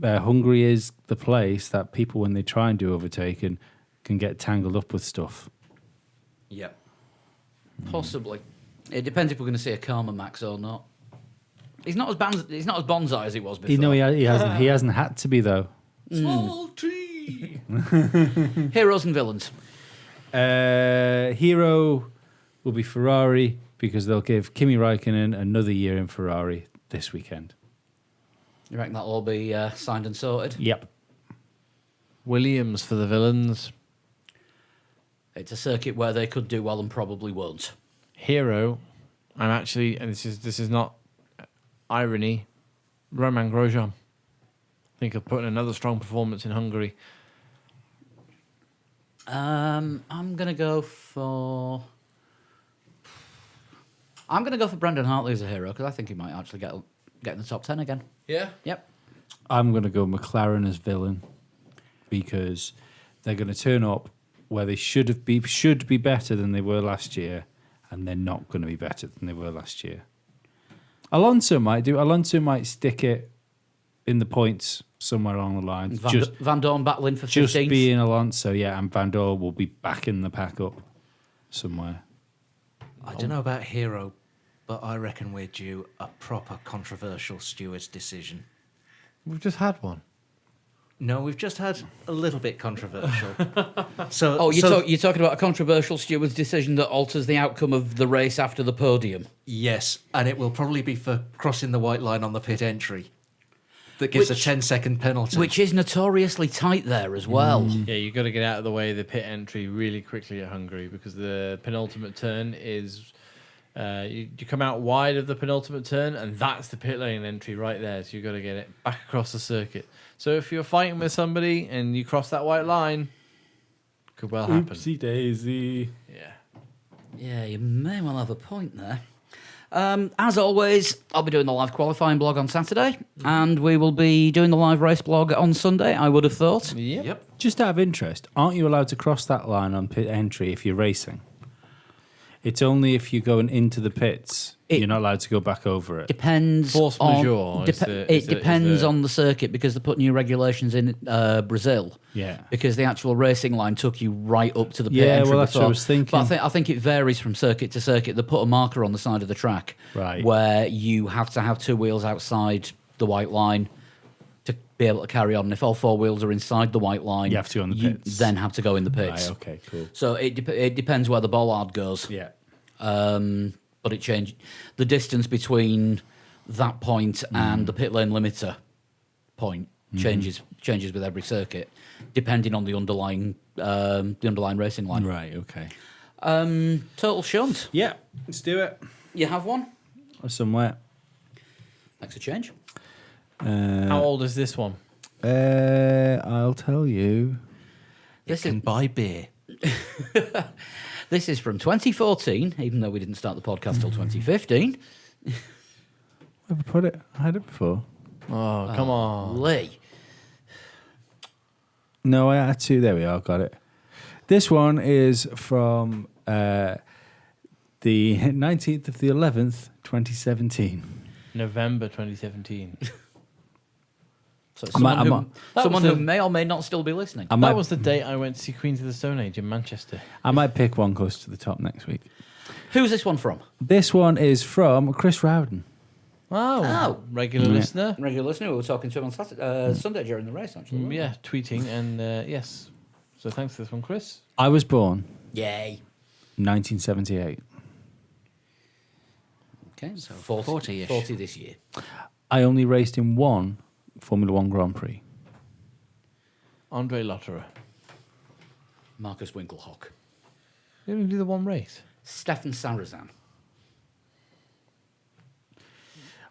Hungary is the place that people, when they try and do overtaking, can get tangled up with stuff. Yep. Possibly. It depends if we're going to see a Karma Max or not. He's not as bonsai as he was before. He hasn't had to be, though. Salty. Heroes and villains. Hero will be Ferrari because they'll give Kimi Raikkonen another year in Ferrari this weekend. You reckon that'll all be signed and sorted? Yep. Williams for the villains. It's a circuit where they could do well and probably won't. Hero. I'm actually, and this is not irony. Roman Grosjean. I think of putting another strong performance in Hungary. I'm gonna go for Brendan Hartley as a hero because I think he might actually get in the top 10 again. Yeah. Yep. I'm going to go McLaren as villain because they're going to turn up where they should be better than they were last year, and they're not going to be better than they were last year. Alonso might stick it in the points somewhere along the line. Van Dorn battling for 15th. Just being Alonso, yeah, and Van Dorn will be backing the pack up somewhere. I don't know about Hero, but I reckon we're due a proper controversial stewards decision. We've just had one. No, we've just had a little bit controversial. So, Oh, so you're talking about a controversial steward's decision that alters the outcome of the race after the podium. yes, and it will probably be for crossing the white line on the pit entry. That gives a 10-second penalty. Which is notoriously tight there as well. Yeah, you've got to get out of the way of the pit entry really quickly at Hungary because the penultimate turn is... you come out wide of the penultimate turn, and that's the pit lane entry right there. So you've got to get it back across the circuit. So if you're fighting with somebody and you cross that white line, could well happen. Oopsie daisy. Yeah. Yeah, you may well have a point there. As always, I'll be doing the live qualifying blog on Saturday, and we will be doing the live race blog on Sunday, I would have thought. Yep. Just out of interest, aren't you allowed to cross that line on pit entry if you're racing? It's only if you're going into the pits, you're not allowed to go back over it. Depends Force on... majeure is the- it is the- depends on the circuit, because they put new regulations in Brazil. Yeah. Because the actual racing line took you right up to the pit Yeah, entry well, that's what I before. was thinking. But I think it varies from circuit to circuit. They put a marker on the side of the track, Right. where you have to have two wheels outside the white line to be able to carry on. And if all four wheels are inside the white line, You have to go in the you pits. then have to go in the pits. Right, okay, cool. So it depends where the bollard goes. Yeah. But it changed. The distance between that point and the pit lane limiter point changes with every circuit, depending on the underlying racing line. Right, okay. Total shunt. Yeah, let's do it. You have one? Or somewhere. Makes a change. How old is this one? I'll tell you. This can is buy beer. this is from 2014, even though we didn't start the podcast till 2015. Where have I put it? I had it before. Oh, come on. Lee. No, I had two. There we are. Got it. This one is from the 19th of the 11th, 2017. November 2017. So I'm- someone was who the- may or may not still be listening. I That might, was the date I went to see Queens of the Stone Age in Manchester. I might pick one close to the top next week. Who's this one from? This one is from Chris Rowden. Oh, regular Yeah. listener. Regular listener. We were talking to him on Saturday, Sunday during the race, actually. weren't we? Yeah, tweeting and yes. So thanks for this one, Chris. I was born Yay. 1978. Okay, so 40-ish. 40 this year. I only raced in one Formula One Grand Prix. Andre Lotterer. Marcus Winkelhock. You only do the one race. Stefan Sarazan.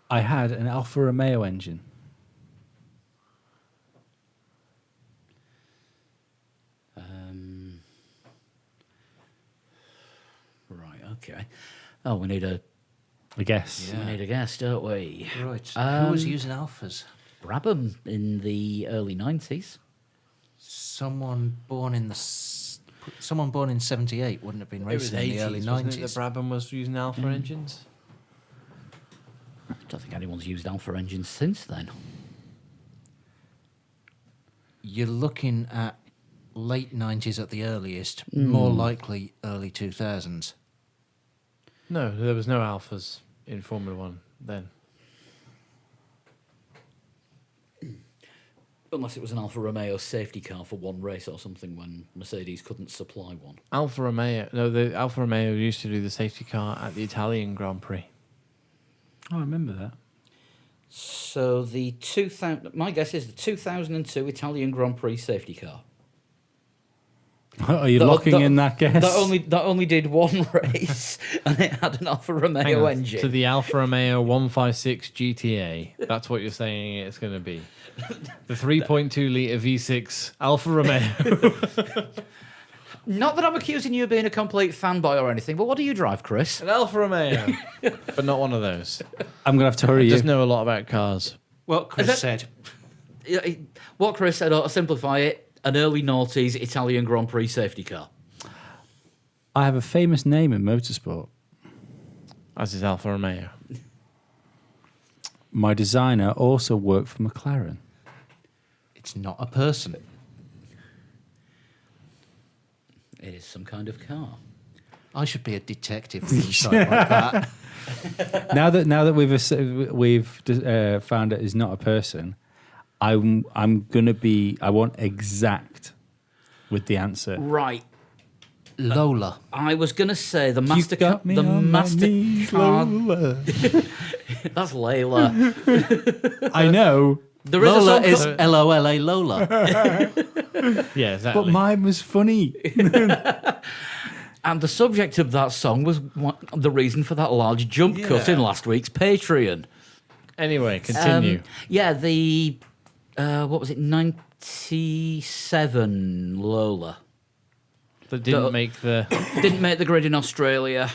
I had an Alfa Romeo engine. Right, okay. Oh, we need a I guess. we need a guess, don't we? Right. Who was using alphas? Brabham in the early 90s. Someone born in 78 wouldn't have been racing in the early 90s. That Brabham was using Alpha engines. I don't think anyone's used Alpha engines since then. You're looking at late 90s at the earliest, more likely early 2000s. No, there was no Alphas in Formula One then. Unless it was an Alfa Romeo safety car for one race or something when Mercedes couldn't supply one. Alfa Romeo. No, the Alfa Romeo used to do the safety car at the Italian Grand Prix. Oh, I remember that. So my guess is the 2002 Italian Grand Prix safety car. Are you locking in that guess? That only did one race, and it had an Alfa Hang Romeo on, engine. to the Alfa Romeo 156 GTA. That's what you're saying it's going to be. The 3.2 litre V6 Alfa Romeo. Not that I'm accusing you of being a complete fanboy or anything, but what do you drive, Chris? An Alfa Romeo. But not one of those. I'm going to have to hurry He you. does know a lot about cars. Well, Chris said, What Chris said, to simplify it, an early noughties Italian Grand Prix safety car. I have a famous name in motorsport. As is Alfa Romeo. My designer also worked for McLaren. it's not a person. It is some kind of car. I should be a detective with you something like that. Now that we've found it is not a person, I want exact with the answer. Right. Lola. I was going to say the You got me on my knees, MasterCard. Lola. That's Layla. I know, There is Lola a song is Lola Lola. Yeah, exactly. but mine was funny. and the subject of that song was the reason for that large jump cut in last week's Patreon. Anyway, continue. Yeah, the what was it? 97 Lola That didn't make the. didn't make the grid in Australia.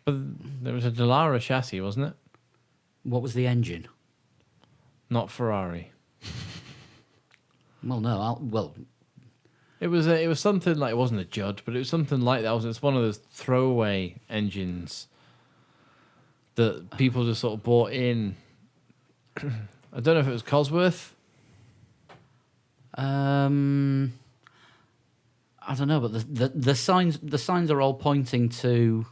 But there was a Dallara chassis, wasn't it? What was the engine? Not Ferrari. Well, no. It was something like, it wasn't a Judd, but it was something like that. It's one of those throwaway engines that people just sort of bought in. I don't know if it was Cosworth. I don't know, but the signs are all pointing to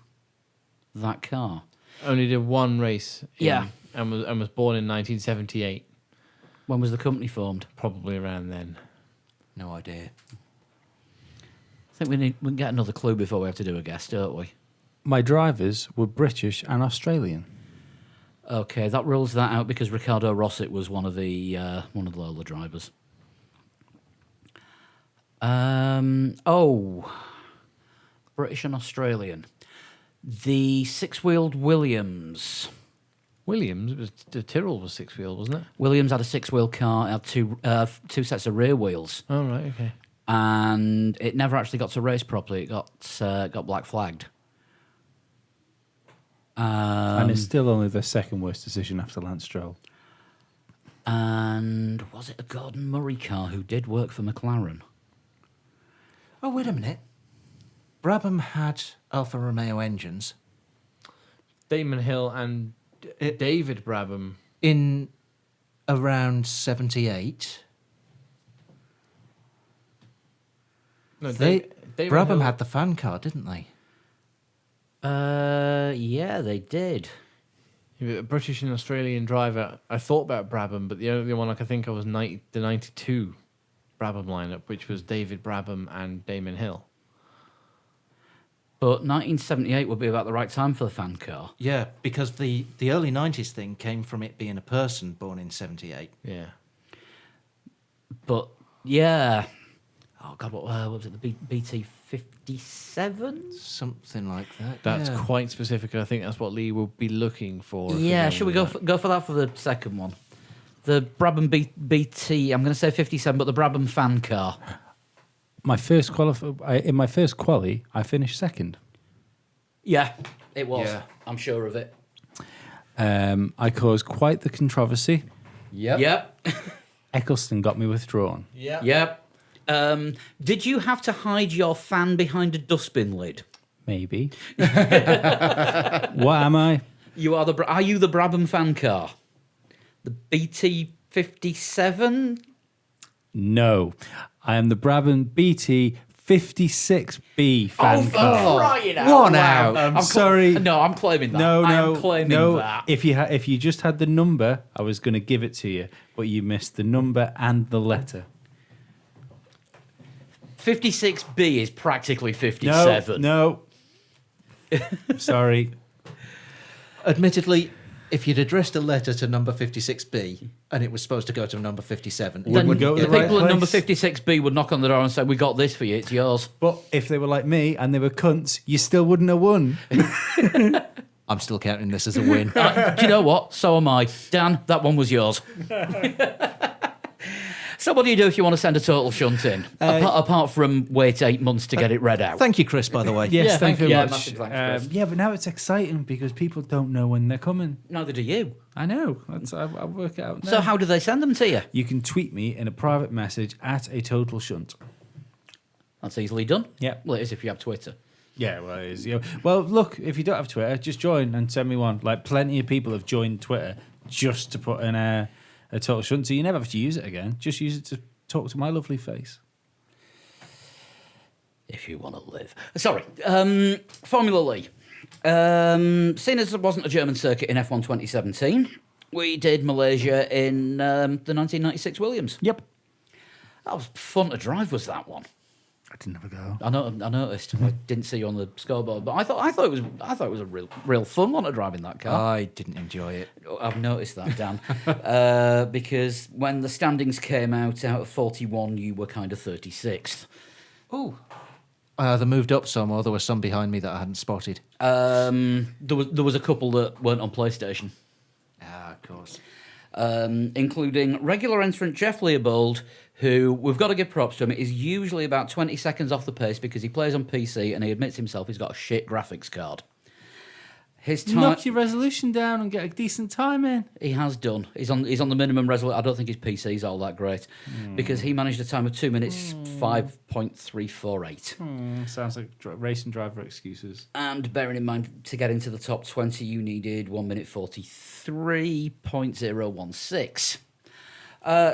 that car. Only did one race. Yeah. And was born in 1978. When was the company formed? Probably around then. No idea. I think we can get another clue before we have to do a guess, don't we? My drivers were British and Australian. Okay, that rules that out because Ricardo Rossett was one of the Lola drivers. British and Australian. The six-wheeled Williams. Williams, it was the Tyrrell was six-wheeled, wasn't it? Williams had a six-wheel car, had two sets of rear wheels, Oh, right, okay. and it never actually got to race properly. It got black flagged. And it's still only the second worst decision after Lance Stroll. And was it a Gordon Murray car who did work for McLaren? Oh, wait a minute. Brabham had Alfa Romeo engines Damon Hill and David Brabham. in around 78. No, David Brabham Hill- had the fan car, didn't they? Yeah, they did. A British and Australian driver. I thought about Brabham, but the only one I could think of was the 92 Brabham lineup, which was David Brabham and Damon Hill. But 1978 would be about the right time for the fan car. Yeah, because the early 90s thing came from it being a person born in 78. Yeah. But yeah, oh god, what was it? The BT 57? Something like that. That's yeah. quite specific, and I think that's what Lee will be looking for. if Yeah, we're should we going go with go for that for the second one? The Brabham BT. I'm going to say 57, but the Brabham fan car. My first in my first quali, I finished second. Yeah, it was. Yeah. I'm sure of it. I caused quite the controversy. Yep. Eccleston got me withdrawn. Yep. Did you have to hide your fan behind a dustbin lid? Maybe. What am I? Are you the Brabham fan car? The BT 57? No. I am the Brabham BT 56B fan car. crying out One loud. out. I'm sorry. No, I'm claiming that. No, I no, am claiming no. that. If you just had the number, I was going to give it to you, but you missed the number and the letter. 56B is practically 57. No. Sorry. Admittedly, if you'd addressed a letter to number 56B and it was supposed to go to number 57, it Wouldn't Then go to the the right people at number place. 56B would knock on the door and say, "We got this for you. It's yours." But if they were like me and they were cunts, you still wouldn't have won. I'm still counting this as a win. Do you know what? So am I. Dan, that one was yours. So what do you do if you want to send a total shunt in? Apart from wait 8 months to get it read out. Thank you, Chris, by the way. Yes, Yeah, thank you yeah, very much. massive thanks, Chris. Yeah, but now it's exciting because people don't know when they're coming. Neither do you. I know. I'll work it out now. So how do they send them to you? You can tweet me in a private message at a total shunt. That's easily done. Yeah. Well, it is if you have Twitter. Yeah, well, it is. Yeah. Well, look, if you don't have Twitter, just join and send me one. Like, plenty of people have joined Twitter just to put in a total shunt, so you never have to use it again. Just use it to talk to my lovely face. If you want to live. Sorry. Formula Lee. Seeing as there wasn't a German circuit in F1 2017, we did Malaysia in the 1996 Williams. Yep. That was fun to drive, was that one? I didn't have a go. I noticed. I didn't see you on the scoreboard, but I thought it was a real fun one to drive in that car. I didn't enjoy it. I've noticed that, Dan, because when the standings came out of 41, you were kind of 36th. Oh. They moved up some, or there was some behind me that I hadn't spotted. There was a couple that weren't on PlayStation, Of course. including regular entrant Jeff Leopold, who we've got to give props to him. Is usually about 20 seconds off the pace because he plays on PC and he admits himself he's got a shit graphics card. His time, Knock your resolution down and get a decent time in. he has done. He's on the minimum resolution. I don't think his PC's all that great because he managed a time of 2 minutes 5.348. Sounds like racing driver excuses. And bearing in mind, to get into the top 20, you needed 1 minute 43.016.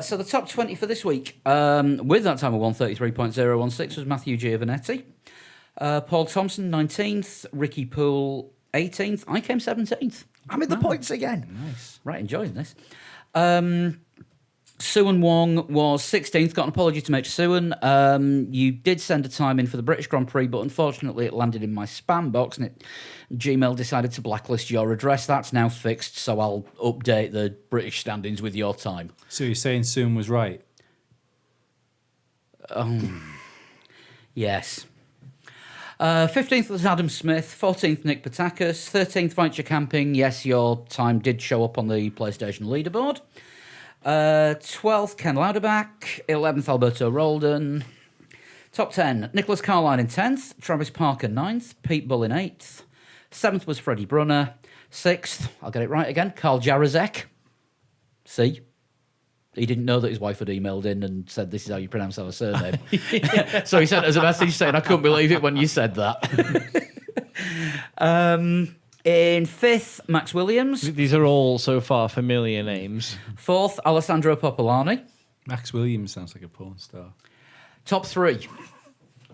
So the top 20 for this week, with that time of 133.016, was Matthew Giovanetti, Paul Thompson 19th, Ricky Poole 18th. I came 17th. I'm in the points again. Nice. Right, enjoying this. Suwon Wong was 16th. Got an apology to make to Suwon. You did send a time in for the British Grand Prix, but unfortunately it landed in my spam box and Gmail decided to blacklist your address. That's now fixed, so I'll update the British standings with your time. So you're saying Soon was right? Yes. 15th was Adam Smith, 14th Nick Patakis, 13th Venture Camping. Yes, your time did show up on the PlayStation leaderboard. 12th Ken Lauderbach, 11th Alberto Roldan. Top 10, Nicholas Carline in 10th, Travis Parker 9th, Pete Bull in 8th. 7th was Freddie Brunner. 6th, I'll get it right again, Karl Jarazek. See? He didn't know that his wife had emailed in and said, this is how you pronounce our surname. So he sent us a message saying, I couldn't believe it when you said that. In 5th, Max Williams. These are all so far familiar names. 4th, Alessandro Popolani. Max Williams sounds like a porn star. Top 3.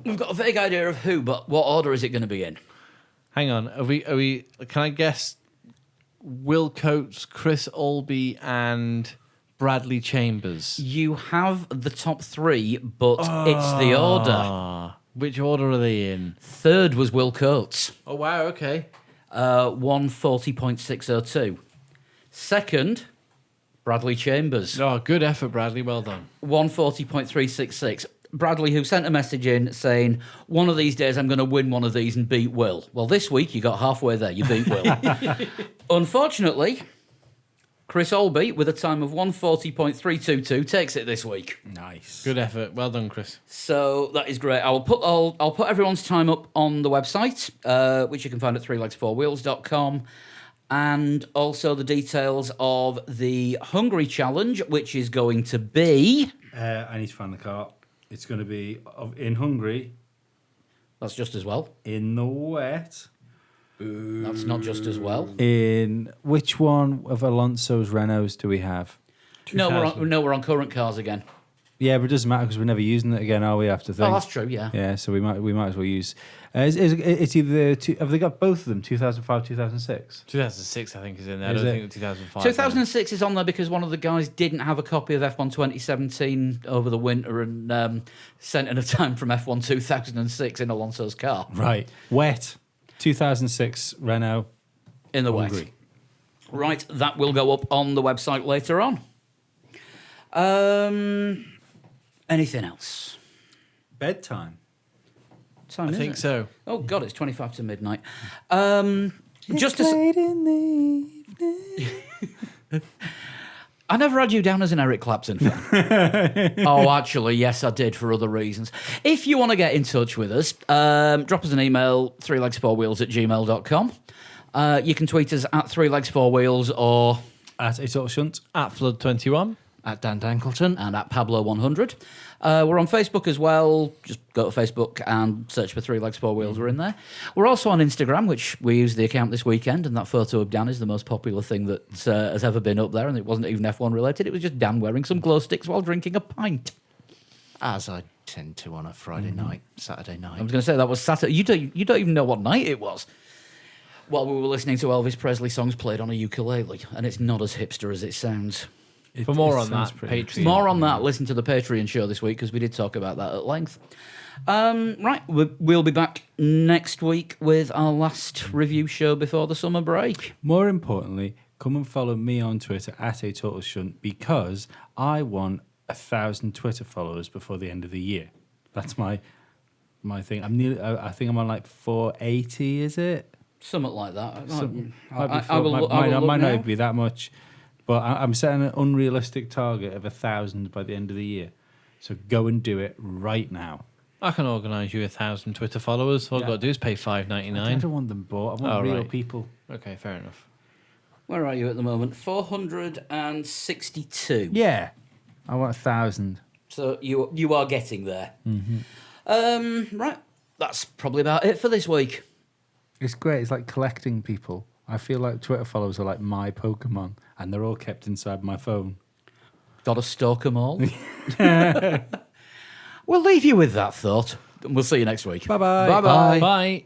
We've got a vague idea of who, but what order is it going to be in? Hang on, are we? Can I guess? Will Coates, Chris Albee, and Bradley Chambers. You have the top 3, but it's the order. Which order are they in? 3rd was Will Coates. Oh wow, okay. 140.602. 2nd, Bradley Chambers. Oh, good effort, Bradley. Well done. 140.366. Bradley, who sent a message in saying, one of these days I'm going to win one of these and beat Will. Well, this week you got halfway there. You beat Will. Unfortunately, Chris Albee, with a time of 140.322, takes it this week. Nice. Good effort. Well done, Chris. So that is great. I'll put everyone's time up on the website, which you can find at 3legs4wheels.com, and also the details of the Hungary Challenge, which is going to be... I need to find the car. It's going to be in Hungary, That's just as well. in the wet. That's not just as well. In which one of Alonso's Renaults do we have? No, we're on current cars again. Yeah, but it doesn't matter because we're never using it again, are we? After things. Oh, that's true. Yeah. Yeah, so we might as well use. It's either have they got both of them? 2005, 2006. 2006, I think, is in there. Is I don't it? think 2005. 2006 is on there because one of the guys didn't have a copy of F1 2017 over the winter and sent in a time from F1 2006 in Alonso's car. Right. Wet. 2006 Renault. In the wet. Hungary. Right, that will go up on the website later on. Anything else? Bedtime. Time, I is think it? so. Oh, God, it's 25 to midnight. Just as... late in the evening. I never had you down as an Eric Clapton fan. Oh, actually, yes, I did for other reasons. If you want to get in touch with us, drop us an email, 3legs4wheels@gmail.com. You can tweet us at 3legs4wheels or... At It's All Shunt. At Flood21. At Dan Dankleton. and at Pablo100. We're on Facebook as well. Just go to Facebook and search for 3 Legs 4 Wheels. We're in there. We're also on Instagram, which we used the account this weekend, and that photo of Dan is the most popular thing that has ever been up there, and it wasn't even F1 related. It was just Dan wearing some glow sticks while drinking a pint. As I tend to on a Friday night, Saturday I night. was going to say that was Saturday. You don't even know what night it was. while we were listening to Elvis Presley songs played on a ukulele, and it's not as hipster as it sounds. For more on sounds that, pretty- Patreon. More on that, listen to the Patreon show this week because we did talk about that at length. Right, we'll be back next week with our last review show before the summer break. More importantly, come and follow me on Twitter at a total shunt because I want 1,000 Twitter followers before the end of the year. That's my thing. I think I'm on like 480. Is it? Something like that. Might not be that much, but I'm setting an unrealistic target of 1,000 by the end of the year. So go and do it right now. I can organise you 1,000 Twitter followers. All I've got to do is pay I $5.99. don't want them bought. I want real right. people. Okay, fair enough. Where are you at the moment? 462. Yeah, I want 1,000. So you are getting there. Right, that's probably about it for this week. It's great. It's like collecting people. I feel like Twitter followers are like my Pokemon, and they're all kept inside my phone. Got to stalk them all. We'll leave you with that thought. And we'll see you next week. Bye-bye. Bye-bye. Bye.